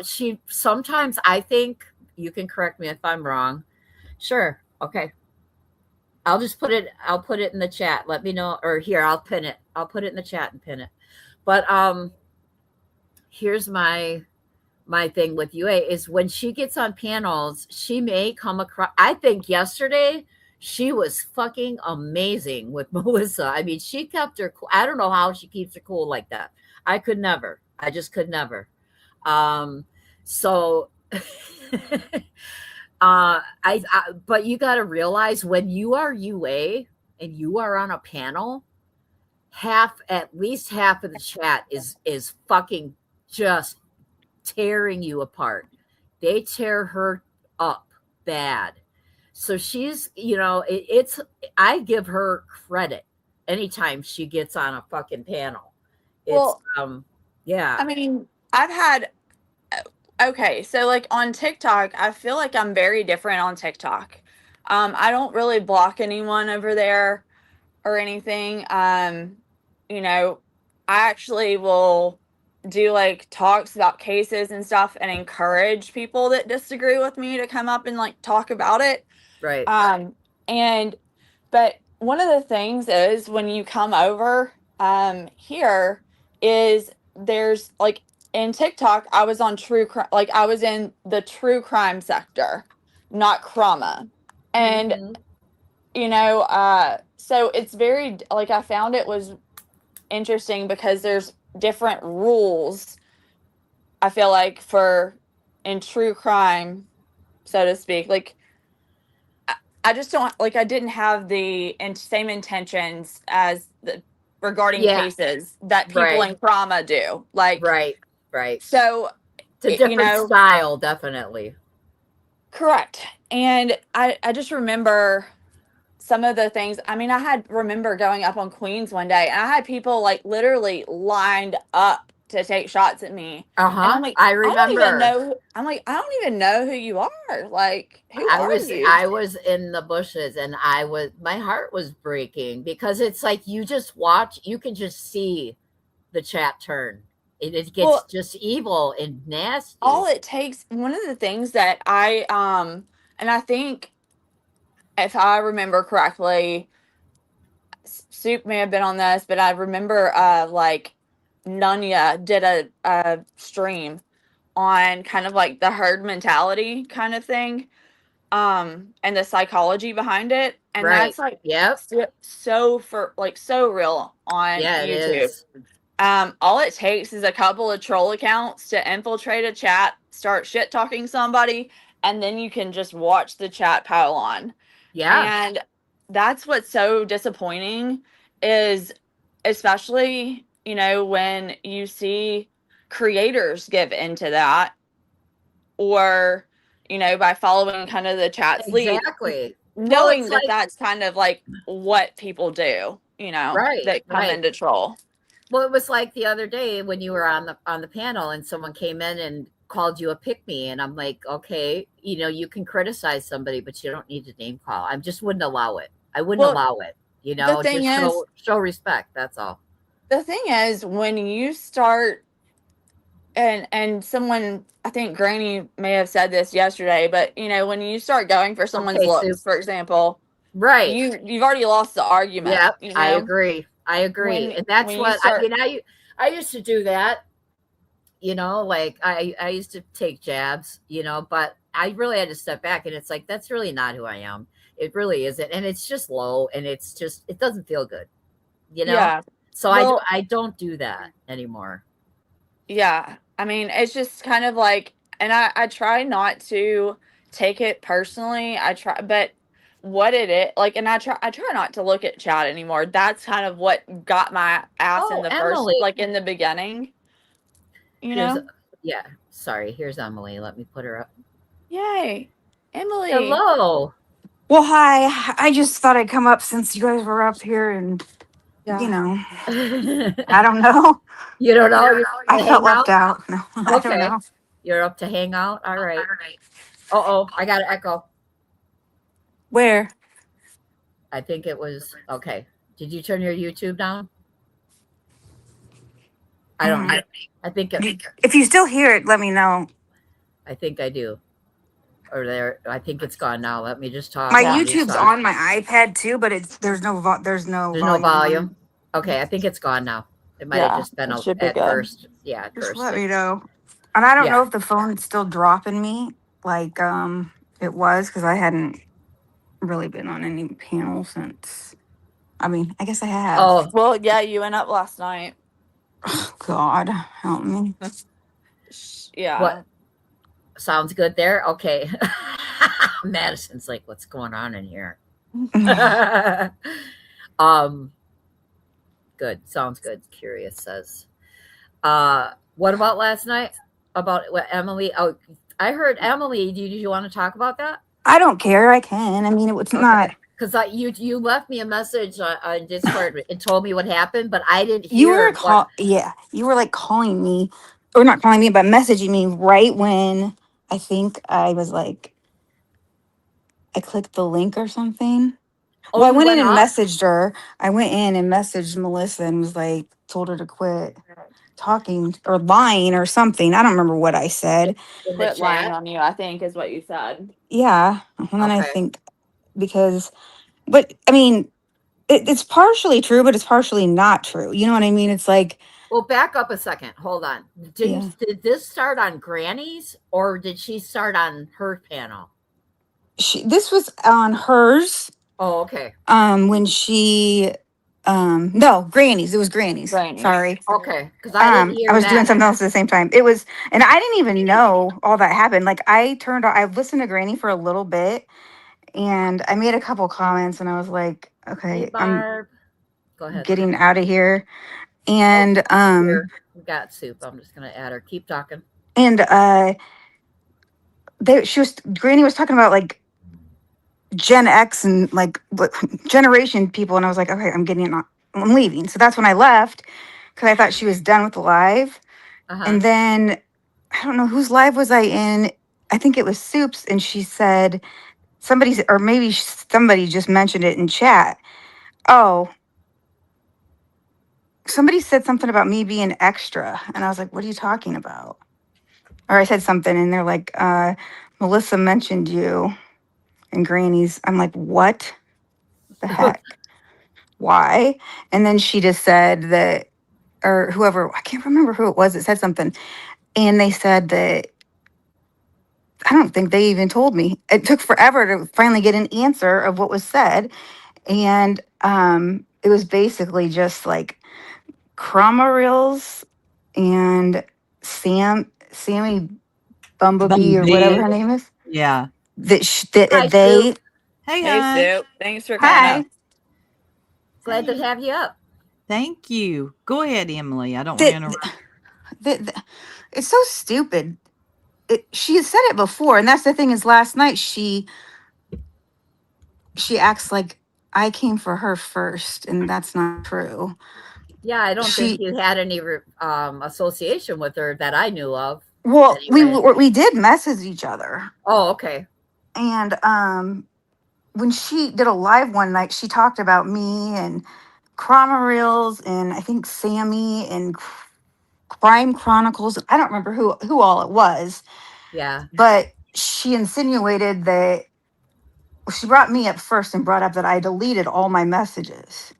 she sometimes, I think, you can correct me if I'm wrong. Sure. Okay. I'll put it in the chat. Let me know, or here, I'll pin it. I'll put it in the chat and pin it. But here's my thing with UA is when she gets on panels, she may come across, I think yesterday she was fucking amazing with Melissa. I mean, she kept her cool. I don't know how she keeps her cool like that. I could never. I just could never. So but you got to realize when you are UA and you are on a panel, at least half of the chat is fucking just tearing you apart. They tear her up bad. So she's, I give her credit anytime she gets on a fucking panel. Well, yeah. I mean, I've had okay, so like on TikTok, I feel like I'm very different on TikTok. I don't really block anyone over there or anything. I actually will do like talks about cases and stuff and encourage people that disagree with me to come up and like talk about it. Right. But one of the things is when you come over here is there's like in TikTok, I was on like I was in the true crime sector, not trauma. And so it's very like I found it was interesting because there's different rules, I feel like, for in true crime, so to speak. Like I just don't like I didn't have the same intentions as regarding cases that people in trauma do. Like right. So it's a different style, definitely. Correct. And I just remember some of the things. I mean, remember going up on Queens one day and I had people like literally lined up to take shots at me. And I'm like, I remember. I don't even know who you are. Like, who are you? I was in the bushes and my heart was breaking because it's like you just watch, you can just see the chat turn. It gets just evil and nasty. All it takes, one of the things that and I think if I remember correctly, Soup may have been on this, but I remember like Nunya did a stream on kind of like the herd mentality kind of thing, and the psychology behind it. And that's like so so real on YouTube. It is. All it takes is a couple of troll accounts to infiltrate a chat, start shit talking somebody, and then you can just watch the chat pile on. Yeah. And that's what's so disappointing is, especially, when you see creators give into that, or, by following kind of the chat's lead, Exactly. Well, knowing it's that like, that's kind of like what people do, right, that come right. into troll. Well, it was like the other day when you were on the panel and someone came in and called you a pick me, and I'm like, okay, you can criticize somebody, but you don't need to name call. I just wouldn't allow it. I wouldn't Well, allow it. the thing Just is, show respect. That's all. the thing is, when you start, and someone, I think Granny may have said this yesterday, but when you start going for someone's Okay, looks, for example, right. you've already lost the argument. Yep, I agree. I agree. And that's when you what start, I used to do that. Like I used to take jabs, but I really had to step back, and it's like that's really not who I am. It really isn't, and it's just low, and it doesn't feel good, yeah. So Well, I don't do that anymore. Yeah. I mean, it's just kind of like, and I try not to take it personally. I try, but what it is, like, and I try not to look at chat anymore. That's kind of what got my ass in Oh, the first, Emily. like in the beginning, Yeah. Sorry. Here's Emily. Let me put her up. Yay. Emily. Hello. Well, hi. I just thought I'd come up since you guys were up here and, I don't know. You don't know? I felt left out. No, I Okay. don't know. You're up to hang out? All right. Uh-oh, I got an echo. Where? I think it was, okay. Did you turn your YouTube down? I don't know. I think If you still hear it, let me know. I think I do. Or there, I think it's gone now. Let me just talk. My YouTube's on my iPad too, but there's no volume. Okay, I think it's gone now. It might have just been at first. Yeah, at Just first. let me know. And I don't know if the phone's still dropping me like it was, because I hadn't really been on any panel since. I mean, I guess I have. Oh, well, yeah, you went up last night. God, help me. Yeah. What? Sounds good there? Okay. Madison's like, what's going on in here? Good. Sounds good. Curious says. What about last night? About what Emily? Oh, I heard Emily. Did you want to talk about that? I don't care. I can. I mean, it's not. Because you left me a message on Discord and told me what happened, but I didn't hear. You were you were like calling me, or not calling me, but messaging me right when I think I was like, I clicked the link or something. Oh, well, I went in and messaged her. I went in and messaged Melissa and was like, told her to quit talking or lying or something. I don't remember what I said. Quit lying on you, I think, is what you said. Yeah. And then I think but I mean, it's partially true, but it's partially not true. You know what I mean? It's like, well, back up a second. Hold on. Did this start on Granny's, or did she start on her panel? This was on hers. Oh, okay. When she no, Granny's. It was Granny's. Sorry. Okay. Because I didn't hear I was that. doing something else at the same time. It was, and I didn't even know all that happened. Like I listened to Granny for a little bit, and I made a couple comments, and I was like, okay, Hey, Barb. Go ahead. Getting out of here. And Here, we got soup. I'm just gonna add her. Keep talking. And Granny was talking about like Gen X and like what generation people, and I was like, okay, I'm leaving. So that's when I left, because I thought she was done with the live. And then I don't know whose live was I in. I think it was Soup's, and she said somebody just mentioned it in chat. Oh, somebody said something about me being extra, and I was like, what are you talking about? Or I said something, and they're like, Melissa mentioned you and Granny's. I'm like, what the heck? Why? And then she just said that, or whoever, I can't remember who it was that said something. And they said that, I don't think they even told me. It took forever to finally get an answer of what was said. And it was basically just like, Cromarils and Sammy Bumblebee or whatever Bumblebee. her name is. Yeah. Hi, They. Sue. Hey, Hey, hon. Sue. Thanks for coming Hi. up. Glad to have you up. Thank you. Go ahead, Emily. I don't want to That, interrupt. it's so stupid. She has said it before, and that's the thing is last night she acts like I came for her first, and that's not true. Yeah, I don't think She you had any association with her that I knew of. well, Anyway. we did message each other, Oh, okay. and when she did a live one night, she talked about me and Cromarils and I think Sammy and Crime Chronicles. I don't remember who all it was, Yeah. but she insinuated that she brought me up first and brought up that I deleted all my messages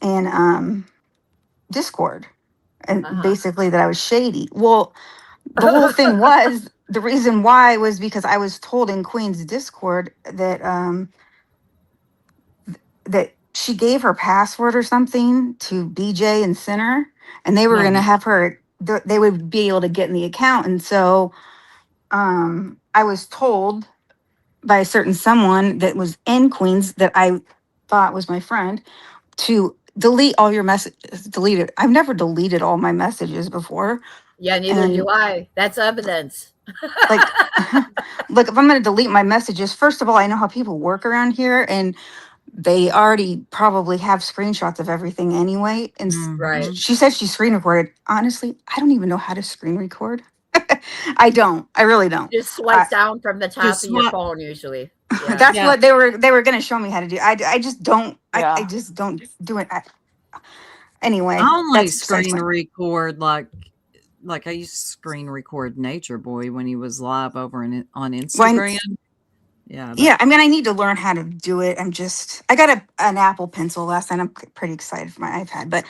in Discord and basically that I was shady. Well, the whole thing was the reason why was because I was told in Queen's Discord that that she gave her password or something to BJ and Sinner, and they were going to No. have her. They would be able to get in the account, and so I was told by a certain someone that was in Queens that I thought was my friend to delete all your messages. Delete it. I've never deleted all my messages before. Yeah, neither do I. That's evidence. Like, look, if I'm going to delete my messages, first of all, I know how people work around here, and they already probably have screenshots of everything anyway. And Right. she said she screen recorded. Honestly, I don't even know how to screen record. I don't. I really don't. Just swipe down from the top Just of your swipe. phone usually. Yeah. That's what they were going to show me how to do. I just don't. I just don't do it. Anyway, I only that's besides screen the point. record like I used to screen record Nature Boy when he was live over on Instagram. Yeah. Yeah, I mean, I need to learn how to do it. I got an Apple Pencil last night. I'm pretty excited for my iPad, but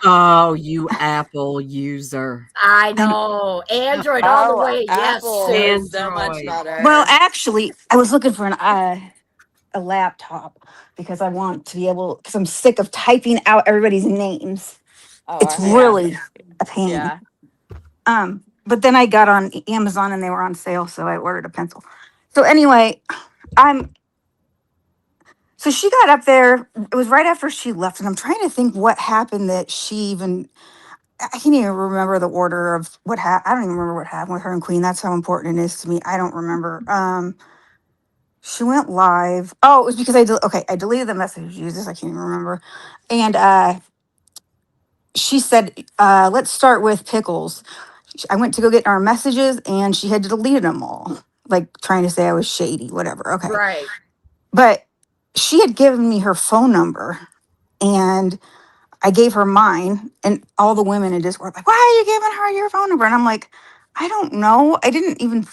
Oh, you Apple user. I know. Android all the way. Yes, Apple Sue. is so much better. well, actually, I was looking for a laptop because I want to be able because I'm sick of typing out everybody's names. Oh, It's I know. really a pain. Yeah. But then I got on Amazon and they were on sale, so I ordered a pencil. So anyway, so she got up there. It was right after she left, and I'm trying to think what happened that she even. I can't even remember the order of what happened. I don't even remember what happened with her and Queen. That's how important it is to me. I don't remember. She went live. Oh, it was because I deleted the message. Jesus, I can't even remember. And she said, let's start with Pickles. I went to go get our messages and she had deleted them all, like trying to say I was shady, whatever. Okay. Right. But she had given me her phone number and I gave her mine, and all the women in Discord were like, why are you giving her your phone number? And I'm like, I don't know. I didn't even,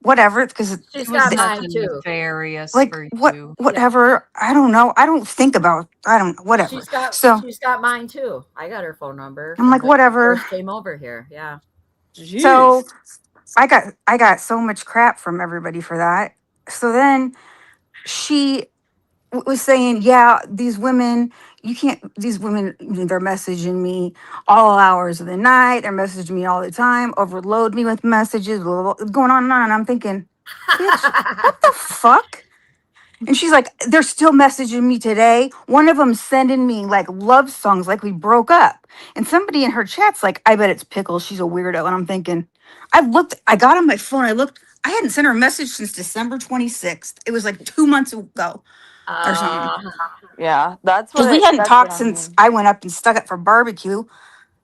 whatever, because She's It was got mine nothing too. nefarious like for you. whatever. I don't know. I don't think about. I don't know. Whatever. So She's got mine too. I got her phone number. I'm like, when she whatever. first came over here. Yeah. So I got so much crap from everybody for that. So then she was saying, yeah, these women, these women, they're messaging me all hours of the night. They're messaging me all the time, overload me with messages, blah, blah, blah, going on and on. And I'm thinking, bitch, what the fuck? And she's like, they're still messaging me today. One of them sending me like love songs, like we broke up. And somebody in her chat's like, I bet it's Pickles. She's a weirdo. And I'm thinking, I got on my phone. I hadn't sent her a message since December 26th. It was like 2 months ago or something. Yeah, that's Because what we hadn't that's talked what I since mean. I went up and stuck it for barbecue,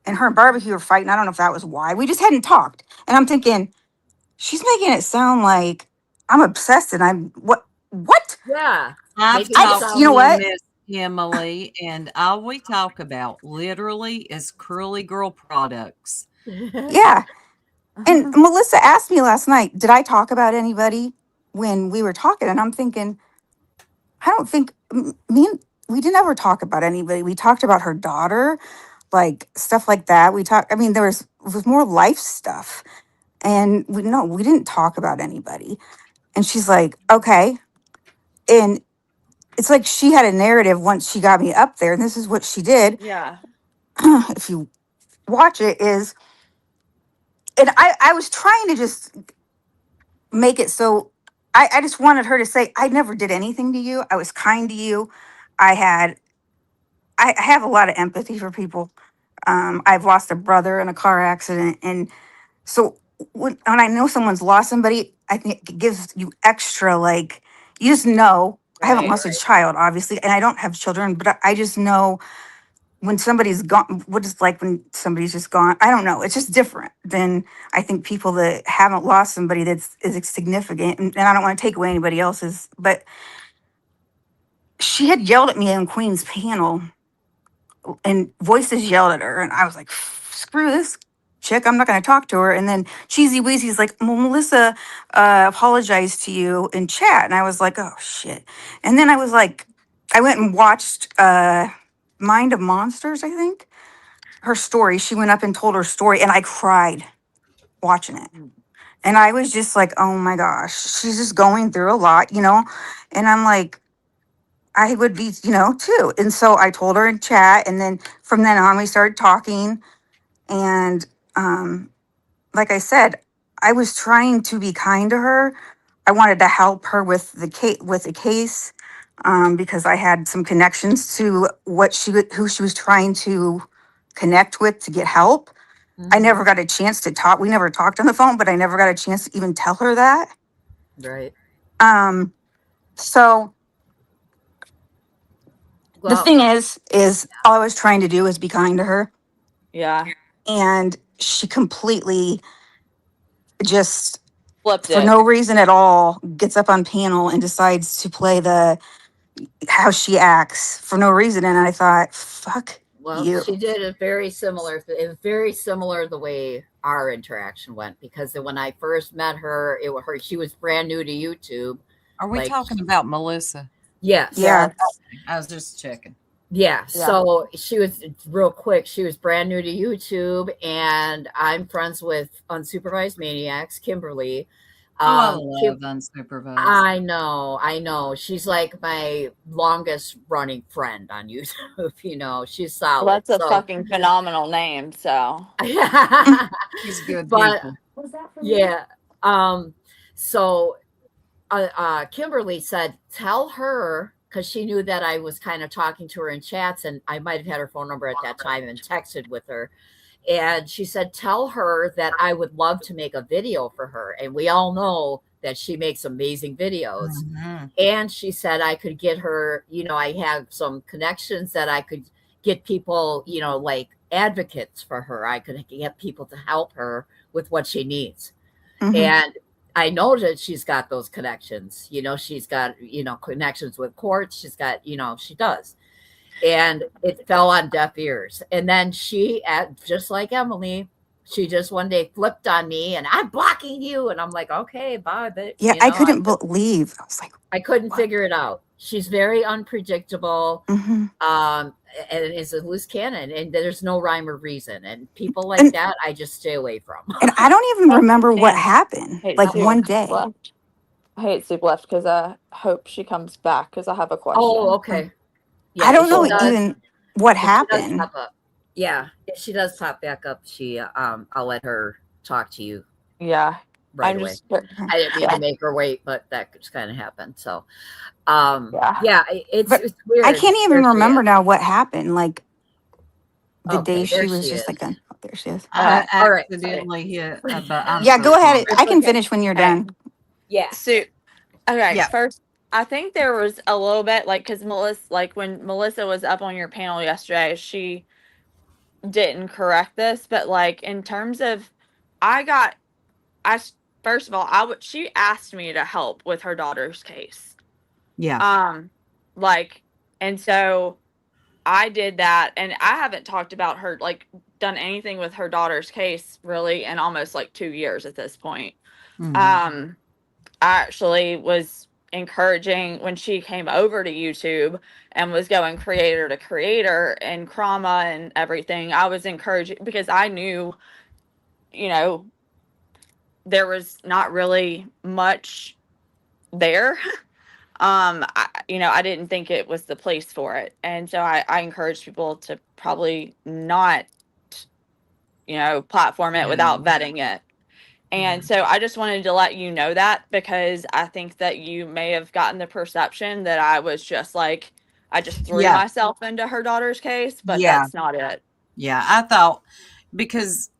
and her and barbecue were fighting. I don't know if that was why. We just hadn't talked. And I'm thinking, she's making it sound like I'm obsessed and I'm what? Yeah. I've Making it talked sound you know to what? Miss Emily, and all we talk about literally is curly girl products. Yeah. And Melissa asked me last night, did I talk about anybody when we were talking? And I'm thinking, I don't think we didn't ever talk about anybody. We talked about her daughter, like stuff like that. I mean, there was more life stuff. And we didn't talk about anybody. And she's like, okay. And it's like she had a narrative once she got me up there, and this is what she did. Yeah. If you watch it, is, and I was trying to just make it so I just wanted her to say, I never did anything to you. I was kind to you. I had I have a lot of empathy for people. I've lost a brother in a car accident, and so when I know someone's lost somebody, I think it gives you extra, like, you just know. I haven't Right. lost a child, obviously, and I don't have children, but I just know when somebody's gone, what it's like when somebody's just gone. I don't know. It's just different than I think people that haven't lost somebody that's is significant. And I don't want to take away anybody else's, but she had yelled at me in Queen's panel, and voices yelled at her, and I was like, screw this chick, I'm not going to talk to her. And then Cheesy Weezy's like, well, Melissa apologized to you in chat, and I was like, oh shit. And then I was like, I went and watched Mind of Monsters, I think, her story. She went up and told her story, and I cried watching it. And I was just like, oh my gosh, she's just going through a lot, you know? And I'm like, I would be, you know, too. And so I told her in chat, and then from then on we started talking. And like I said, I was trying to be kind to her. I wanted to help her with the case, because I had some connections to who she was trying to connect with to get help. I never got a chance to talk. We never talked on the phone, but I never got a chance to even tell her that. Right. So the Well, thing is all I was trying to do is be kind to her. Yeah. And she completely just, Flipped for it. no reason at all, gets up on panel and decides to play how she acts for no reason. And I thought, fuck well, you. she did a very similar. It was very similar the way our interaction went, because when I first met her, she was brand new to YouTube. Are we talking about Melissa? Yes. Yeah. I was just checking. Yeah. So she was, real quick, she was brand new to YouTube, and I'm friends with Unsupervised Maniacs, Kimberly. I love Unsupervised. I know. She's like my longest running friend on YouTube. You know, she's solid. Well, that's a fucking phenomenal name. So She's good. But people. yeah. So Kimberly said, tell her, because she knew that I was kind of talking to her in chats, and I might have had her phone number at that time and texted with her. And she said, tell her that I would love to make a video for her. And we all know that she makes amazing videos. And she said I could get her, I have some connections that I could get people, like advocates for her. I could get people to help her with what she needs. And I know that she's got those connections. She's got, connections with courts. She's got, she does. And it fell on deaf ears. And then she, just like Emily, she just one day flipped on me, and I'm blocking you. And I'm like, okay, bye. But, Yeah, I couldn't believe. I was like, I couldn't figure it out. She's very unpredictable. And is a loose cannon, and there's no rhyme or reason. And people like that, I just stay away from. And I don't even remember what happened. Hate Like Soup one day. left. I hate Soup left because I hope she comes back because I have a question. Oh, okay. Yeah, I don't know if she does- even what if she does happened. pop up. Yeah, if she does pop back up, I'll let her talk to you Yeah. right I'm away. just- I didn't mean yeah. to make her wait, but that just kind of happened. So, Yeah. it's weird. I can't even There she remember is. now what happened. Like the Okay, day she there was she just is. like done. Oh, there she is. I all right. accidentally hit. I'm Yeah, so go ahead. sorry. I can finish when you're done. Yeah. So, okay. Yeah. First, I think there was a little bit because Melissa, when Melissa was up on your panel yesterday, she didn't correct this, but in terms of, first of all, she asked me to help with her daughter's case. Yeah. And so I did that, and I haven't talked about her, done anything with her daughter's case really in almost 2 years at this point. I actually was encouraging when she came over to YouTube and was going creator to creator and Krama and everything. I was encouraging because I knew, there was not really much there. I didn't think it was the place for it. And so I encourage people to probably not, platform it without vetting it. And so I just wanted to let you know that, because I think that you may have gotten the perception that I was just like, I just threw Yeah. myself into her daughter's case, but Yeah. that's not it. Yeah. I thought, because,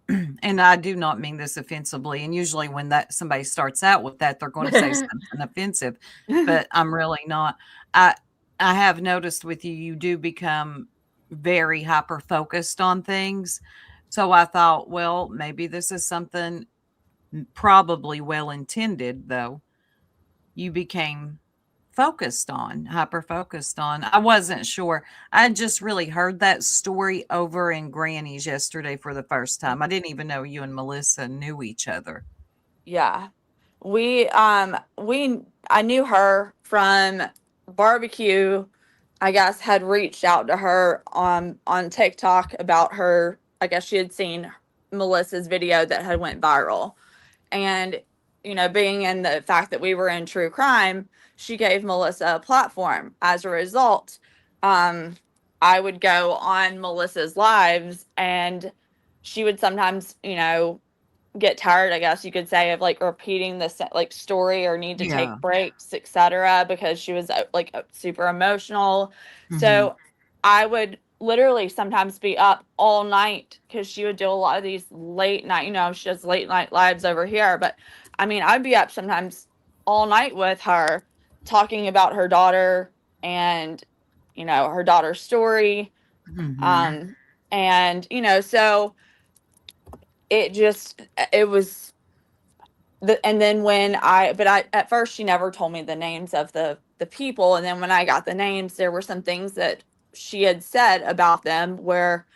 and I do not mean this offensively, and usually when that somebody starts out with that, they're going to say something offensive, but I'm really not. I have noticed with you, you do become very hyper focused on things. So I thought, well, maybe this is something probably well intended, though. You became hyper focused on. I wasn't sure. I just really heard that story over in Granny's yesterday for the first time. I didn't even know you and Melissa knew each other. Yeah. I knew her from barbecue. I guess had reached out to her on TikTok about her. I guess she had seen Melissa's video that had went viral. And, being in the fact that we were in true crime, she gave Melissa a platform. As a result, I would go on Melissa's lives, and she would sometimes, get tired, I guess you could say, of like repeating the story, or need to Yeah. take breaks, etc., because she was super emotional. Mhm. So I would literally sometimes be up all night, because she would do a lot of these late night, she does late night lives over here, but I mean, I'd be up sometimes all night with her, talking about her daughter, and her daughter's story. Mhm. And so it was and then at first she never told me the names of the people, and then when I got the names, there were some things that she had said about them where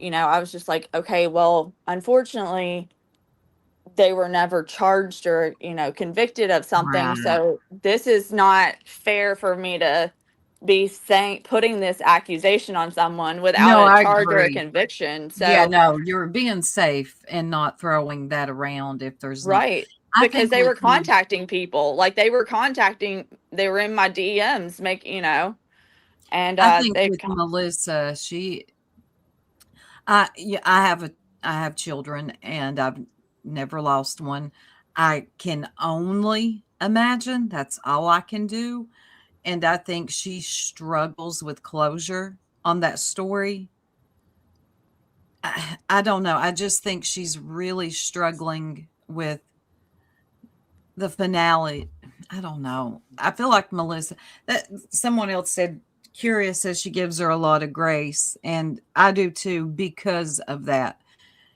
I was just like, okay, well, unfortunately they were never charged or convicted of something, Right. so this is not fair for me to be putting this accusation on someone without No, a I charge or a agree. conviction. Yeah, So no, you're being safe and not throwing that around if there's not. right. I Because think they with were contacting people. Like they were in my DMs, and I think they with Melissa, yeah, I have children and I've never lost one. I can only imagine, that's all I can do. And I think she struggles with closure on that story. I don't know. I just think she's really struggling with the finale. I don't know. I feel like Melissa, that someone else said, Curious says she gives her a lot of grace, and I do too because of that.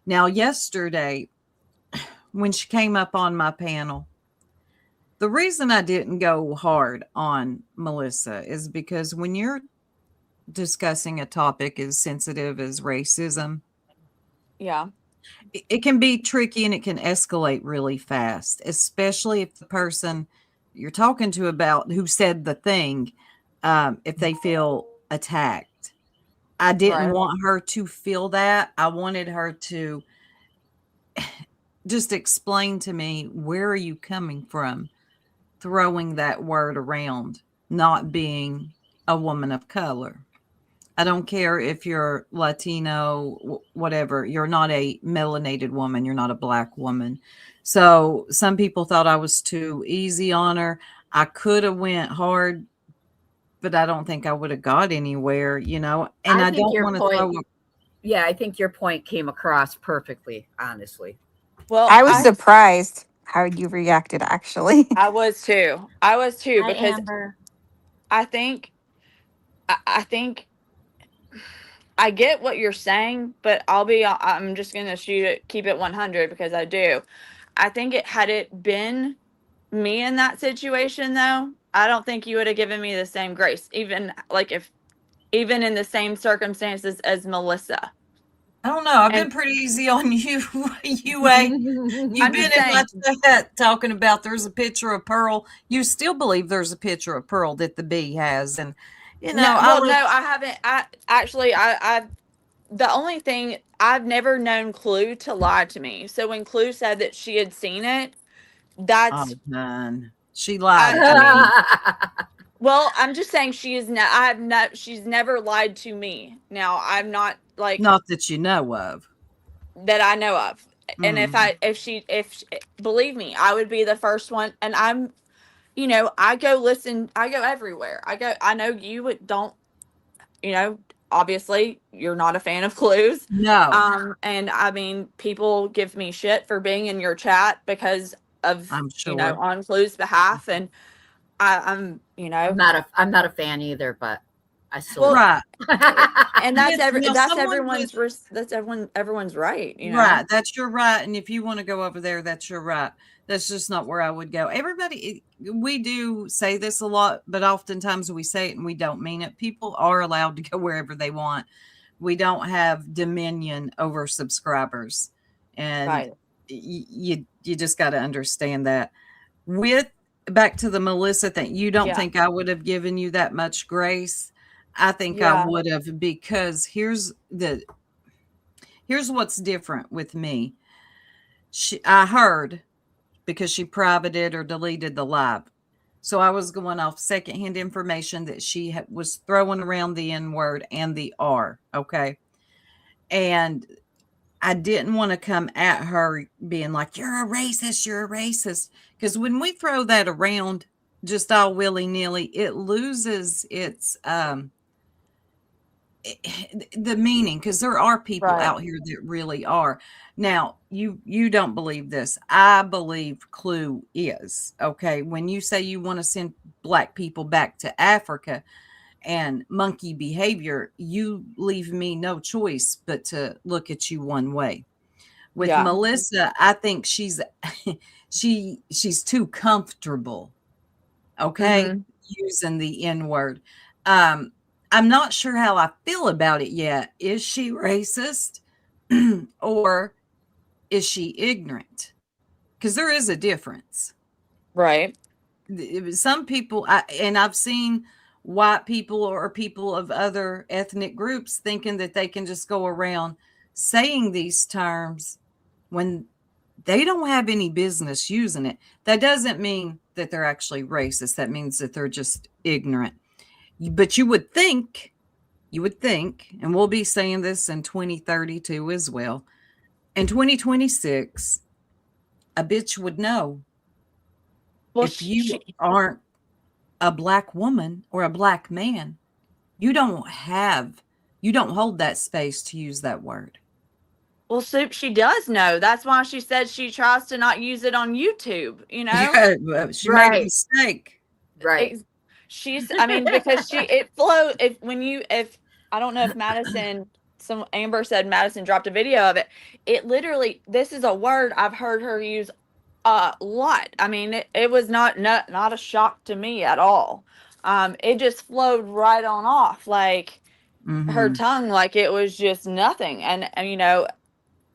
Now, yesterday, when she came up on my panel, the reason I didn't go hard on Melissa is because when you're discussing a topic as sensitive as racism, yeah. it can be tricky and it can escalate really fast, especially if the person you're talking to about who said the thing, if they feel attacked. I didn't Right. want her to feel that. I wanted her to just explain to me, where are you coming from throwing that word around, not being a woman of color? I don't care if you're Latino, whatever. You're not a melanated woman. You're not a black woman. So some people thought I was too easy on her. I could have went hard, but I don't think I would have got anywhere, and I I think don't your want to point. throw Yeah, I think your point came across perfectly. Honestly. Well, I was surprised how you reacted, actually. I was too. I was too, Hi, because Amber. I think I think I get what you're saying, but I'm just gonna keep it 100, because I do. I think had it been me in that situation, though, I don't think you would have given me the same grace, even in the same circumstances as Melissa. I don't know. I've been And pretty easy on you, UA. You've I'm been just in my saying, chat talking about there's a picture of Pearl. You still believe there's a picture of Pearl that the bee has, and no, I well, look. no, I haven't. The only thing, I've never known Clue to lie to me. So when Clue said that she had seen it, Oh, that's none. She lied to me. Well, I'm just saying she's never lied to me. Now, I'm not like Not that you know of. that I know of. And Mm. if believe me, I would be the first one. And I'm, I go everywhere. I know you don't, obviously you're not a fan of Clues. No. And I mean, people give me shit for being in your chat because of, I'm sure. on Clues' behalf. And I'm I'm not a fan either, but I salute. Right. And that's Now, everyone's right, Right. That's your right. And if you want to go over there, that's your right. That's just not where I would go. Everybody, we do say this a lot, but oftentimes we say it and we don't mean it. People are allowed to go wherever they want. We don't have dominion over subscribers. And Right. you just got to understand that. Back to the Melissa thing, you don't think I would have given you that much grace? I think I would have, because here's what's different with me. I heard, because she privated or deleted the live. So I was going off secondhand information that she was throwing around the N word and the R. Okay. And I didn't want to come at her being like, you're a racist. Because when we throw that around just all willy nilly, it loses its, the meaning, because there are people out here that really are. Now, you don't believe this. I believe Clue is okay. When you say you want to send Black people back to Africa and monkey behavior, you leave me no choice but to look at you one way. With Melissa, I think she's too comfortable, okay, using the N word. I'm not sure how I feel about it yet. Is she racist or is she ignorant? Because there is a difference. Right. Some people, and I've seen white people or people of other ethnic groups thinking that they can just go around saying these terms when they don't have any business using it. That doesn't mean that they're actually racist. That means that they're just ignorant. But you would think, and we'll be saying this in 2032 as well, in 2026, a bitch would know. Well, if you aren't a Black woman or a Black man, you don't hold that space to use that word. Well, Soup, she does know. That's why she said she tries to not use it on YouTube, Yeah, she made a mistake. Right. I mean, because it flows. If I don't know if Amber said Madison dropped a video of it. It literally, this is a word I've heard her use a lot. I mean, it was not a shock to me at all. It just flowed right on off, like her tongue, like it was just nothing. And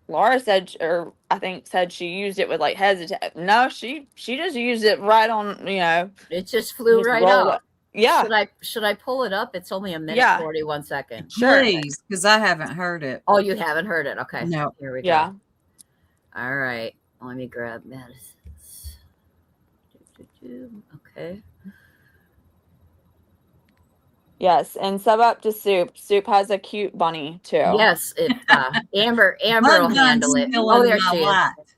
Laura said, or I think said she used it with like hesitate. No, she just used it right on, It just flew right out. Yeah. Should I pull it up? It's only a minute 41 seconds. Sure. Please, because I haven't heard it. Oh, you haven't heard it? Okay. No. Here we go. All right. Let me grab Madison's. Okay. Yes, and sub up to Soup. Soup has a cute bunny too. Yes, Amber will handle it. Oh, there she is.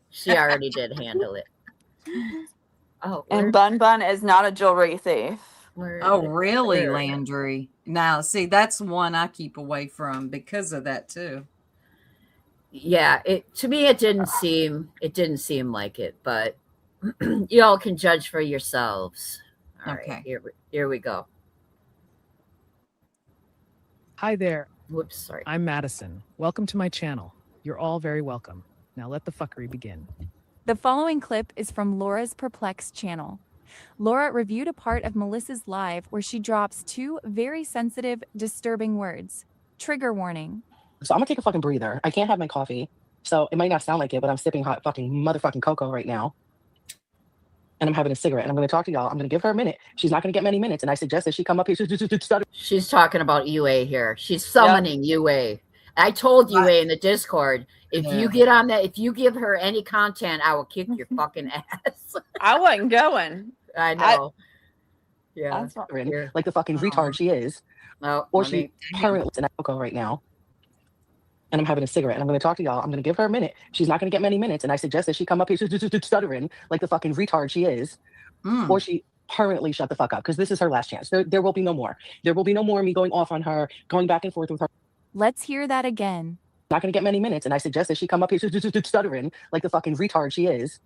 She already did handle it. Oh, and Bun is not a jewelry thief. Oh, really, Landry? Now, see, that's one I keep away from because of that too. Yeah, to me it didn't seem like it, but you all can judge for yourselves. All right, here we go. Hi there. Whoops, sorry. I'm Madison. Welcome to my channel. You're all very welcome. Now let the fuckery begin. The following clip is from Laura's Perplexed channel. Laura reviewed a part of Melissa's live where she drops two very sensitive, disturbing words. Trigger warning. So I'm gonna take a fucking breather. I can't have my coffee. So it might not sound like it, but I'm sipping hot fucking motherfucking cocoa right now. And I'm having a cigarette, and I'm going to talk to y'all. I'm going to give her a minute. She's not going to get many minutes, and I suggest that she come up here. She's talking about UA here. She's summoning UA. I told UA in the Discord, if you get on that, if you give her any content, I will kick your fucking ass. I wasn't going. I know. Yeah. That's not Here. like the fucking retard she is. Oh, Or let she me. currently in Coco right now. And I'm having a cigarette and I'm going to talk to y'all. I'm going to give her a minute. She's not going to get many minutes. And I suggest that she come up here stuttering like the fucking retard she is. Or she permanently shut the fuck up because this is her last chance. There will be no more. There will be no more me going off on her, going back and forth with her. Let's hear that again. Not going to get many minutes. And I suggest that she come up here stuttering like the fucking retard she is.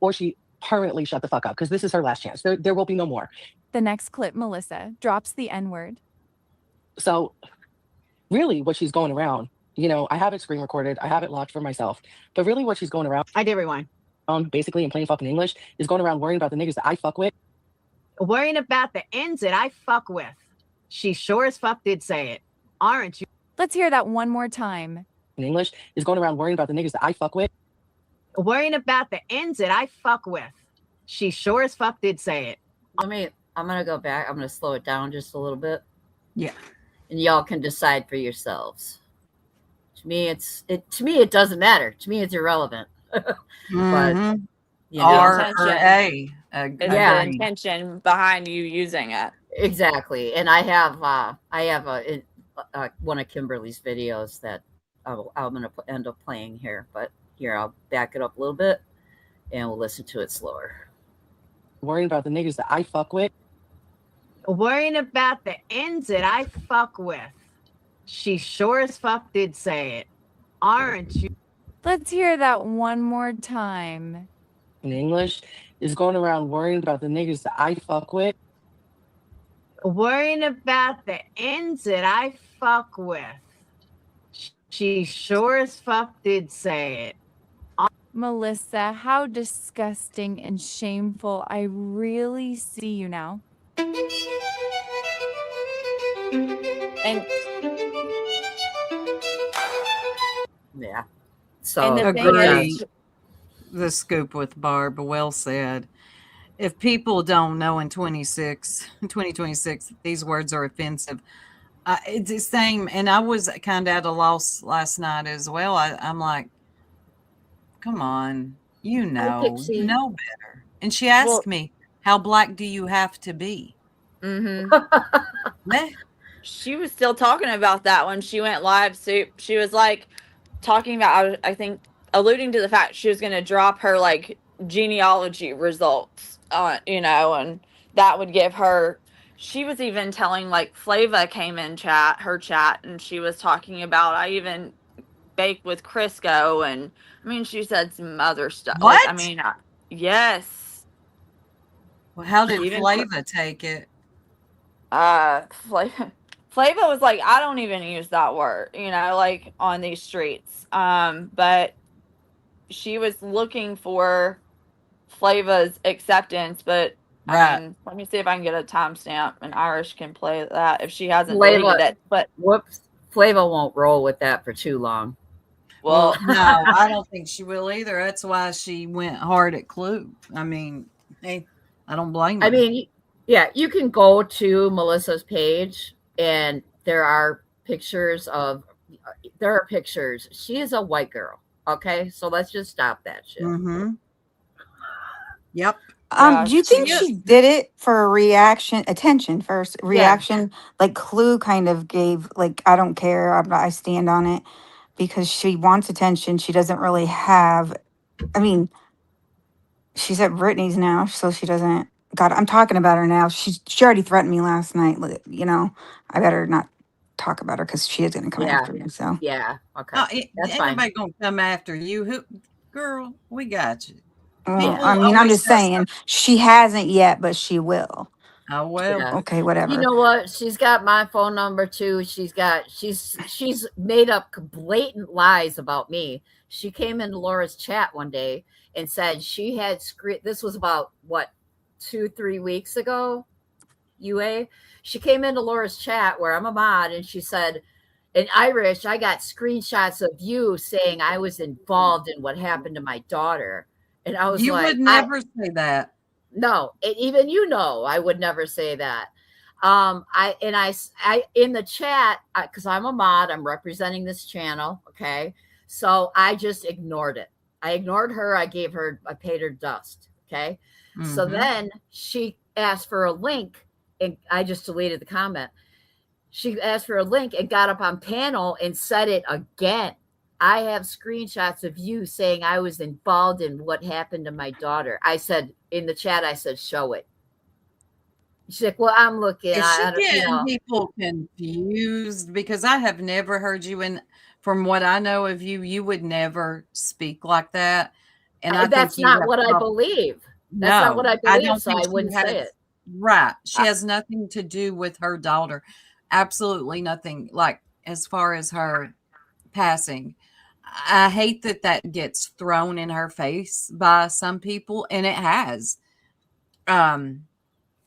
Or she permanently shut the fuck up because this is her last chance. There will be no more. The next clip, Melissa drops the N-word. So really what she's going around, you know, I have it screen recorded. I have it locked for myself. But really what she's going around. I did rewind. Basically in plain fucking English is going around worrying about the niggas that I fuck with. Worrying about the ends that I fuck with. She sure as fuck did say it. Aren't you? Let's hear that one more time. In English is going around worrying about the niggas that I fuck with. Worrying about the ends that I fuck with. She sure as fuck did say it. I'm gonna go back. I'm gonna slow it down just a little bit. Yeah. And y'all can decide for yourselves. To me, it doesn't matter. To me, it's irrelevant. But you know, R or A. Is the intention behind you using it. Exactly. And I have one of Kimberly's videos that I'm going to end up playing here. But here, I'll back it up a little bit and we'll listen to it slower. Worrying about the niggas that I fuck with. Worrying about the ends that I fuck with. She sure as fuck did say it. Aren't you? Let's hear that one more time. In English is going around worrying about the niggas that I fuck with. Worrying about the ends that I fuck with. She sure as fuck did say it. Melissa, how disgusting and shameful. I really see you now. And yeah. So So agree. The scoop with Barb, well said. If people don't know in 2026, these words are offensive. It's the same. And I was kind of at a loss last night as well. I'm like, come on, you know better. And she asked me, how black do you have to be? She was still talking about that when she went live. So she was like talking about, I think, alluding to the fact she was going to drop her like genealogy results, you know, and that would give her. She was even telling like Flava came in her chat, and she was talking about I even bake with Crisco, and I mean she said some other stuff. What? Like, I mean, yes. Well, how did Flava take it? Flava was like, I don't even use that word, you know, like on these streets. But she was looking for Flava's acceptance, but I mean, let me see if I can get a timestamp and Irish can play that if she hasn't deleted it. But whoops, Flava won't roll with that for too long. Well, no, I don't think she will either. That's why she went hard at Clue. I mean, hey, I don't blame her. I mean, yeah, you can go to Melissa's page and there are pictures. She is a white girl. Okay. So let's just stop that shit. Yep. Do you think she did it for attention first? Reaction, like Clue kind of gave, like, I don't care, I stand on it, because she wants attention. She doesn't really have, I mean, she's at Britney's now, so she doesn't, God, I'm talking about her now. She already threatened me last night, you know, I better not talk about her because she is going to come after me, so. Yeah, okay. That's fine. Anybody going to come after you? Girl, we got you. Well, I mean, I'm just saying she hasn't yet, but she will. Oh well. Yeah. Okay, whatever. You know what? She's got my phone number too. She's made up blatant lies about me. She came into Laura's chat one day and said she had this was about what, 2-3 weeks ago. UA. She came into Laura's chat where I'm a mod, and she said, in Irish, I got screenshots of you saying I was involved in what happened to my daughter. And I was you like, would never say that. No, even I would never say that. I in the chat, because I'm a mod, I'm representing this channel. Okay, so I just ignored it. I ignored her. I paid her dust. Okay, So Mhm. then she asked for a link, and I just deleted the comment. She asked for a link and got up on panel and said it again. I have screenshots of you saying I was involved in what happened to my daughter. I said in the chat, I said, show it. She's like, well, I'm looking. Is she I don't, getting people confused? Because I have never heard you, and from what I know of you, you would never speak like that. And I think that's you not have what I believe. That's not what I I believe, don't so think I she wouldn't say has. it. Right. She has nothing to do with her daughter. Absolutely nothing. Like, as far as her passing, I hate that that gets thrown in her face by some people, and it has.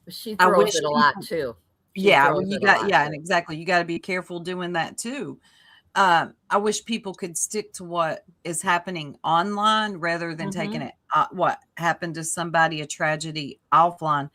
She I throws wish it a lot people too. She Yeah, well, throws you it a got lot yeah, and too. exactly, you gotta be careful doing that too. I wish people could stick to what is happening online rather than taking Mhm. it, what happened to somebody, a tragedy, offline.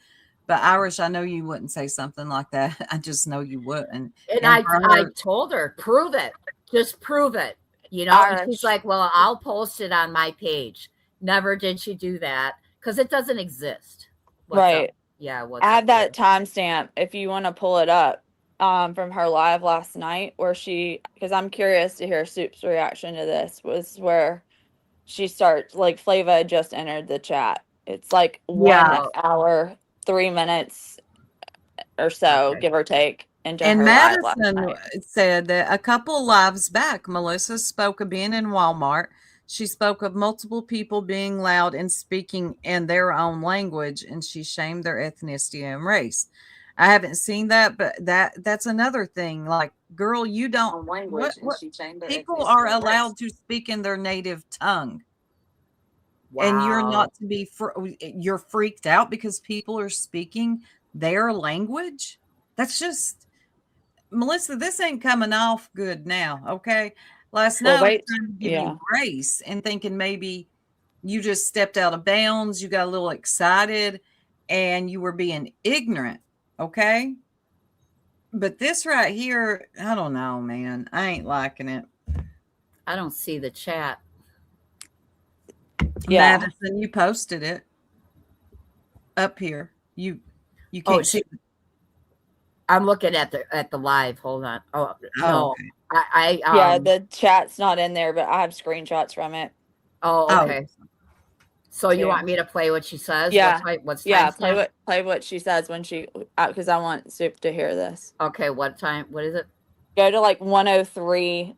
But Irish, I know you wouldn't say something like that. I just know you wouldn't. And And for I her, told her, prove it. Just prove it. And she's Irish. like, well, I'll post it on my page. Never did she do that because it doesn't exist. What's up? Right. Yeah, I what's have up? that timestamp if you want to pull it up from her live last night where because I'm curious to hear Soup's reaction to this, was where she starts, like, Flava just entered the chat. It's like yeah. 1 hour, 3 minutes or so, Okay. give or take, into And her live last Madison night. said that a couple lives back, Melissa spoke of being in Walmart. She spoke of multiple people being loud and speaking in their own language, and she shamed their ethnicity and race. I haven't seen that, but that's another thing. Like, girl, you don't Own language, and what she shamed their people ethnicity are and race. allowed to speak in their native tongue. And you're Wow. not to be you're freaked out because people are speaking their language. That's just Melissa, this ain't coming off good now, okay? Last night Well, I was wait. trying to give Yeah. you grace and thinking maybe you just stepped out of bounds, you got a little excited, and you were being ignorant, okay? But this right here, I don't know, man. I ain't liking it. I don't see the chat. Yeah. Madison, you posted it up here. You Oh, can't see. I'm looking at the live. Hold on. Oh no, okay. I Yeah, the chat's not in there, but I have screenshots from it. Oh, okay. So you too. want me to play what she says? Yeah. What's Yeah, timestamp? play what she says when she, because I want Soup to hear this. Okay, what time? What is it? Go to like 103,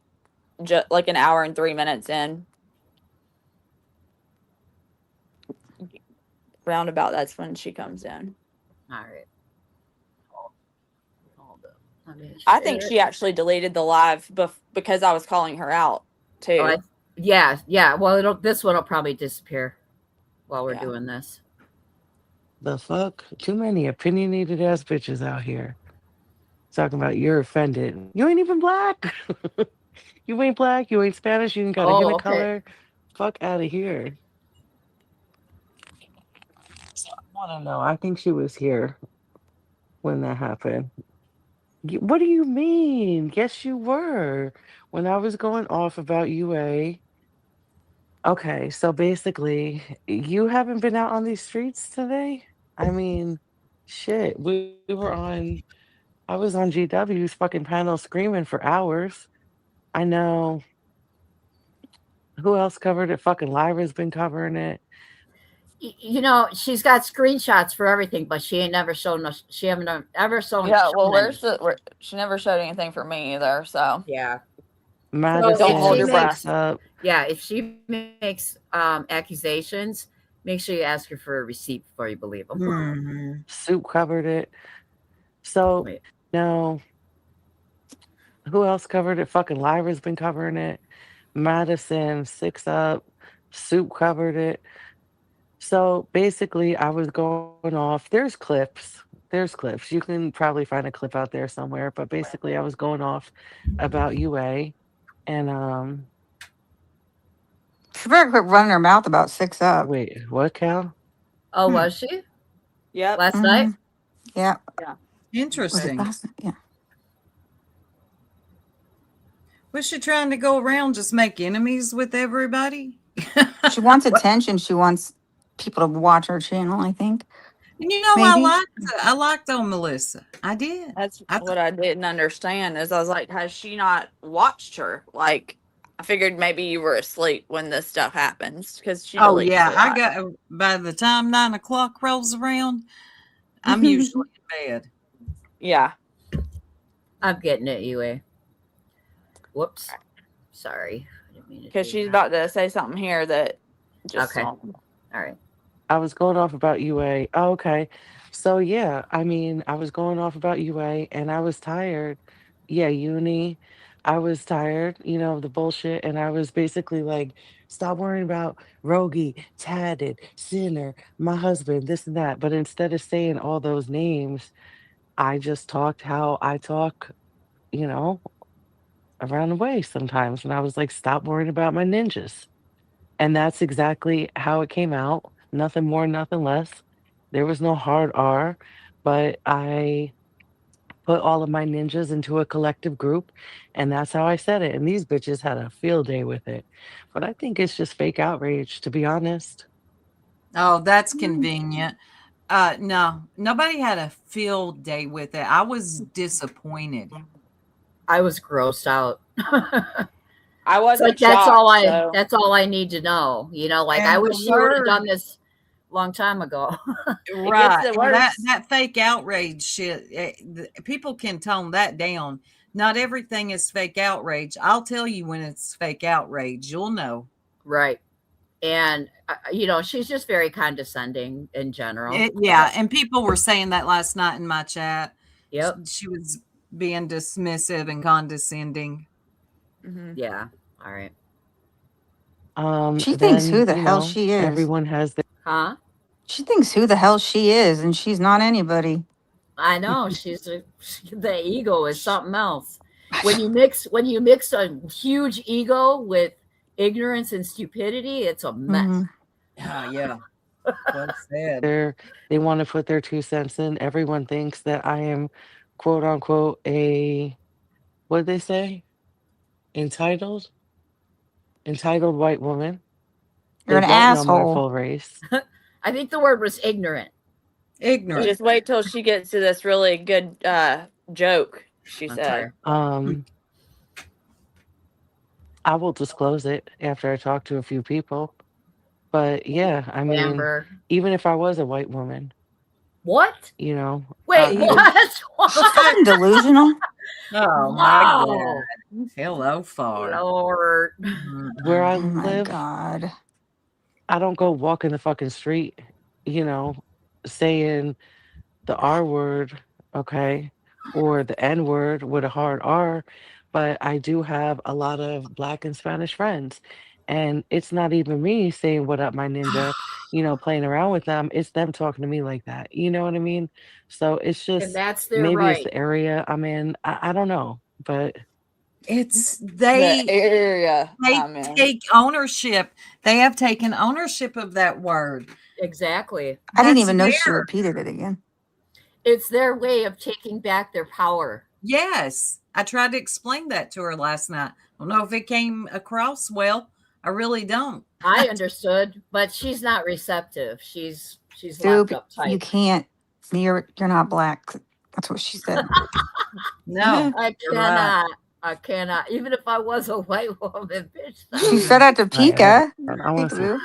like an hour and 3 minutes in. Roundabout, that's when she comes in. All right. Hold up. Let me I think share she it. actually deleted the live because I was calling her out too. Oh, yeah. Well, this one will probably disappear while we're Yeah. doing this. The fuck? Too many opinionated ass bitches out here. Talking about you're offended. You ain't even black. You ain't black. You ain't Spanish. You ain't got a hint Oh, of okay. color. Fuck out of here. So I want to know. I think she was here when that happened. What do you mean? Yes, you were. When I was going off about UA. Okay, so basically, you haven't been out on these streets today? I mean, shit. We were on. I was on GW's fucking panel screaming for hours. I know. Who else covered it? Fucking Lyra's been covering it. She's got screenshots for everything, but she ain't never shown us. She haven't ever shown. Yeah, well, any. she never showed anything for me either, so. Yeah. Madison, Don't hold your breath. If she makes accusations, make sure you ask her for a receipt before you believe them. Mm-hmm. Soup covered it. So now, who else covered it? Fucking Lyra's been covering it. Madison, Six Up, Soup covered it. So basically, I was going off. There's clips. There's clips. You can probably find a clip out there somewhere. But basically, I was going off about UA, and She better quit running her mouth about 6 Up. wait, what, Cal? Oh, was she? Yep. Last night? Yeah. Yeah. Interesting. Was it last night? Yeah. Was she trying to go around just make enemies with everybody? She wants attention. She wants people to watch our channel, I think. And you know, Maybe. I liked on Melissa. I did. That's what I didn't understand is I was like, has she not watched her? Like, I figured maybe you were asleep when this stuff happens because she Oh deletes yeah, a I lot. got by the time 9 o'clock rolls around, I'm usually in bed. Yeah. I'm getting it, UA. Whoops. Sorry. I didn't mean to Because do she's that. about to say something here that just Okay. saw. All right. I was going off about UA. Oh, okay. So yeah, I mean, I was going off about UA and I was tired. Yeah, uni. I was tired, of the bullshit. And I was basically like, stop worrying about Rogie, Tatted, Sinner, my husband, this and that. But instead of saying all those names, I just talked how I talk, you know, around the way sometimes. And I was like, stop worrying about my ninjas. And that's exactly how it came out. Nothing more, nothing less. There was no hard R, but I put all of my ninjas into a collective group, and that's how I said it. And these bitches had a field day with it. But I think it's just fake outrage, to be honest. Oh, that's convenient. No, nobody had a field day with it. I was disappointed. I was grossed out. I It's wasn't like that's shocked. all I need to know. Like I And wish the she would have done word, this a long time ago. right? the And that worst. fake outrage shit, people can tone that down. Not everything is fake outrage. I'll tell you when it's fake outrage. You'll know. Right. And she's just very condescending in general. Yeah, and people were saying that last night in my chat. Yep. She was being dismissive and condescending. Yeah. All right. She thinks who Then, the hell she is. everyone has their Huh? She thinks who the hell she is, and she's not anybody. I know the ego is something else. When you mix a huge ego with ignorance and stupidity, it's a mess. Mm-hmm. Yeah. Well said. they want to put their 2 cents in. Everyone thinks that I am quote unquote a what did they say? Entitled white woman. You're They an don't know my asshole. full race. I think the word was ignorant. Ignorant. Just wait till she gets to this really good joke, she said. I will disclose it after I talk to a few people. But yeah, I mean, Amber. even if I was a white woman, What? Wait, what? She's fucking delusional. Oh my God. Hello, far. Lord. Where I Oh my live, God. I don't go walking the fucking street, saying the R word, okay, or the N word with a hard R, but I do have a lot of Black and Spanish friends. And it's not even me saying, "What up, my ninja?" Playing around with them. It's them talking to me like that. You know what I mean? So it's And just that's their maybe it's right. the area I'm in. I don't know, but It's The area they I'm in. take ownership. They have taken ownership of that word. Exactly. I didn't That's even know she their- repeated it again. It's their way of taking back their power. Yes. I tried to explain that to her last night. I don't know if it came across well. I really don't. I understood, but she's not receptive. She's locked Dude, up tight. you can't. You're not Black. That's what she said. No. I you're right. cannot. I cannot. Even if I was a white woman, bitch. She said that to Pika. I want to see. Peekaboo.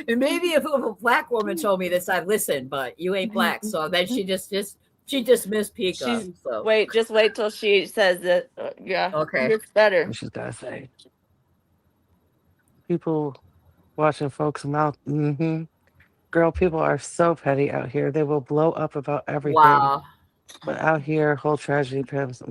And maybe if a black woman told me this, I'd listen, but you ain't black. So then she dismissed Pika. So Just wait till she says that. Yeah. Okay. It's better. What she's gotta say. People watching folks' mouth. Girl, people are so petty out here. They will blow up about everything. Wow. But out here, whole tragedy pimps.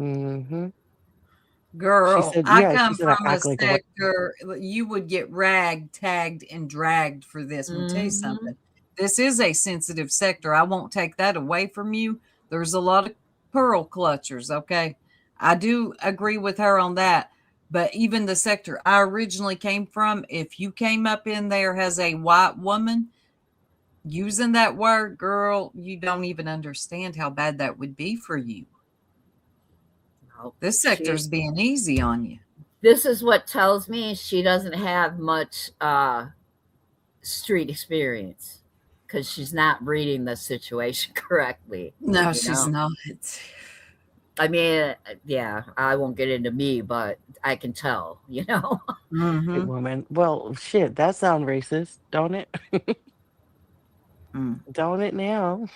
Girl, She said, I yeah, come she said I from a act like a white. sector, you would get ragged, tagged, and dragged for this. Let me tell you something. This is a sensitive sector. I won't take that away from you. There's a lot of pearl clutchers, okay? I do agree with her on that. But even the sector I originally came from, if you came up in there as a white woman, using that word, girl, you don't even understand how bad that would be for you. This sector's being easy on you. This is what tells me she doesn't have much street experience because she's not reading the situation correctly. No, you she's know? not. I mean, yeah, I won't get into me, but I can tell, you know. Mm-hmm. Good woman. Well, shit, that sounds racist, don't it? Don't it now?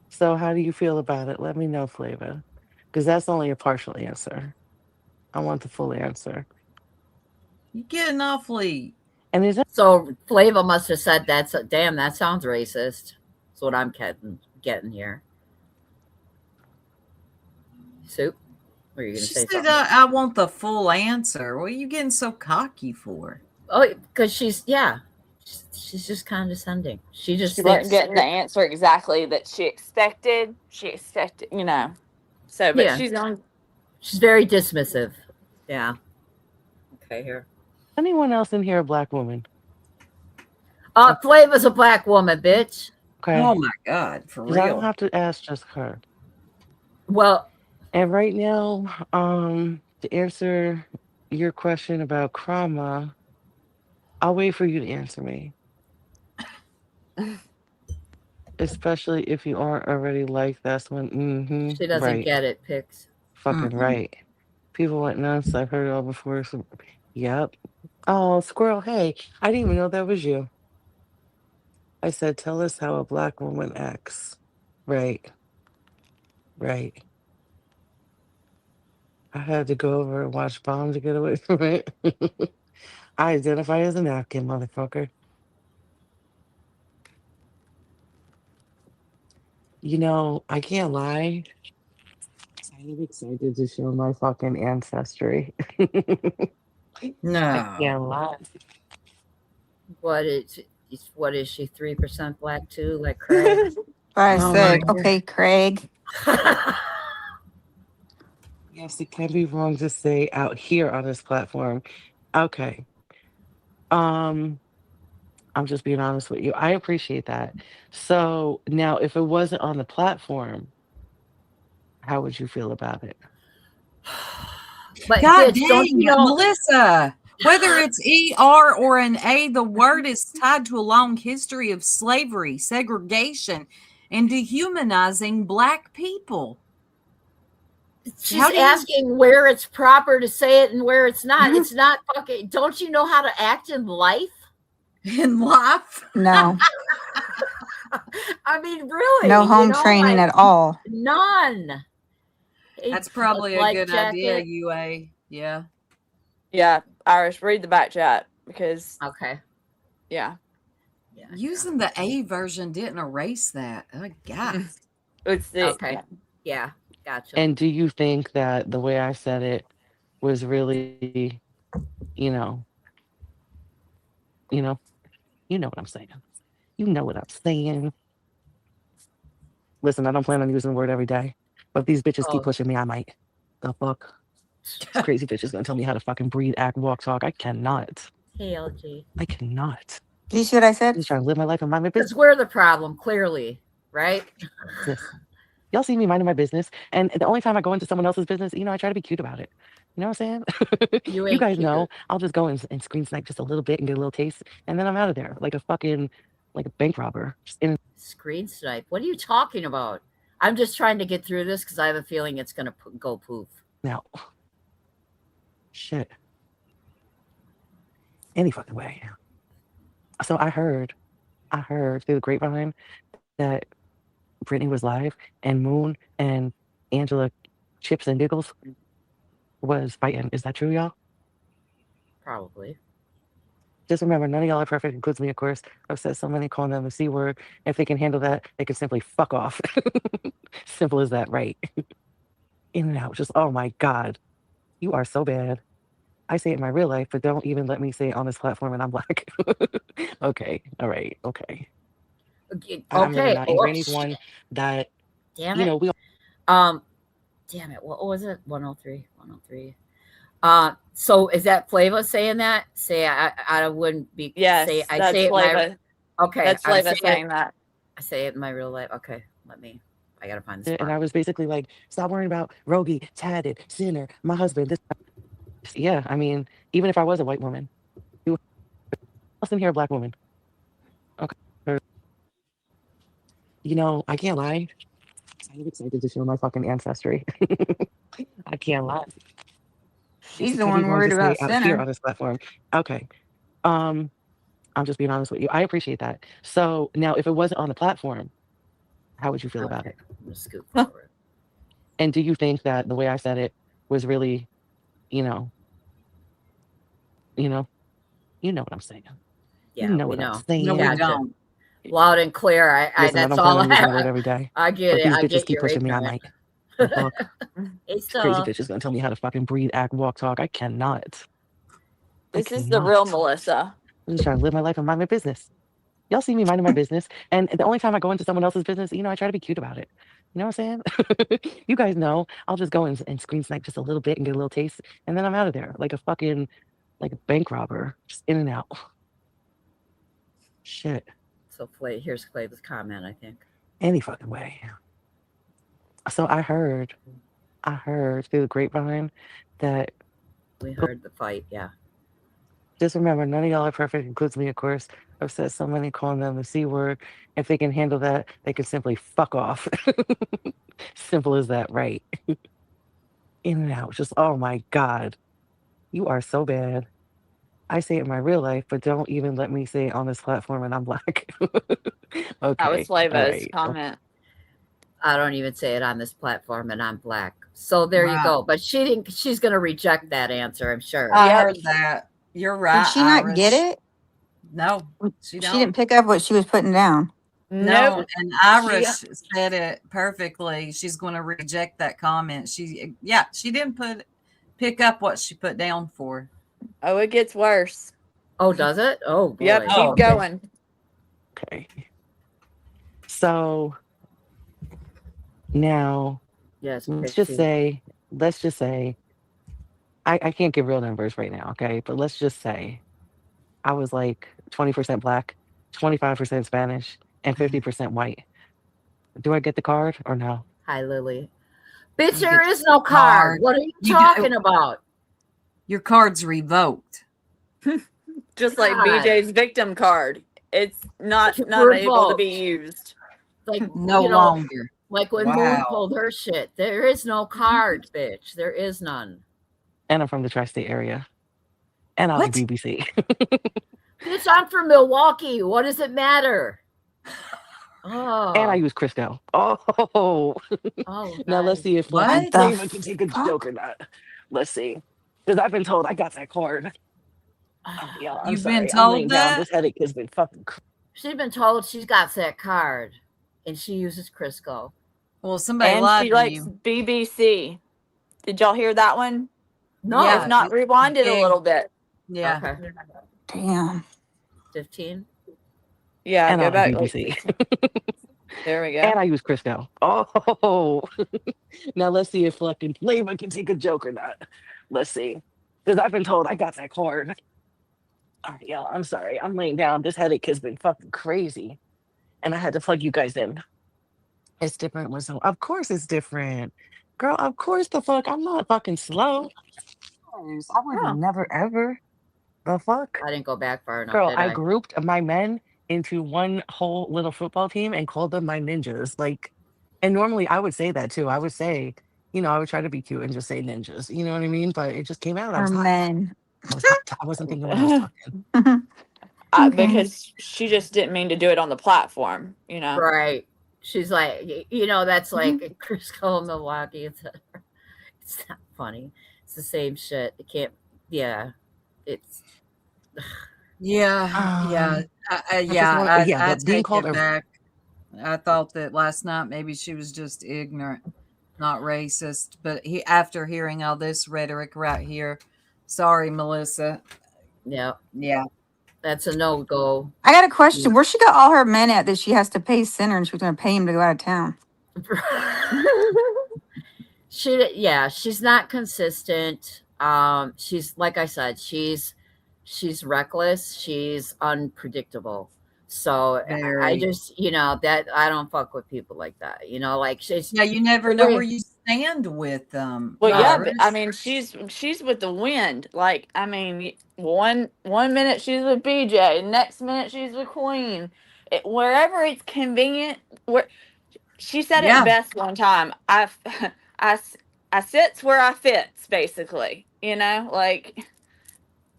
So, how do you feel about it? Let me know, Flavor, because that's only a partial answer. I want the full answer. You're getting awfully. And is that So Flava must have said that's damn, that sounds racist. That's what I'm getting here. Soup? Or are you gonna She say said, something? I want the full answer. What are you getting so cocky for? Oh, because she's just condescending. She just She wasn't thinks getting the answer exactly that she expected. She expected, you know. So, but yeah, she's on. she's very dismissive. Yeah. Okay, here. anyone else in here a black woman? Flava's a black woman, bitch. Okay. Oh my God, for 'Cause I don't real. have to ask just her. Well, and right now, to answer your question about Krama, I'll wait for you to answer me. Especially if you aren't already like that's when she doesn't right. get it, Pix. Fucking right. People went nuts. I've heard it all before. So, yep. Oh, Squirrel, hey, I didn't even know that was you. I said, tell us how a black woman acts. Right. Right. I had to go over and watch Bomb to get away from it. I identify as a napkin, motherfucker. You know, I can't lie. I'm excited to show my fucking ancestry. I No. can't lie. What is she 3% black too, like Craig? I Oh said, my okay, Craig. Yes, it can be wrong to say out here on this platform. Okay. I'm just being honest with you. I appreciate that. So now if it wasn't on the platform, how would you feel about it? But God bitch, don't dang, you know Melissa. Whether it's ER or an A, the word is tied to a long history of slavery, segregation, and dehumanizing Black people. she's How do you- asking where it's proper to say it and where it's not. It's not fucking. Don't you know how to act in life? In life? No. I mean, really? No home you know, training like, at all. None. That's probably a life good idea, jacket. UA. Yeah. Yeah, Irish, read the back chat because. Okay. Yeah. Using the A version didn't erase that. Oh, God. It's the, okay. Yeah. Gotcha. And do you think that the way I said it was really, you know, you know what I'm saying. You know what I'm saying. Listen, I don't plan on using the word every day, but if these bitches keep pushing me, I might. The fuck? This crazy bitch is gonna tell me how to fucking breathe, act, walk, talk. I cannot. KLG. I cannot. Do you see what I said? I'm just trying to live my life and mind my business. Because we're the problem, clearly, right? Y'all see me minding my business, and the only time I go into someone else's business, I try to be cute about it. You know what I'm saying? You You ain't guys cute. know I'll just go and screen snipe just a little bit and get a little taste, and then I'm out of there like a bank robber. Just in Screen snipe. What are you talking about? I'm just trying to get through this because I have a feeling it's going to go poof. now. Shit. Any fucking way. So I heard through the grapevine that Brittany was live and Moon and Angela Chips and Giggles was fighting. Is that true, y'all? Probably. Just remember, none of y'all are perfect, includes me, of course. I've said so many, calling them the C word. If they can handle that, they can simply fuck off. Simple as that, right? In and out. Just, oh my God. You are so bad. I say it in my real life, but don't even let me say it on this platform and I'm black. Okay. All right. Okay. I'm really Okay. not. And Granny's one that, Damn it. we Damn it. What was it? 103. 103. So is that Flava saying that? Say I wouldn't be. Yes, I that's say it Flava. Okay. That's Flava saying that. I say it in my real life. Okay. I gotta find this. and I was basically like, stop worrying about Rogie, Tatted, Sinner, my husband. This Yeah, I mean, even if I was a white woman, who else in here a black woman? Okay. You know, I can't lie. I'm excited to show my fucking ancestry. I can't lie. This She's is the how do you one want worried to say about out here Sinner. on this platform? Okay. Um, I'm just being honest with you. I appreciate that. So now, if it wasn't on the platform, how would you feel about Okay, it? I'm gonna scoot forward. And do you think that the way I said it was really, you know, you know, you know what I'm saying? You Yeah, know we what I'm know. No, we saying? Gotcha. don't. Loud and clear. I Listen, I that's don't plan all on using the I word every day, I get but it. these I bitches get keep you're pushing me. I ignorant. might. The fuck? Hey, These crazy Stella. bitches gonna tell me how to fucking breathe, act, walk, talk. I cannot. I This is the real cannot. Melissa. I'm just trying to live my life and mind my business. Y'all see me minding my business, and the only time I go into someone else's business, you know, I try to be cute about it. You know what I'm saying? You guys know I'll just go and screen snipe just a little bit and get a little taste, and then I'm out of there like a fucking like a bank robber, just in and out. Shit, So here's Clay's comment, I think. any fucking way. So I heard through the grapevine that We heard the fight, yeah. just remember, none of y'all are perfect, includes me, of course. I've said so many calling them the C word. If they can handle that, they can simply fuck off. Simple as that, right? In and out. Just, oh my God. You are so bad. I say it in my real life, but don't even let me say it on this platform and I'm black. That was Okay. All Flava's right. comment. I don't even say it on this platform and I'm black. So there you Right. go. But she's gonna reject that answer, I'm sure. I Yep. heard that. You're right, Did she not get Irish. it? No, she She don't. didn't pick up what she was putting down. No, Nope. and She Irish said it perfectly. She's going to reject that comment. She didn't pick up what she put down for. Oh, it gets worse. Oh, does it? Oh boy. Yep, Oh, keep going. Okay. So now Yes, let's Pixie. just say, I can't give real numbers right now, okay? But let's just say I was like 20% black, 25% Spanish, and 50% white. Do I get the card or no? Hi, Lily. Bitch, You there get is no the card. What are you talking about? Your card's revoked. Just like God. BJ's victim card. It's not able to Revoked. be used. Like No you know, longer. like when Moon Wow. pulled her shit. There is no card, bitch. There is none. And I'm from the tri-state area. And I like What? BBC. Bitch, I'm from Milwaukee. What does it matter? Oh. And I use Crisco. Oh. Oh, Now let's nice. see if What? fucking What the Flavor can take a fuck? joke or not. Let's see. Because I've been told I got that card. Oh, yeah, I'm You've been sorry. I'm laying told down. that? This headache has been fucking She's been told she's got that card, and she uses Crisco. Well, somebody And lied she to likes you. BBC. Did y'all hear that one? No. Yeah, If not, rewind it a big. little bit. Yeah. Okay. Damn. 15. Yeah, and go I back. like Like, BBC. there we go. And I use Crisco. Oh. Now let's see if fucking Flavor can take a joke or not. Let's see. Because I've been told I got that card. All right, y'all, I'm sorry. I'm laying down. This headache has been fucking crazy. And I had to plug you guys in. It's different with some. Of course it's different. Girl, of course the fuck. I'm not fucking slow. I would Huh. never ever. The fuck? I didn't go back far enough, Girl, did I I? grouped my men into one whole little football team and called them my ninjas. Like, and normally I would say that too. I would say, you know, I would try to be cute and just say ninjas. You know what I mean? But it just came out. I Or was hot. men. I was hot. I wasn't thinking what I was talking. Okay. Because she just didn't mean to do it on the platform, you know. Right. She's like, you know, that's like Crisco, Milwaukee. It's not funny. It's the same shit. It can't. Yeah. It's. Yeah. Yeah. I just want, I but being take called it a back. I thought that last night maybe she was just ignorant, not racist. But after hearing all this rhetoric right here, sorry, Melissa. Yeah. Yeah. That's a no go. I got a question. Where she got all her men at that she has to pay Sinner and she was going to pay him to go out of town? She's not consistent. She's like I said, she's reckless. She's unpredictable. So I Very. just, you know, that I don't fuck with people like that. You know, like she's Yeah, you never know where you stand with Well, yeah, but I virus. mean, she's with the wind. Like, I mean, one minute she's with BJ, next minute she's with Queen. Wherever it's convenient. Where she said it Yeah. best one time. I, I sits where I fits, basically. You know, like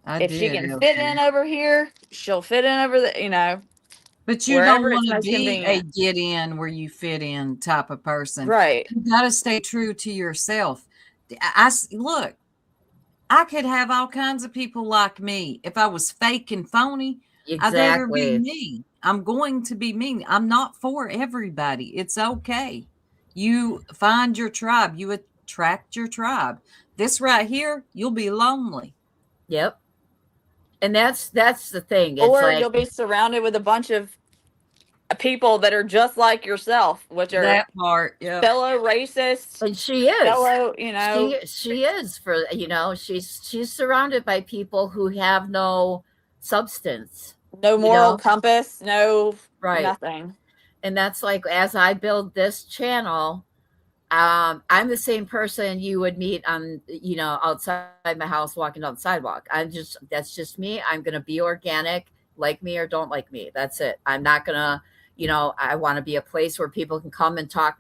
I if she did, can fit in LG. over here, she'll fit in over the. You know, But you don't wherever it's want to most be a convenient. get in where you fit in type of person. Right. You got to stay true to yourself. Look, I could have all kinds of people like me. If I was fake and phony, I'd rather be Exactly. me. I'm going to be me. I'm not for everybody. It's okay. You find your tribe, you attract your tribe. This right here, you'll be lonely. Yep. And that's the thing. It's Or like you'll be surrounded with a bunch of people that are just like yourself, which are That part, yep. fellow racists, and she is. fellow, you know, She is for she's surrounded by people who have no substance. no You moral know? compass, no Right. nothing. And that's like as I build this channel, I'm the same person you would meet on, outside my house walking down the sidewalk. That's just me. I'm going to be organic, like me or don't like me. That's it. I'm not going to, I want to be a place where people can come and talk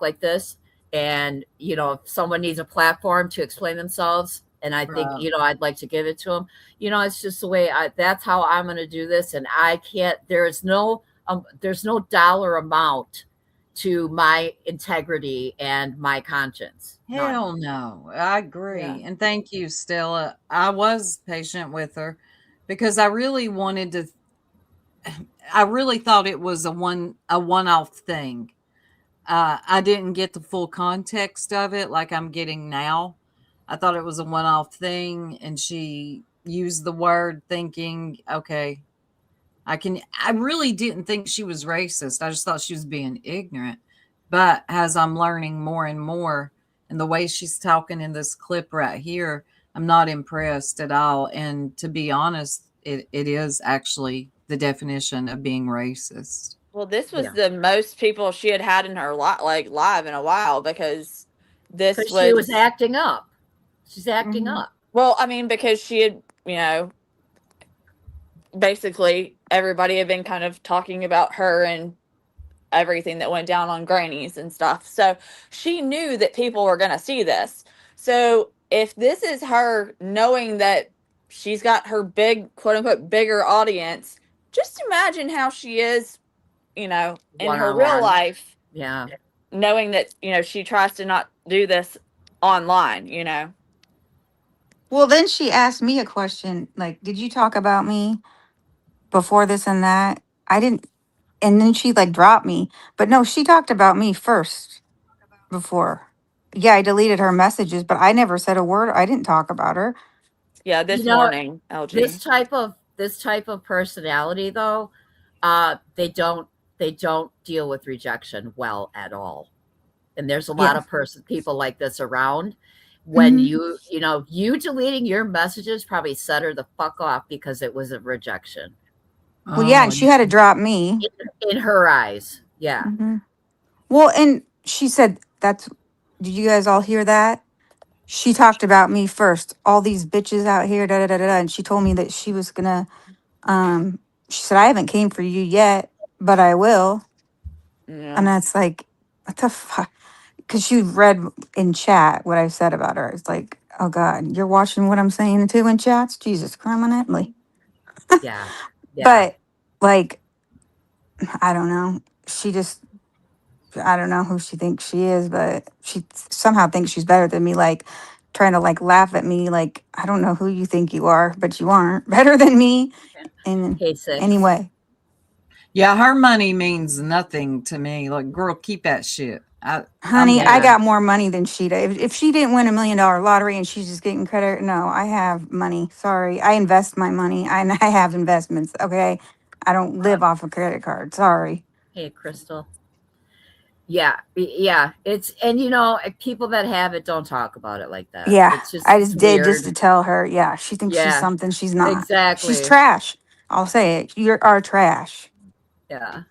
like this. And, if someone needs a platform to explain themselves, and I think, Right. I'd like to give it to them, it's just the way that's how I'm going to do this. And I can't, there's no dollar amount to my integrity and my conscience. None. Hell no. I agree. Yeah. And thank you, Stella. I was patient with her because I really wanted to I really thought it was a one-off thing. I didn't get the full context of it like I'm getting now. I thought it was a one-off thing and she used the word thinking, okay, I really didn't think she was racist. I just thought she was being ignorant. But as I'm learning more and more, and the way she's talking in this clip right here, I'm not impressed at all. And to be honest, it is actually the definition of being racist. Well, this was Yeah. the most people she had in her live in a while because this Because she was was acting up. She's acting Mhm. up. well, I mean, because she had, basically everybody had been kind of talking about her and everything that went down on Granny's and stuff. So she knew that people were going to see this. So if this is her knowing that she's got her big, quote unquote, bigger audience, just imagine how she is, in her real One-on-one. life, Yeah. knowing that, she tries to not do this online, Well, then she asked me a question like, "Did you talk about me before this and that?" I didn't, and then she like dropped me. But no, she talked about me first before. Yeah, I deleted her messages, but I never said a word. I didn't talk about her. Yeah, this morning, LG. This type of personality though, they don't deal with rejection well at all. And there's a lot Yeah. of people like this around. When Mhm. you deleting your messages probably set her the fuck off because it was a rejection Well, yeah, and Oh, she had to drop me. in her eyes. Yeah. Hmm. Well, and she said, "That's." Did you guys all hear that? She talked about me first. All these bitches out here, da da da da. Da, and she told me that she was gonna. Um, she said, "I haven't came for you yet, but I will." And Yeah. it's like, what the fuck? Because she read in chat what I said about her. It's like, oh God, you're watching what I'm saying too in chats? Jesus, criminally. Yeah. Yeah. But like, I don't know. She just, I don't know who she thinks she is, but she somehow thinks she's better than me. Like, trying to like laugh at me. Like, I don't know who you think you are, but you aren't better than me. And Hey, Six. anyway, yeah, her money means nothing to me. Like, girl, keep that shit. I'm honey, I Yeah. good. got more money than she did. If she didn't win $1 million lottery and she's just getting credit, no, I have money. Sorry. I invest my money. I have investments. Okay. I don't live off a credit card. Sorry. Hey, Crystal. Yeah. Yeah. It's, and people that have it don't talk about it like that. Yeah. It's I it's just did just to weird. tell her. Yeah. She thinks she's Yeah. something she's not. She's Exactly. trash. I'll say it. You are trash. Yeah.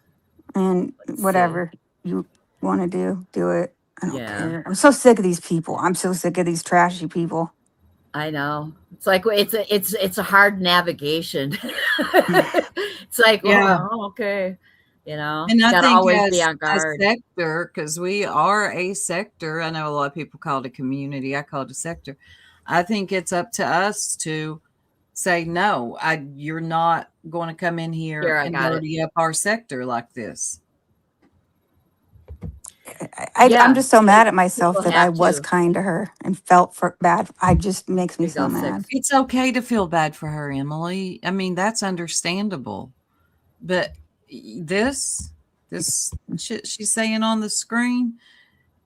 And Let's see. whatever you want to do, do it. I don't Yeah. care. I'm so sick of these people. I'm so sick of these trashy people. I know. It's like it's a hard navigation. It's like, Yeah. oh, okay. You know, And I gotta think always be as on a guard. sector, because we are a sector, I know a lot of people call it a community. I call it a sector. I think it's up to us to say, no, you're not going to come in here Here, I and got it. dirty up our sector like this. I'm Yeah, just so mad at myself people that I have was to. kind to her and felt for bad. I just makes me Here you so go, mad. 6. It's okay to feel bad for her, Emily. I mean, that's understandable. But this shit she's saying on the screen,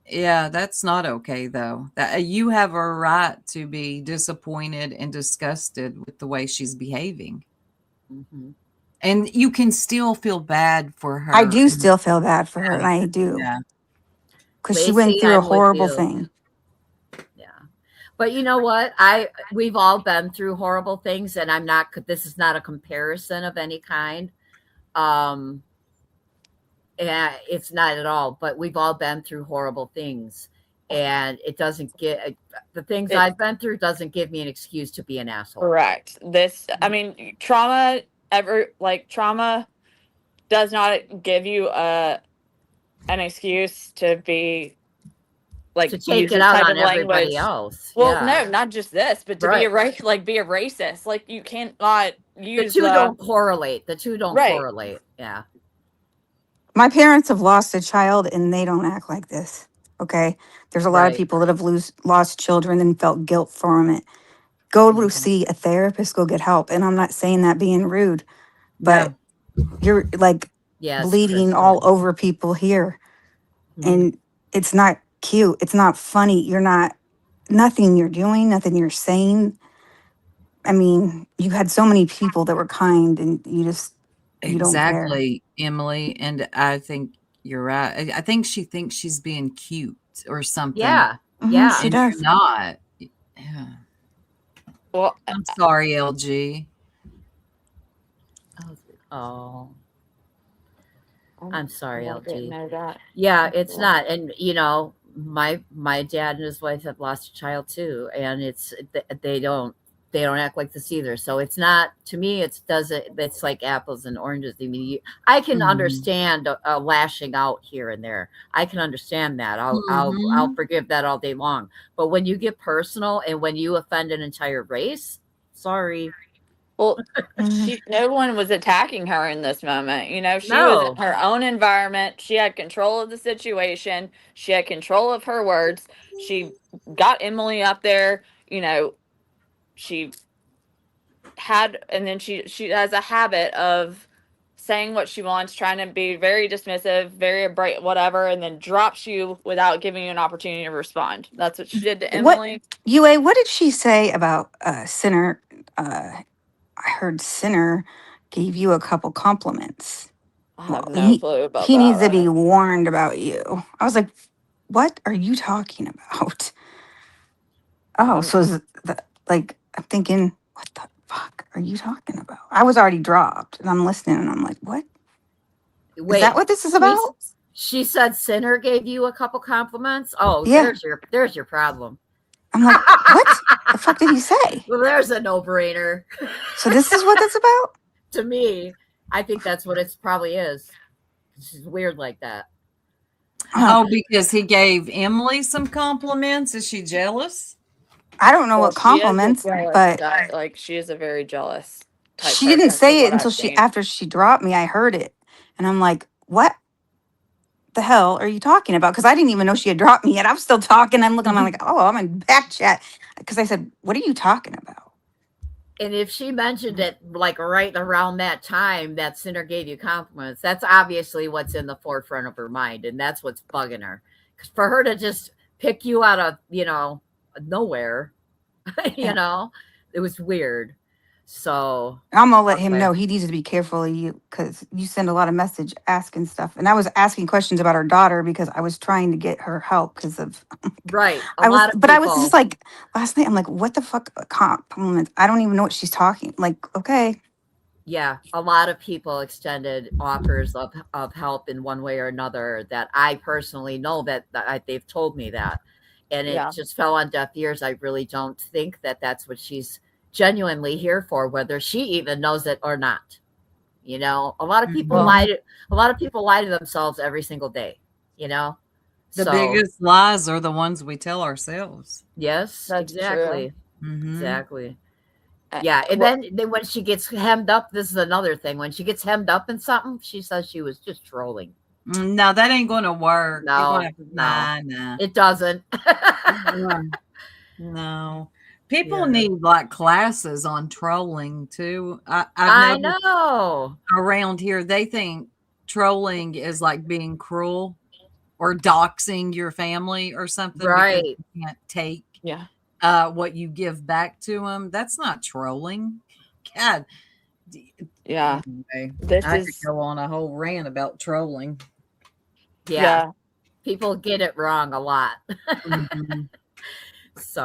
yeah, that's not okay though. That you have a right to be disappointed and disgusted with the way she's behaving. Mhm. And you can still feel bad for her. I do and- still feel bad for her, yeah, and I do. yeah. Because she went Lacey, through a I'm with horrible you. thing. Yeah. But you know what? We've all been through horrible things, and this is not a comparison of any kind. Yeah, it's not at all, but we've all been through horrible things. And it doesn't get the things It- I've been through doesn't give me an excuse to be an asshole. Correct. I mean, trauma does not give you an excuse to be To like take use it this out type on of everybody language. else. Well, Yeah. no, not just this, but to be Right. be a racist. Like you can't not The use two don't correlate. The two don't Right. correlate. Yeah. My parents have lost a child, and they don't act like this. Okay, there's a lot of Right. people that have lost children and felt guilt from it. Go to Mhm. see a therapist. Go get help. And I'm not saying that being rude, Yeah. but you're like Yes, bleeding Crystal. all over people here, Mhm. and it's not cute. It's not funny. You're not nothing you're doing, nothing you're saying. I mean, you had so many people that were kind, and you don't care. Exactly, Emily. And I think you're right. I think she thinks she's being cute or something. Yeah. Mhm, Yeah. she And does. you're not. Yeah. Well, I'm sorry, LG. Oh. I'm sorry, I didn't LG. know that. Yeah, it's not. And you know, my dad and his wife have lost a child too, and they don't act like this either. So it's not, to me, it's like apples and oranges. I mean, I can Mhm. understand a lashing out here and there. I can understand that. I'll Mhm. forgive that all day long. But when you get personal and when you offend an entire race, sorry. Well, Mhm. no one was attacking her in this moment. You know, she was in No. her own environment. She had control of the situation. She had control of her words. She got Emily up there. You know, she and then she has a habit of saying what she wants, trying to be very dismissive, very bright, whatever, and then drops you without giving you an opportunity to respond. That's what she did to What Emily. UA? What did she say about Sinner? I heard Sinner gave you a couple compliments. I Well, have no clue about he needs to be that. warned about you. I was like, what are you talking about? Oh, so is like I'm thinking, what the fuck are you talking about? I was already dropped, and I'm listening, and I'm like, what? Wait, Is that what this is about? She said Sinner gave you a couple compliments. Oh, Yeah. there's your problem. I'm like, what the fuck did he say? Well, there's a no-brainer. So this is what that's about? To me, I think that's what it probably is. She's weird like that. Oh, because he gave Emily some compliments. Is she jealous? I don't know Well, what compliments, but like she is a very jealous type she didn't person, say from it what until I've seen. after she dropped me. I heard it, and I'm like, what the hell are you talking about? Because I didn't even know she had dropped me yet. I'm still talking. I'm looking. I'm like, oh, I'm in back chat. Because I said, what are you talking about? And if she mentioned it like right around that time that Sinner gave you compliments, that's obviously what's in the forefront of her mind, and that's what's bugging her. 'Cause for her to just pick you out of nowhere, it was weird. So I'm gonna let him okay. know he needs to be careful of you because you send a lot of message asking stuff, and I was asking questions about her daughter because I was trying to get her help because of Right. I was just like last night. I'm like, what the fuck compliments? I don't even know what she's talking. Like, okay, Yeah, a lot of people extended offers of help in one way or another that I personally know that they've told me that, and it Yeah. just fell on deaf ears. I really don't think that that's what she's genuinely here for, whether she even knows it or not. You know, a lot of people Mhm. lie to a lot of people lie to themselves every single day. You know, The so biggest lies are the ones we tell ourselves. yes, That's true. exactly, Mhm. exactly. Uh, Yeah, and well, then when she gets hemmed up, this is another thing. When she gets hemmed up in something, she says she was just trolling. No, that ain't gonna work. You're gonna No, have to no, nah. it doesn't. No. People Yeah. need, like, classes on trolling too. I've I noticed know. around here, they think trolling is like being cruel or doxing your family or something because Right. you can't take, yeah. what you give back to them. That's not trolling. God, Yeah. anyway, This I could is go on a whole rant about trolling. Yeah. yeah. People get it wrong a lot. Mhm.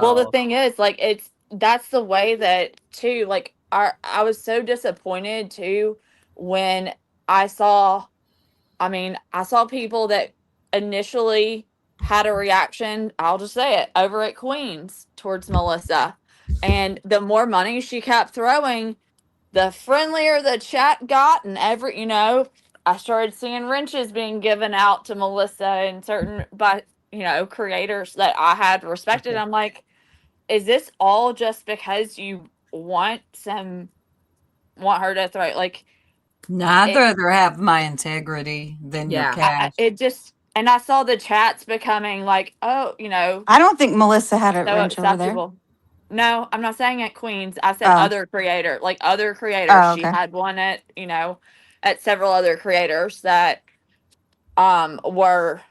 Well, the So, thing is, like, that's the way that too, like, I was so disappointed too when I saw, I mean, I saw people that initially had a reaction, I'll just say it, over at Queens towards Melissa. And the more money she kept throwing, the friendlier the chat got, and I started seeing wrenches being given out to Melissa and certain by creators that I had respected. I'm like, is this all just because you want her to throw like No, I'd it? rather have my integrity than your yeah. cash. It just, and I saw the chats becoming like, oh, I don't think Melissa had a so wrench over there. acceptable. No, I'm not saying at Queens. I said Oh, other creators. oh, She okay. had one at several other creators that were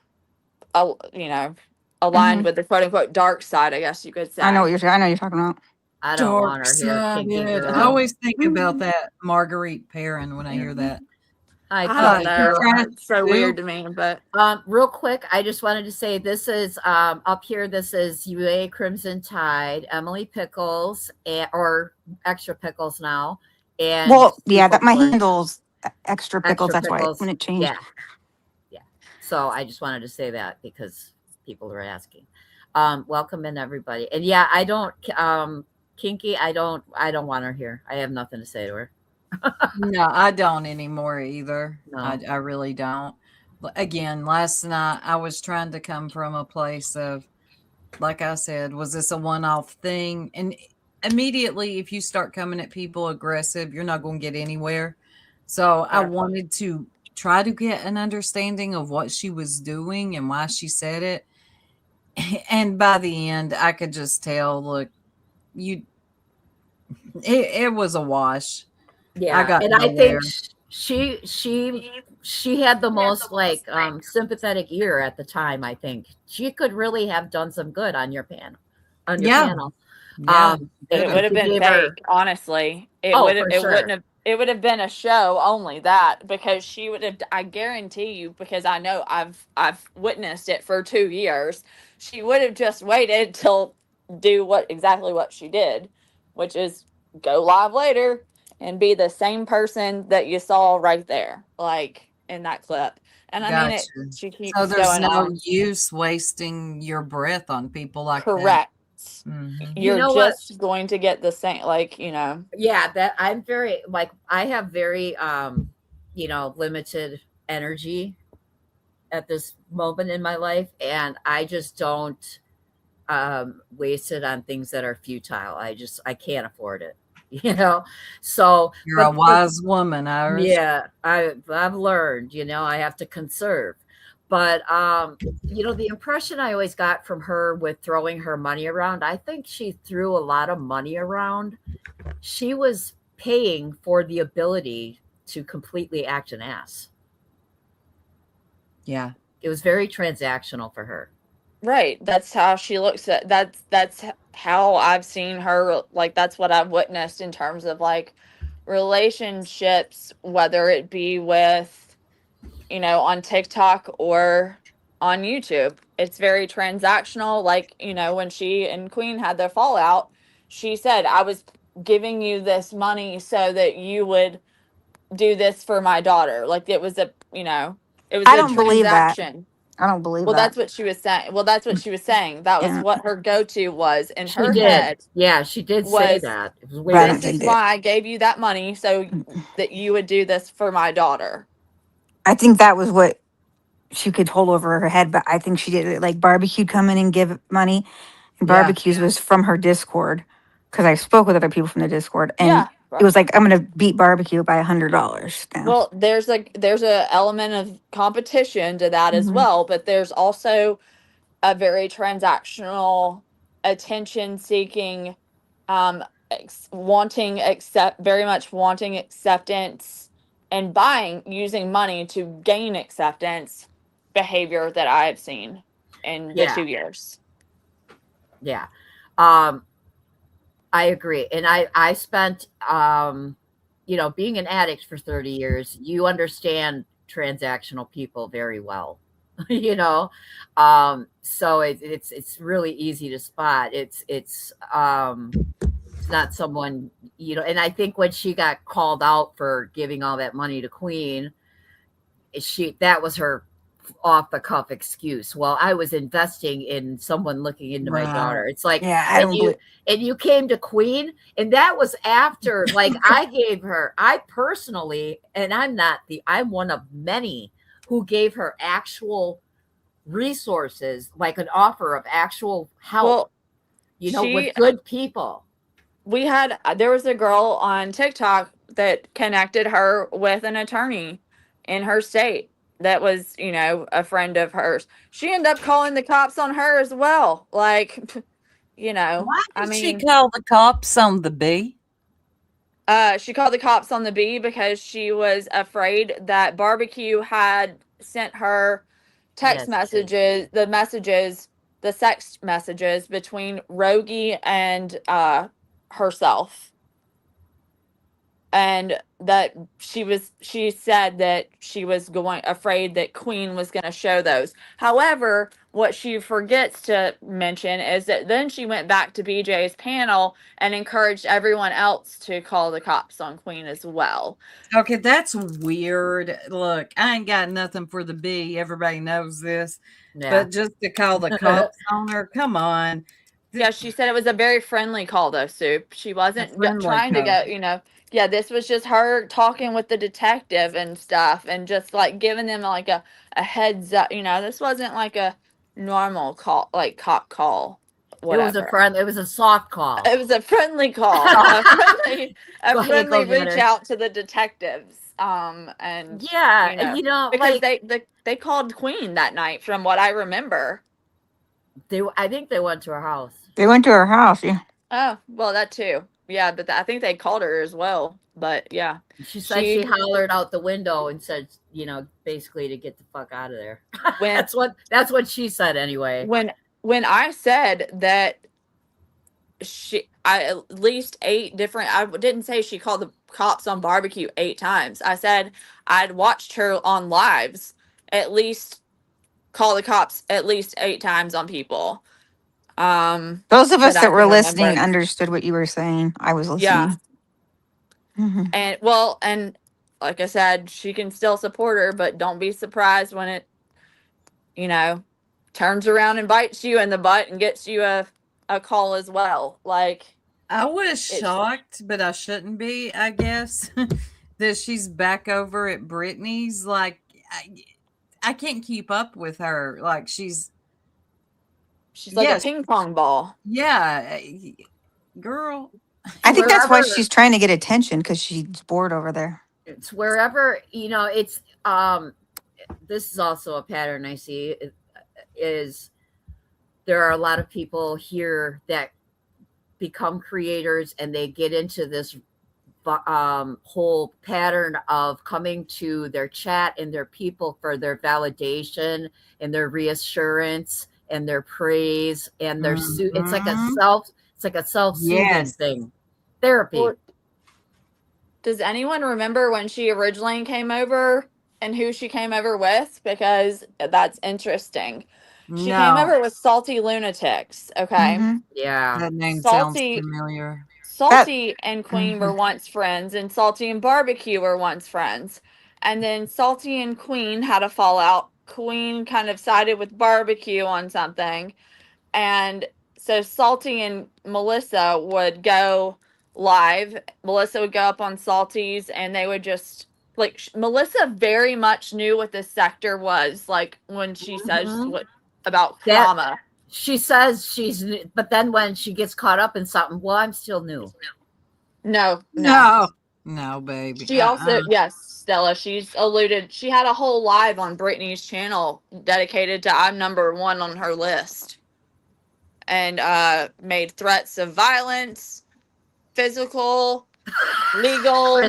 aligned Hmm. with the quote unquote dark side, I guess you could I know say. what you're. I know what you're talking about. I don't want Dark her here, kinky sided. I girl. always think about that Marguerite Perrin when I hear that. Hi, I don't kinky She know. girl. tries It's so to. weird to me, but Real quick, I just wanted to say this is up here. This is UA Crimson Tide, Emily Pickles, or Extra Pickles now, and Well, yeah, People that my Force. handle's extra pickles. Extra That's why Pickles. when it changed. Yeah, yeah. So I just wanted to say that because people are asking. Welcome in everybody, and yeah, I don't kinky. I don't want her here. I have nothing to say to her. No, I don't anymore either. No. I really don't. Again, last night I was trying to come from a place of, like I said, was this a one-off thing? And immediately, if you start coming at people aggressive, you're not going to get anywhere. So I Exactly. wanted to try to get an understanding of what she was doing and why she said it. And by the end, I could just tell, look, you, it was a wash. I Yeah, got and I nowhere. think she had the most like sympathetic ear at the time. I think she could really have done some good on your panel, on your Yeah. panel. Yeah. It would If have you been gave her, fake, honestly. oh, for sure. It would have been a show, only that, because she would have, I guarantee you, because I know I've witnessed it for 2 years. She would have just waited till do exactly what she did, which is go live later and be the same person that you saw right there, like in that clip. And I mean Gotcha. it, she So keeps there's going no on. use wasting your breath on people like that. Correct. Mhm. You You're know what? just going to get the same, Yeah, that I'm very like I have very limited energy at this moment in my life, and I just don't waste it on things that are futile. I can't afford it. So You're a wise woman, Iris. yeah, I've learned, I have to conserve. But the impression I always got from her with throwing her money around, I think she threw a lot of money around. She was paying for the ability to completely act an ass. Yeah. It was very transactional for her. right. That's how she looks at that's how I've seen her, like that's what I've witnessed in terms of like relationships, whether it be with, on TikTok or on YouTube. It's very transactional. Like, when she and Queen had their fallout, she said, I was giving you this money so that you would do this for my daughter. Like it was a, it was I a don't believe that. transaction. I don't believe Well, that. that's what she was saying. Well, that's what she was saying. That was Yeah. what her go-to was in She her did. head. Yeah, she did say Was that. It was But I weird. don't this is think that. why I gave you that money so that you would do this for my daughter. I think that was what she could hold over her head. But I think she did it like barbecue come in and give money. And Yeah. barbecues was from her Discord because I spoke with other people from the Discord, and Yeah. it was like I'm gonna beat barbecue by $100 now. Well, there's a element of competition to that as Mhm. well, but there's also a very transactional, attention seeking, very much wanting acceptance and using money to gain acceptance behavior that I've seen in the Yeah. 2 years. Yeah. I agree. And I spent, being an addict for 30 years, you understand transactional people very well, so it's really easy to spot. It's not someone, and I think when she got called out for giving all that money to Queen, that was her off the cuff excuse. Well, I was investing in someone looking into my daughter. It's like, Yeah, I don't believe. and you came to Queen, and that was after, like, I personally, and I'm one of many who gave her actual resources, like an offer of actual help, Well, with good people. there was a girl on TikTok that connected her with an attorney in her state that was, a friend of hers. She ended up calling the cops on her as well. Like, Why I did she mean, call the cops on the B? she called the cops on the B because she was afraid that Barbecue had sent her text Yes, she did. the sex messages between Rogie and herself. And that she said that she was afraid that Queen was going to show those. However, what she forgets to mention is that then she went back to BJ's panel and encouraged everyone else to call the cops on Queen as well. Okay, that's weird. Look, I ain't got nothing for the B. Everybody knows this. Yeah. But just to call the cops on her, come on. Yeah, she said it was a very friendly call though, Soup. She wasn't friendly trying to call. go, yeah, this was just her talking with the detective and stuff and just like giving them like a heads up, this wasn't like a normal call, like cop call. Whatever. It was a soft call. It was a friendly call. a Go ahead, friendly go get reach her. out to the detectives. And Yeah, because like they called Queen that night from what I remember. I think they went to her house. They went to her house. Yeah. Oh, well, that too. Yeah, but I think they called her as well. But yeah, She said she hollered out the window and said, basically to get the fuck out of there. That's what she said anyway. When I said that at least 8 different, I didn't say she called the cops on Barbecue 8 times. I said I'd watched her on lives at least call the cops at least 8 times on people. Those of us that were listening understood what you were saying. I was listening. Yeah. Mm-hmm. And like I said, she can still support her, but don't be surprised when it, turns around and bites you in the butt and gets you a call as well. Like, I was shocked, but I shouldn't be, I guess, that she's back over at Brittany's. Like, I can't keep up with her. Like, she's like a ping pong ball. Yeah, girl. I think that's why she's trying to get attention because she's bored over there. It's wherever, it's this is also a pattern I see is there are a lot of people here that become creators and they get into this whole pattern of coming to their chat and their people for their validation and their reassurance and their praise and their it's like a self-soothing thing. Therapy. Well, does anyone remember when she originally came over and who she came over with? Because that's interesting. She came over with Salty Lunatics, okay? Yeah. That name Salty sounds familiar. Salty and Queen were once friends, and Salty and Barbecue were once friends. And then Salty and Queen had a fallout. Queen kind of sided with Barbecue on something. And so Salty and Melissa would go live. Melissa would go up on Salty's and they would just like Melissa very much knew what this sector was like when she says what about trauma. She says she's, but then when she gets caught up in something, well, I'm still new. No, baby. She also, yes, Stella, she's alluded, she had a whole live on Brittany's channel dedicated to I'm number one on her list. And made threats of violence, physical, legal.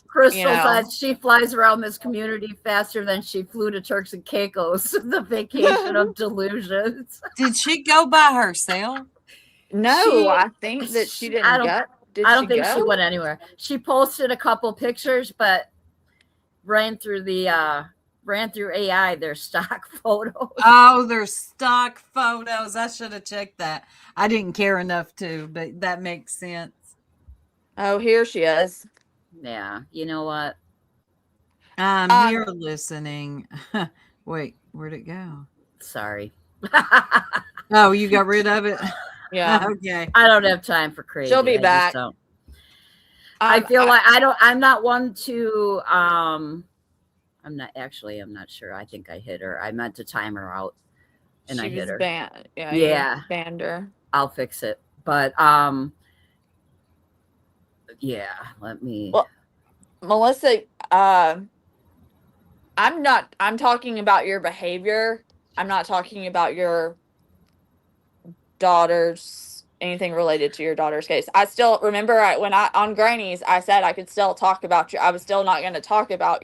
Crystal said she flies around this community faster than she flew to Turks and Caicos, the vacation of delusions. Did she go by herself? No, I think that she didn't go. I don't think she went anywhere. She posted a couple pictures, but ran through AI their stock photos. Oh, their stock photos. I should have checked that. I didn't care enough to, but that makes sense. Oh, here she is. Yeah, you know what? I'm here listening. Wait, where'd it go? Sorry. Oh, you got rid of it? Yeah. Okay. I don't have time for crazy. She'll be back. I feel like I'm not one to I'm not sure. I think I hit her. I meant to time her out and I hit her. Banned. Yeah. Banned her. I'll fix it. But yeah, let me. Well, Melissa, I'm talking about your behavior. I'm not talking about your daughter's, anything related to your daughter's case. I still remember when on Granny's, I said I could still talk about you. I was still not going to talk about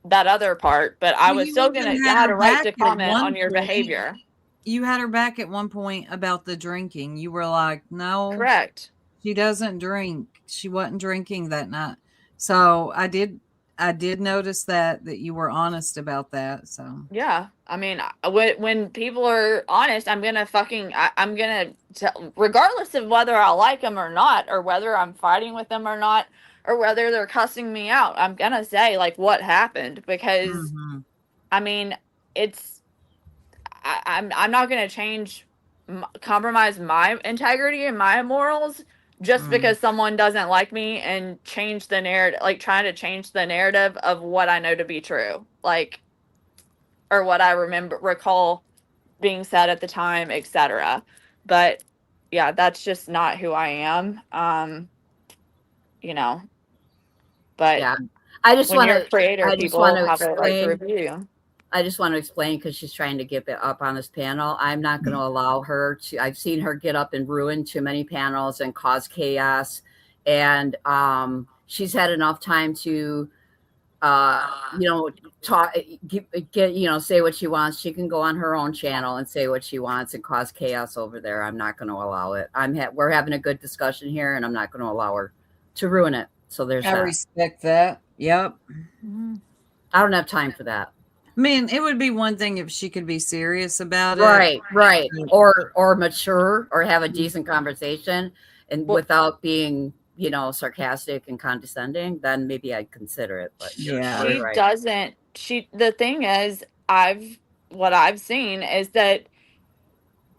that other part, but I was still going to have a right to comment on your behavior. You had her back at one point about the drinking. You were like, no. Correct. She doesn't drink. She wasn't drinking that night. So I did notice that you were honest about that. So yeah, I mean, when people are honest, I'm gonna regardless of whether I like them or not, or whether I'm fighting with them or not, or whether they're cussing me out, I'm gonna say like what happened because, I mean, I'm not gonna compromise my integrity and my morals just because someone doesn't like me and change the narrative, like trying to change the narrative of what I know to be true, like, or what I recall being said at the time, etc. But yeah, that's just not who I am. But yeah, I just want to creator, people have a right to review. I just want to explain because she's trying to get up on this panel. I'm not going to allow her to. I've seen her get up and ruin too many panels and cause chaos. And she's had enough time to, talk, get, say what she wants. She can go on her own channel and say what she wants and cause chaos over there. I'm not going to allow it. We're having a good discussion here, and I'm not going to allow her to ruin it. So there's I respect that. Yep. I don't have time for that. I mean, it would be one thing if she could be serious about it. Right. Or mature or have a decent conversation and without being, sarcastic and condescending, then maybe I'd consider it. But yeah, the thing is, what I've seen is that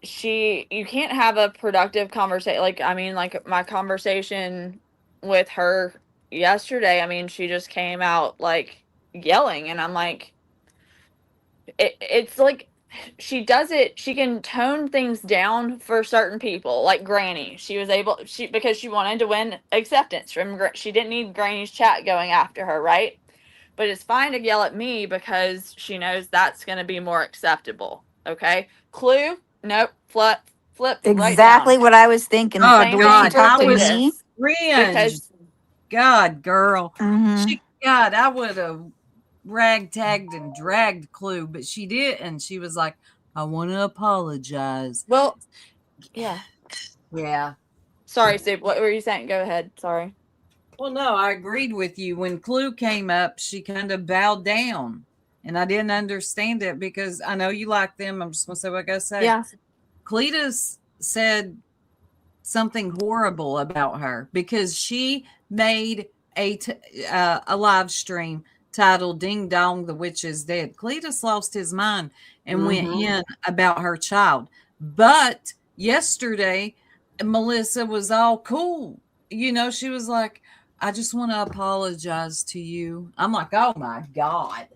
you can't have a productive conversation. Like, I mean, like my conversation with her yesterday, I mean, she just came out like yelling and I'm like, it's like she can tone things down for certain people, like Granny. Because she wanted to win acceptance from, she didn't need Granny's chat going after her, right? But it's fine to yell at me because she knows that's going to be more acceptable. Okay. Clue, nope, flip exactly right what I was thinking. Oh Same God, talk I to was me. cringe. God, girl, Mhm. I would have ragtagged and dragged Clue, but she didn't. She was like, I want to apologize. Well, yeah. Yeah. Sorry, Steve. What were you saying? Go ahead. Sorry. Well, no, I agreed with you. When Clue came up, she kind of bowed down. And I didn't understand it because I know you like them. I'm just going to say what I got to say. Yeah. Cletus said something horrible about her because she made a live stream titled "Ding Dong, the Witch is Dead." Cletus lost his mind and went in about her child, but yesterday Melissa was all cool. You know, she was like, "I just want to apologize to you." I'm like, "Oh my God,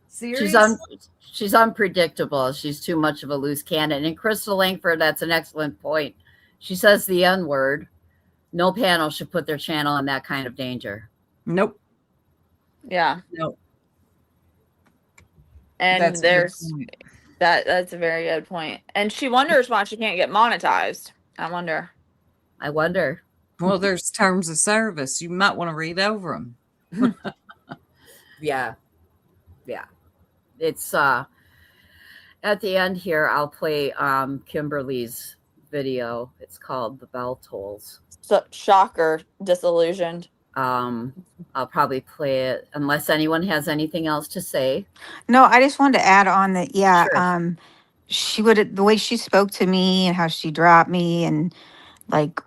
seriously?" She's unpredictable. She's too much of a loose cannon. And Crystal Langford, that's an excellent point. She says the N word. No panel should put their channel in that kind of danger. Nope. Yeah. Nope. And That's there's that's a very good point. And she wonders why she can't get monetized. I wonder. Well, there's terms of service. You might want to read over them. Yeah. It's at the end here. I'll play Kimberly's video. It's called "The Bell Tolls." So, shocker, disillusioned. I'll probably play it unless anyone has anything else to say. No, I just wanted to add on that. Yeah, Sure. she would, the way she spoke to me and how she dropped me and like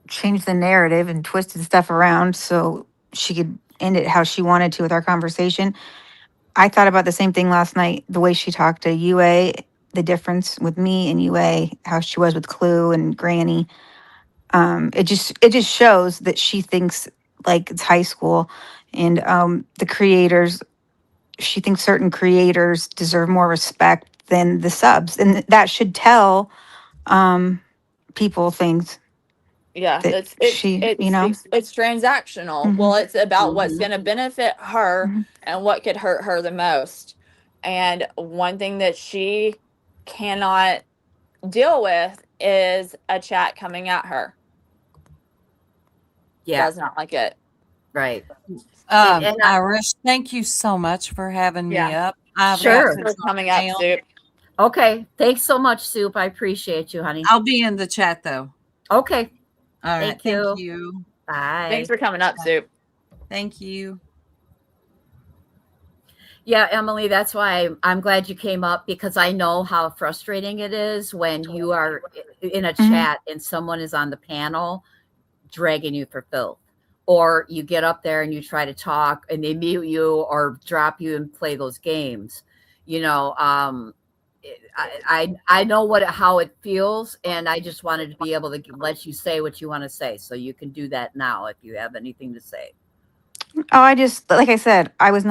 changed the narrative and twisted stuff around so she could end it how she wanted to with our conversation. I thought about the same thing last night. The way she talked to UA, the difference with me and UA, how she was with Clue and Granny. It just shows that she thinks like it's high school, and the creators. She thinks certain creators deserve more respect than the subs, and that should tell people things. Yeah, That she, you know. it's transactional. Well, it's about what's going to benefit her and what could hurt her the most. And one thing that she cannot deal with is a chat coming at her. Yeah. Does not like it. Right. Irish, thank you so much for having me up. Sure. For coming up, Soup. Okay. Thanks so much, Soup. I appreciate you, honey. I'll be in the chat though. Okay. All right. Thank you. Bye. Thanks for coming up, Soup. Thank you. Yeah, Emily, that's why I'm glad you came up, because I know how frustrating it is when you are in a chat and someone is on the panel dragging you for filth. Or you get up there and you try to talk and they mute you or drop you and play those games. You know, I know how it feels, and I just wanted to be able to let you say what you want to say. So you can do that now if you have anything to say. Oh, I just, like I said, I was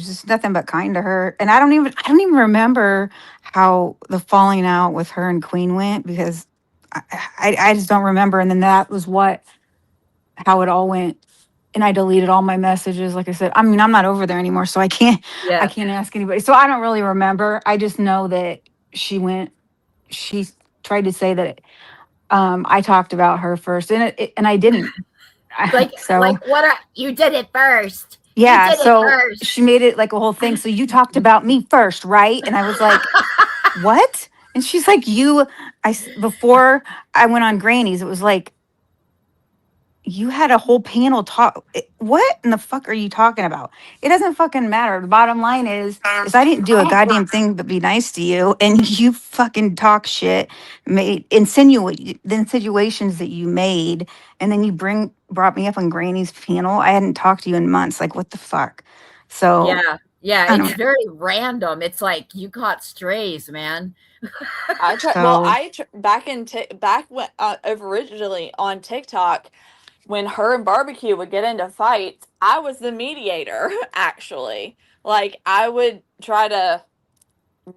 just nothing but kind to her. And I don't even remember how the falling out with her and Queen went, because I just don't remember. And then that was how it all went. And I deleted all my messages. Like I said, I mean, I'm not over there anymore, so I can't ask anybody. So I don't really remember. I just know that she tried to say that I talked about her first, and I didn't. You did it first. Yeah, so she made it like a whole thing. So you talked about me first, right? And I was like, what? And she's like, before I went on Granny's, it was like, you had a whole panel talk. What in the fuck are you talking about? It doesn't fucking matter. The bottom line is I didn't do a goddamn thing but be nice to you, and you fucking talk shit, insinuate the insinuations that you made, and then you brought me up on Granny's panel. I hadn't talked to you in months. Like, what the fuck? So yeah, it's very random. It's like you caught strays, man. Back when originally on TikTok, when her and Barbecue would get into fights, I was the mediator, actually. Like, I would try to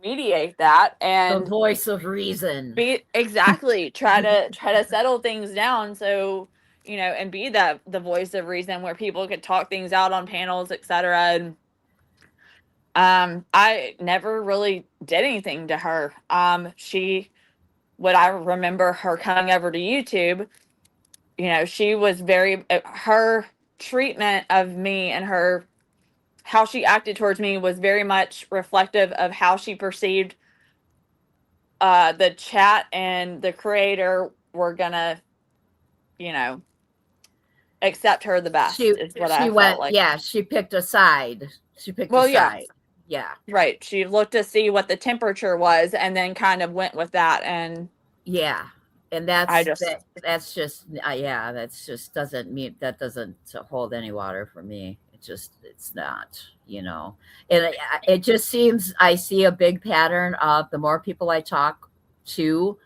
mediate that and the voice of reason. Try to settle things down, so, you know, and be the voice of reason where people could talk things out on panels, etc. And I never really did anything to her. I remember her coming over to YouTube, you know, she was her treatment of me and how she acted towards me was very much reflective of how she perceived the chat and the creator were gonna, you know, accept her the best. Is what I felt like. Yeah, she picked a side. Yeah. Right. She looked to see what the temperature was and then kind of went with that. And yeah. And I that's just that's just yeah, that's just doesn't mean that doesn't hold any water for me. It's not, and it just seems I see a big pattern of the more people I talk to,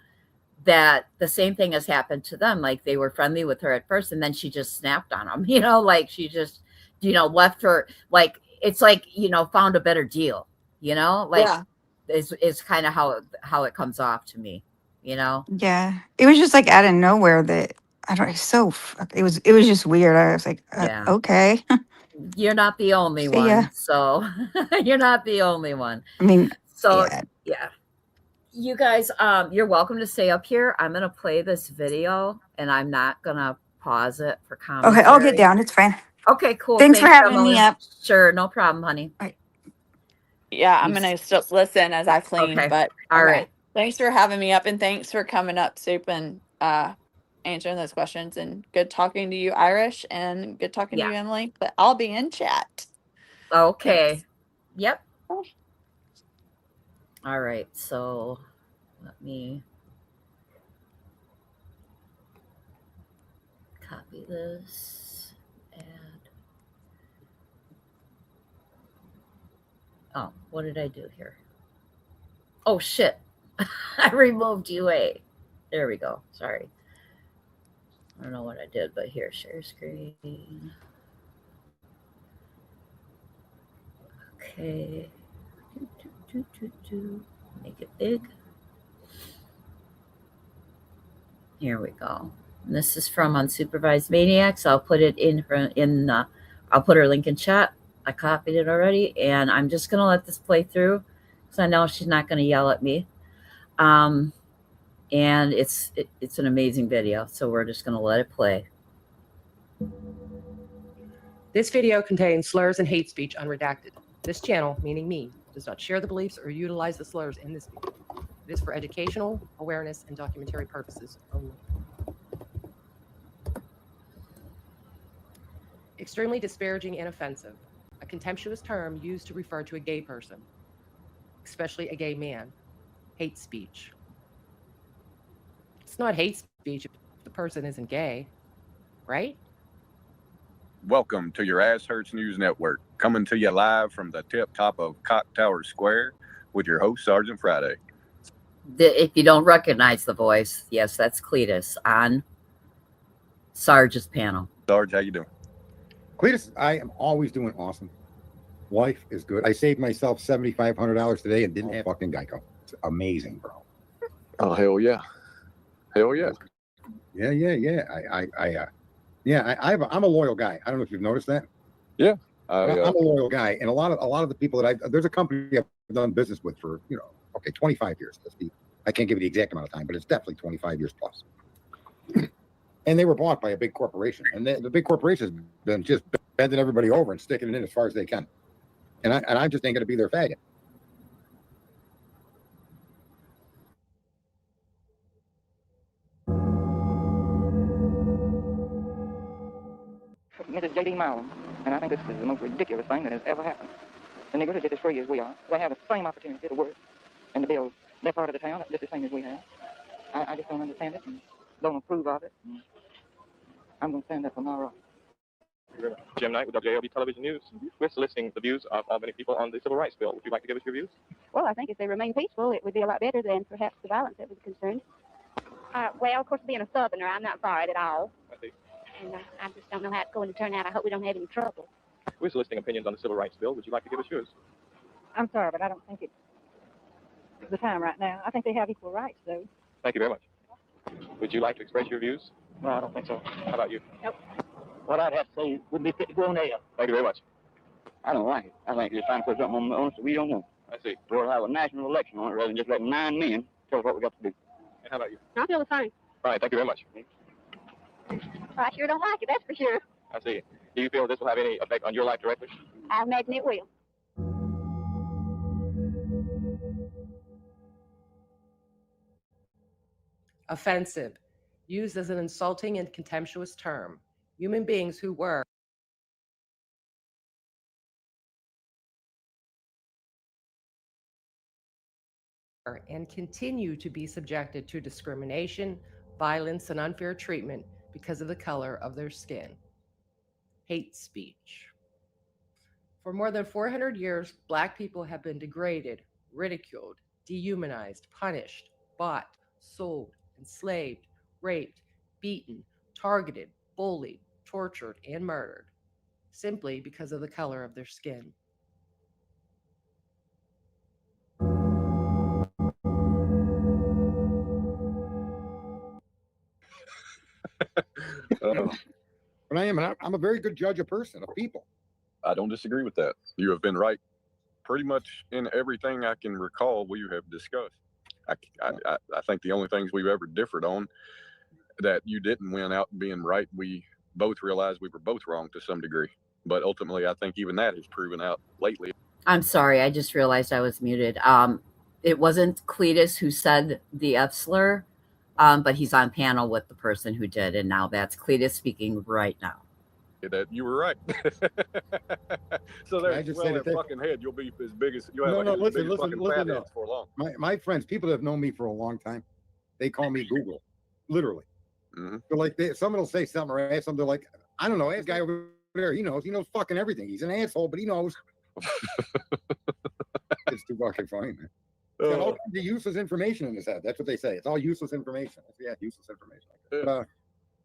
that the same thing has happened to them. Like they were friendly with her at first and then she just snapped on them, like she just, left her, like, it's like, found a better deal, like yeah. is kind of how it comes off to me, Yeah. It was just like out of nowhere that I don't it's so it was just weird. I was like, Yeah. okay. You're not the only See ya. one. So you're not the only one. I mean, So yeah. yeah. You guys, you're welcome to stay up here. I'm gonna play this video and I'm not gonna pause it for Okay, I'll get commentary. down. It's fine. Okay, cool. Thanks for Thanks, having me Emily. up. Sure, no problem, honey. Yeah, I'm You gonna still listen as I clean, Okay. but All okay. right. Thanks for having me up and thanks for coming up, Soup, and answering those questions. And good talking to you, Irish, and good talking to Yeah. you, Emily. But I'll be in chat. Okay. Thanks. Yep. All right. So let me copy this. Add. Oh, what did I do here? Oh shit. I removed UA. There we go. Sorry. I don't know what I did, but here, share screen. Okay. Make it big. Here we go. And this is from Unsupervised Maniacs. I'll put it I'll put her link in chat. I copied it already, and I'm just gonna let this play through because I know she's not gonna yell at me. And it's an amazing video, so we're just gonna let it play. This video contains slurs and hate speech unredacted. This channel, meaning me, does not share the beliefs or utilize the slurs in this video. It is for educational, awareness, and documentary purposes only. Extremely disparaging and offensive, a contemptuous term used to refer to a gay person, especially a gay man. Hate speech. It's not hate speech if the person isn't gay, right? Welcome to your Ass Hurts News Network, coming to you live from the tip top of Cock Tower Square with your host, Sergeant Friday. If you don't recognize the voice, yes, that's Cletus on Sarge's panel. Sarge, how you doing? Cletus, I am always doing awesome. Life is good. I saved myself $7,500 today and didn't have fucking Geico. It's amazing, bro. Oh, hell yeah. Hell yeah. Yeah. I'm a loyal guy. I don't know if you've noticed that. Yeah. I'm a loyal guy. And a lot of the people there's a company I've done business with for, 25 years. I can't give you the exact amount of time, but it's definitely 25 years plus. And they were bought by a big corporation. And the big corporation has been just bending everybody over and sticking it in as far as they can. And I just ain't going to be their faggot. Mrs. J.D. Mallon, and I think this is the most ridiculous thing that has ever happened. The niggers are just as free as we are. They have the same opportunity to work and to build their part of the town just the same as we have. I just don't understand it and don't approve of it. I'm going to stand up for my right. Jim Knight with WJLB Television News. We're soliciting the views of many people on the Civil Rights Bill. Would you like to give us your views? Well, I think if they remain peaceful, it would be a lot better than perhaps the violence that was concerned. Well, of course, being a Southerner, I'm not for it at all. I see. And I just don't know how it's going to turn out. I hope we don't have any trouble. We're soliciting opinions on the Civil Rights Bill. Would you like to give us yours? I'm sorry, but I don't think it's the time right now. I think they have equal rights, though. Thank you very much. Would you like to express your views? No, I don't think so. How about you? Nope. What I'd have to say would be fit to go on air. Thank you very much. I don't like it. I think it's time to put something on us that we don't know. I see. We'll have a national election on it rather than just let 9 men tell us what we got to do. And how about you? I feel the same. All right, thank you very much. I sure don't like it, that's for sure. I see. Do you feel this will have any effect on your life directly? I imagine it will. Offensive, used as an insulting and contemptuous term. Human beings who were and continue to be subjected to discrimination, violence, and unfair treatment because of the color of their skin. Hate speech. For more than 400 years, Black people have been degraded, ridiculed, dehumanized, punished, bought, sold, enslaved, raped, beaten, targeted, bullied, tortured, and murdered, simply because of the color of their skin. But I'm a very good judge of people. I don't disagree with that. You have been right pretty much in everything I can recall we have discussed. I think the only things we've ever differed on that you didn't win out being right, we both realized we were both wrong to some degree. But ultimately, I think even that has proven out lately. I'm sorry, I just realized I was muted. It wasn't Cletus who said the F slur, but he's on panel with the person who did, and now that's Cletus speaking right now. That you were right. So there's just well say that that fucking head, you'll be as big as you'll have No, as big as listen, fucking fat no. heads for long. My friends, people that have known me for a long time, they call me Google, literally. Mm-hmm. So like, someone will say something or ask something, they're like, I don't know, this guy over there, he knows fucking everything. He's an asshole, but he knows. It's too fucking funny, man. It's got all kinds of useless information in his head. That's what they say. It's all useless information. Yeah, useless information.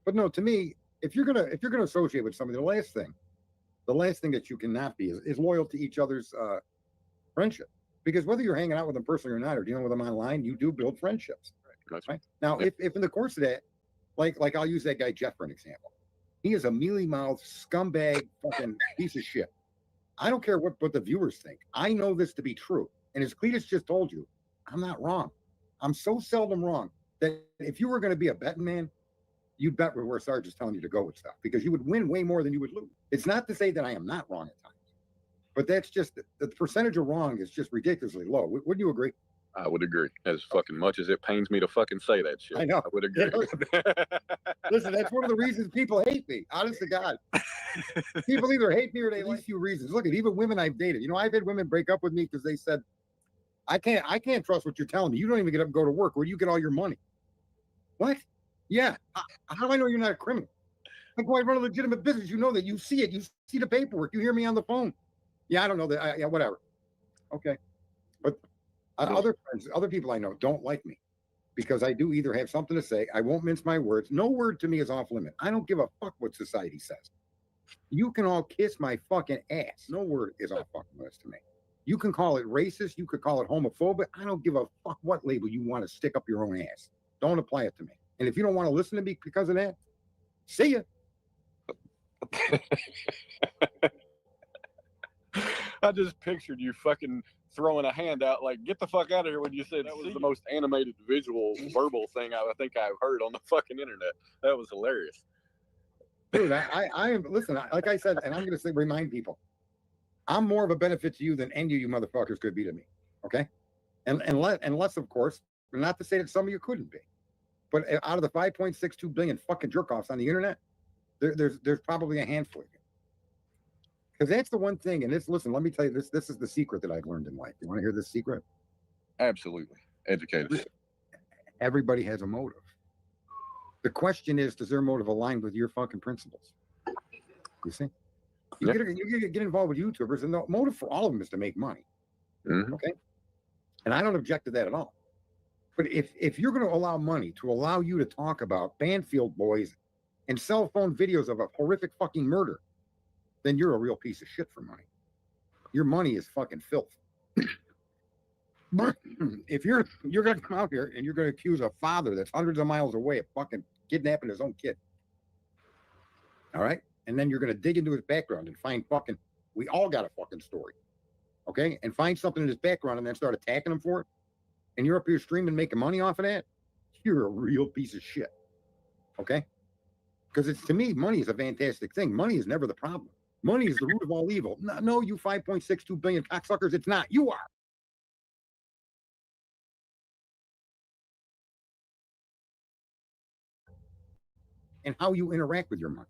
But no, to me, if you're gonna associate with somebody, the last thing that you cannot be is loyal to each other's friendship. Because whether you're hanging out with them personally or not, or dealing with them online, you do build friendships. Right? Now, if in the course of that, like I'll use that guy Jeff for an example. He is a mealy-mouthed scumbag fucking piece of shit. I don't care what the viewers think. I know this to be true. And as Cletus just told you, I'm not wrong. I'm so seldom wrong that if you were going to be a betting man, you'd bet where Sarge is telling you to go with stuff, because you would win way more than you would lose. It's not to say that I am not wrong at times, but that's just the percentage of wrong is just ridiculously low. Wouldn't you agree? I would agree. As fucking much as it pains me to fucking say that shit, I know. I would agree. Listen, that's one of the reasons people hate me. Honest to God, people either hate me or they like a few reasons. Look at even women I've dated. I've had women break up with me because they said, I can't trust what you're telling me. You don't even get up and go to work. Where do you get all your money? What? Yeah. How do I know you're not a criminal? Like, well, I run a legitimate business. You know that. You see it. You see the paperwork. You hear me on the phone. Yeah, I don't know that. Yeah, whatever. Okay. But other friends, other people I know don't like me because I do either have something to say. I won't mince my words. No word to me is off limit. I don't give a fuck what society says. You can all kiss my fucking ass. No word is off fucking limits to me. You can call it racist. You could call it homophobic. I don't give a fuck what label you want to stick up your own ass. Don't apply it to me. And if you don't want to listen to me because of that, see ya. I just pictured you fucking throwing a hand out like, get the fuck out of here when you said that was the most animated visual verbal thing I think I've heard on the fucking internet. That was hilarious. Dude, I am, listen, like I said, and I'm going to remind people, I'm more of a benefit to you than any of you motherfuckers could be to me. Okay. And unless, of course, not to say that some of you couldn't be, but out of the 5.62 billion fucking jerk offs on the internet, there's probably a handful of you. Because that's the one thing, and listen, let me tell you, this is the secret that I've learned in life. You want to hear this secret? Absolutely. Educate us. Everybody has a motive. The question is, does their motive align with your fucking principles? You see? You get involved with YouTubers, and the motive for all of them is to make money. Mm-hmm. Okay? And I don't object to that at all. But if you're going to allow money to allow you to talk about Banfield boys and cell phone videos of a horrific fucking murder, then you're a real piece of shit for money. Your money is fucking filth. But if you're going to come out here and you're going to accuse a father that's hundreds of miles away of fucking kidnapping his own kid, all right? And then you're going to dig into his background and find fucking, we all got a fucking story, okay? And find something in his background and then start attacking him for it, and you're up here streaming making money off of that, you're a real piece of shit, okay? Because it's, to me, money is a fantastic thing. Money is never the problem. Money is the root of all evil. No, you 5.62 billion cocksuckers, it's not. You are. And how you interact with your money.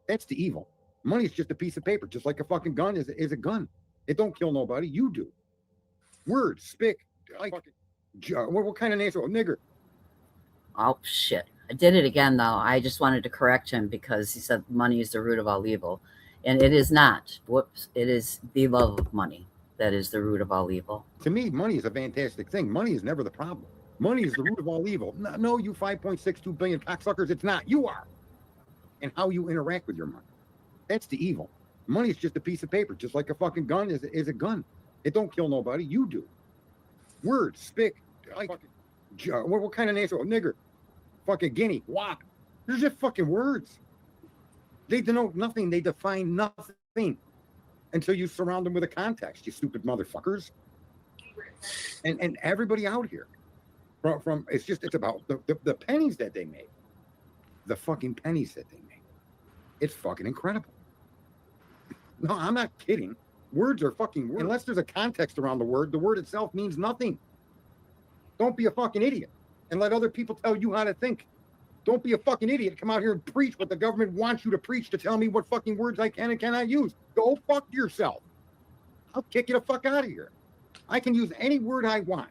That's the evil. Money is just a piece of paper, just like a fucking gun is a gun. It don't kill nobody. You do. Words, spick, like, what kind of name? Oh, nigger. Oh, shit. I did it again, though. I just wanted to correct him because he said money is the root of all evil. And it is not. Whoops. It is the love of money that is the root of all evil. To me, money is a fantastic thing. Money is never the problem. Money is the root of all evil. No, you 5.62 billion cocksuckers, it's not. You are. And how you interact with your money. That's the evil. Money is just a piece of paper, just like a fucking gun is a gun. It don't kill nobody. You do. Words, spick, like, what kind of name? Oh, nigger, fucking guinea, wop. They're just fucking words. They denote nothing. They define nothing until you surround them with a context, you stupid motherfuckers. And everybody out here, from it's about the pennies that they make. The fucking pennies that they make. It's fucking incredible. No, I'm not kidding. Words are fucking words. Unless there's a context around the word itself means nothing. Don't be a fucking idiot and let other people tell you how to think. Don't be a fucking idiot. Come out here and preach what the government wants you to preach to tell me what fucking words I can and cannot use. Go fuck yourself. I'll kick you the fuck out of here. I can use any word I want.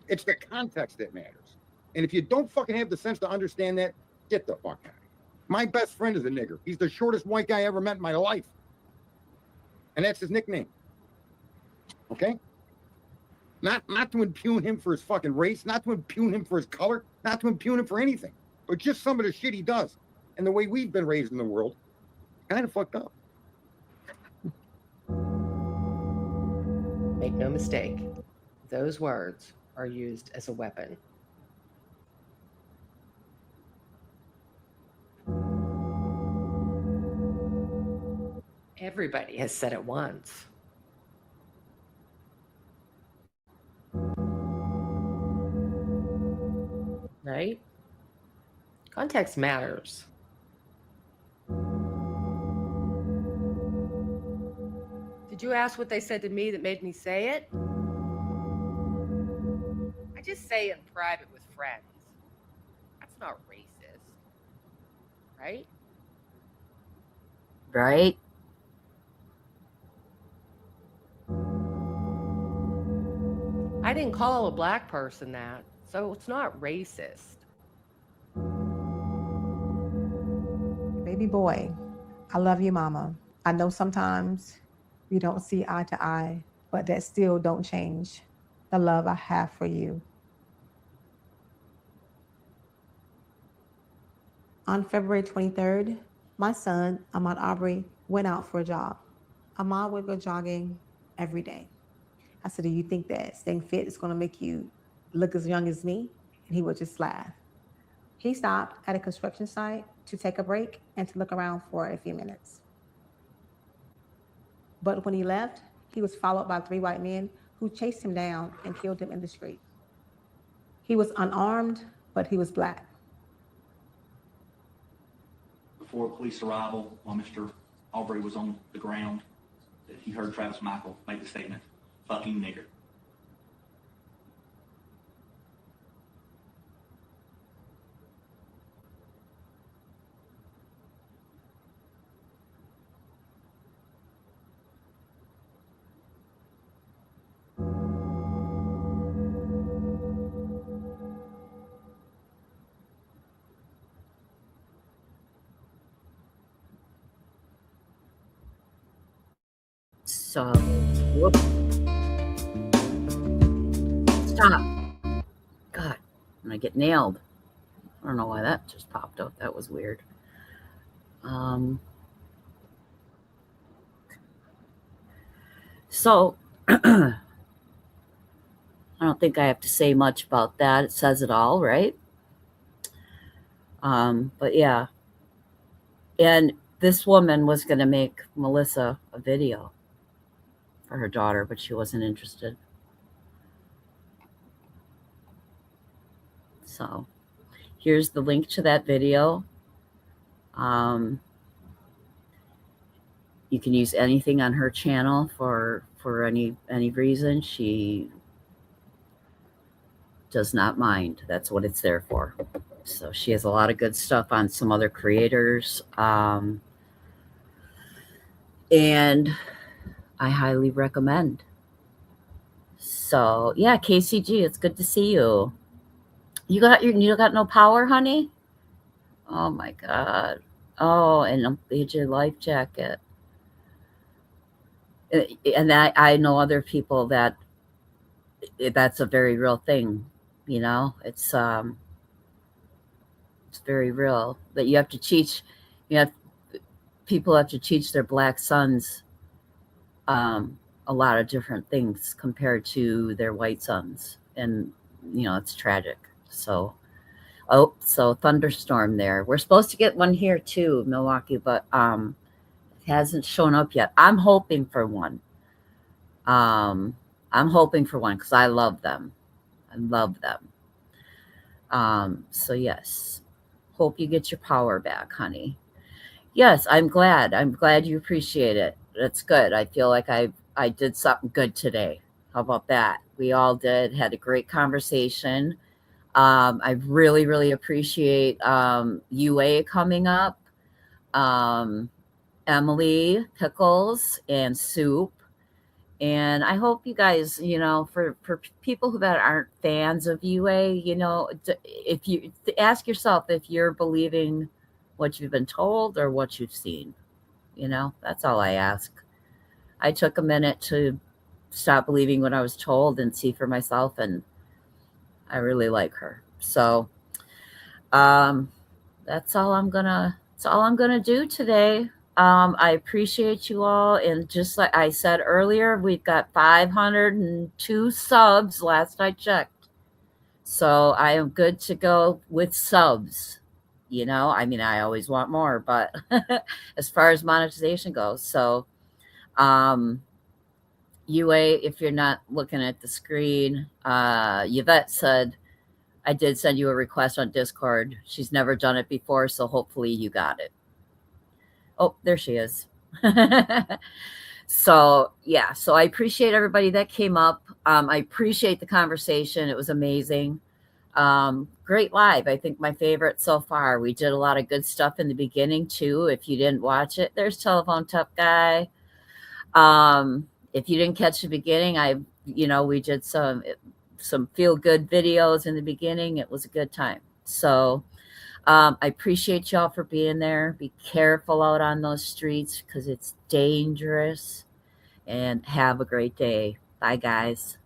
It's the context that matters. And if you don't fucking have the sense to understand that, get the fuck out of here. My best friend is a nigger. He's the shortest white guy I ever met in my life. And that's his nickname. Okay? Not to impugn him for his fucking race, not to impugn him for his color, not to impugn him for anything, but just some of the shit he does. And the way we've been raised in the world, kind of fucked up. Make no mistake, those words are used as a weapon. Everybody has said it once. Right? Context matters. Did you ask what they said to me that made me say it? I just say it in private with friends. That's not racist. Right? Right? I didn't call a black person that, so it's not racist. Baby boy, I love you, mama. I know sometimes we don't see eye to eye, but that still don't change the love I have for you. On February 23rd, my son, Ahmad Aubrey, went out for a jog. Ahmad would go jogging every day. I said, do you think that staying fit is going to make you look as young as me? And he would just laugh. He stopped at a construction site to take a break and to look around for a few minutes. But when he left, he was followed by 3 white men who chased him down and killed him in the street. He was unarmed, but he was black. Before police arrival, while Mr. Aubrey was on the ground, that he heard Travis Michael make the statement, "Fucking nigger." So, whoops. Stop. God, I'm gonna get nailed. I don't know why that just popped up. That was weird. So, I don't think I have to say much about that. It says it all, right? But yeah. And this woman was going to make Melissa a video for her daughter, but she wasn't interested. So here's the link to that video. You can use anything on her channel for any reason. She does not mind. That's what it's there for. So she has a lot of good stuff on some other creators. And I highly recommend. So yeah, KCG, it's good to see you. You got no power, honey? Oh my God. Oh, and need your life jacket. And I know other people that that's a very real thing. You know, it's very real that you have to teach. You have people have to teach their black sons a lot of different things compared to their white sons, and it's tragic. So, oh, so thunderstorm there. We're supposed to get one here too, Milwaukee, but it hasn't shown up yet. I'm hoping for one. Um, I'm hoping for one because I love them. I love them. So yes, hope you get your power back, honey. Yes, I'm glad. I'm glad you appreciate it. That's good. I feel like I did something good today. How about that? We all did. Had a great conversation. I really, really appreciate UA coming up, um, Emily, Pickles, and Soup. And I hope you guys, for people who that aren't fans of UA, if you ask yourself if you're believing what you've been told or what you've seen. That's all I ask. I took a minute to stop believing what I was told and see for myself, and I really like her. So, um, that's all I'm gonna do today. I appreciate you all, and just like I said earlier, we've got 502 subs last I checked. So I am good to go with subs. I mean, I always want more, but as far as monetization goes, so um, UA, if you're not looking at the screen, Yvette said, I did send you a request on Discord. She's never done it before, so hopefully you got it. Oh, there she is. So, yeah, so I appreciate everybody that came up. I appreciate the conversation. It was amazing. Great live. I think my favorite so far. We did a lot of good stuff in the beginning, too. If you didn't watch it, there's Telephone Tough Guy. If you didn't catch the beginning, we did some feel good videos in the beginning. It was a good time. So I appreciate y'all for being there. Be careful out on those streets because it's dangerous. And have a great day. Bye, guys.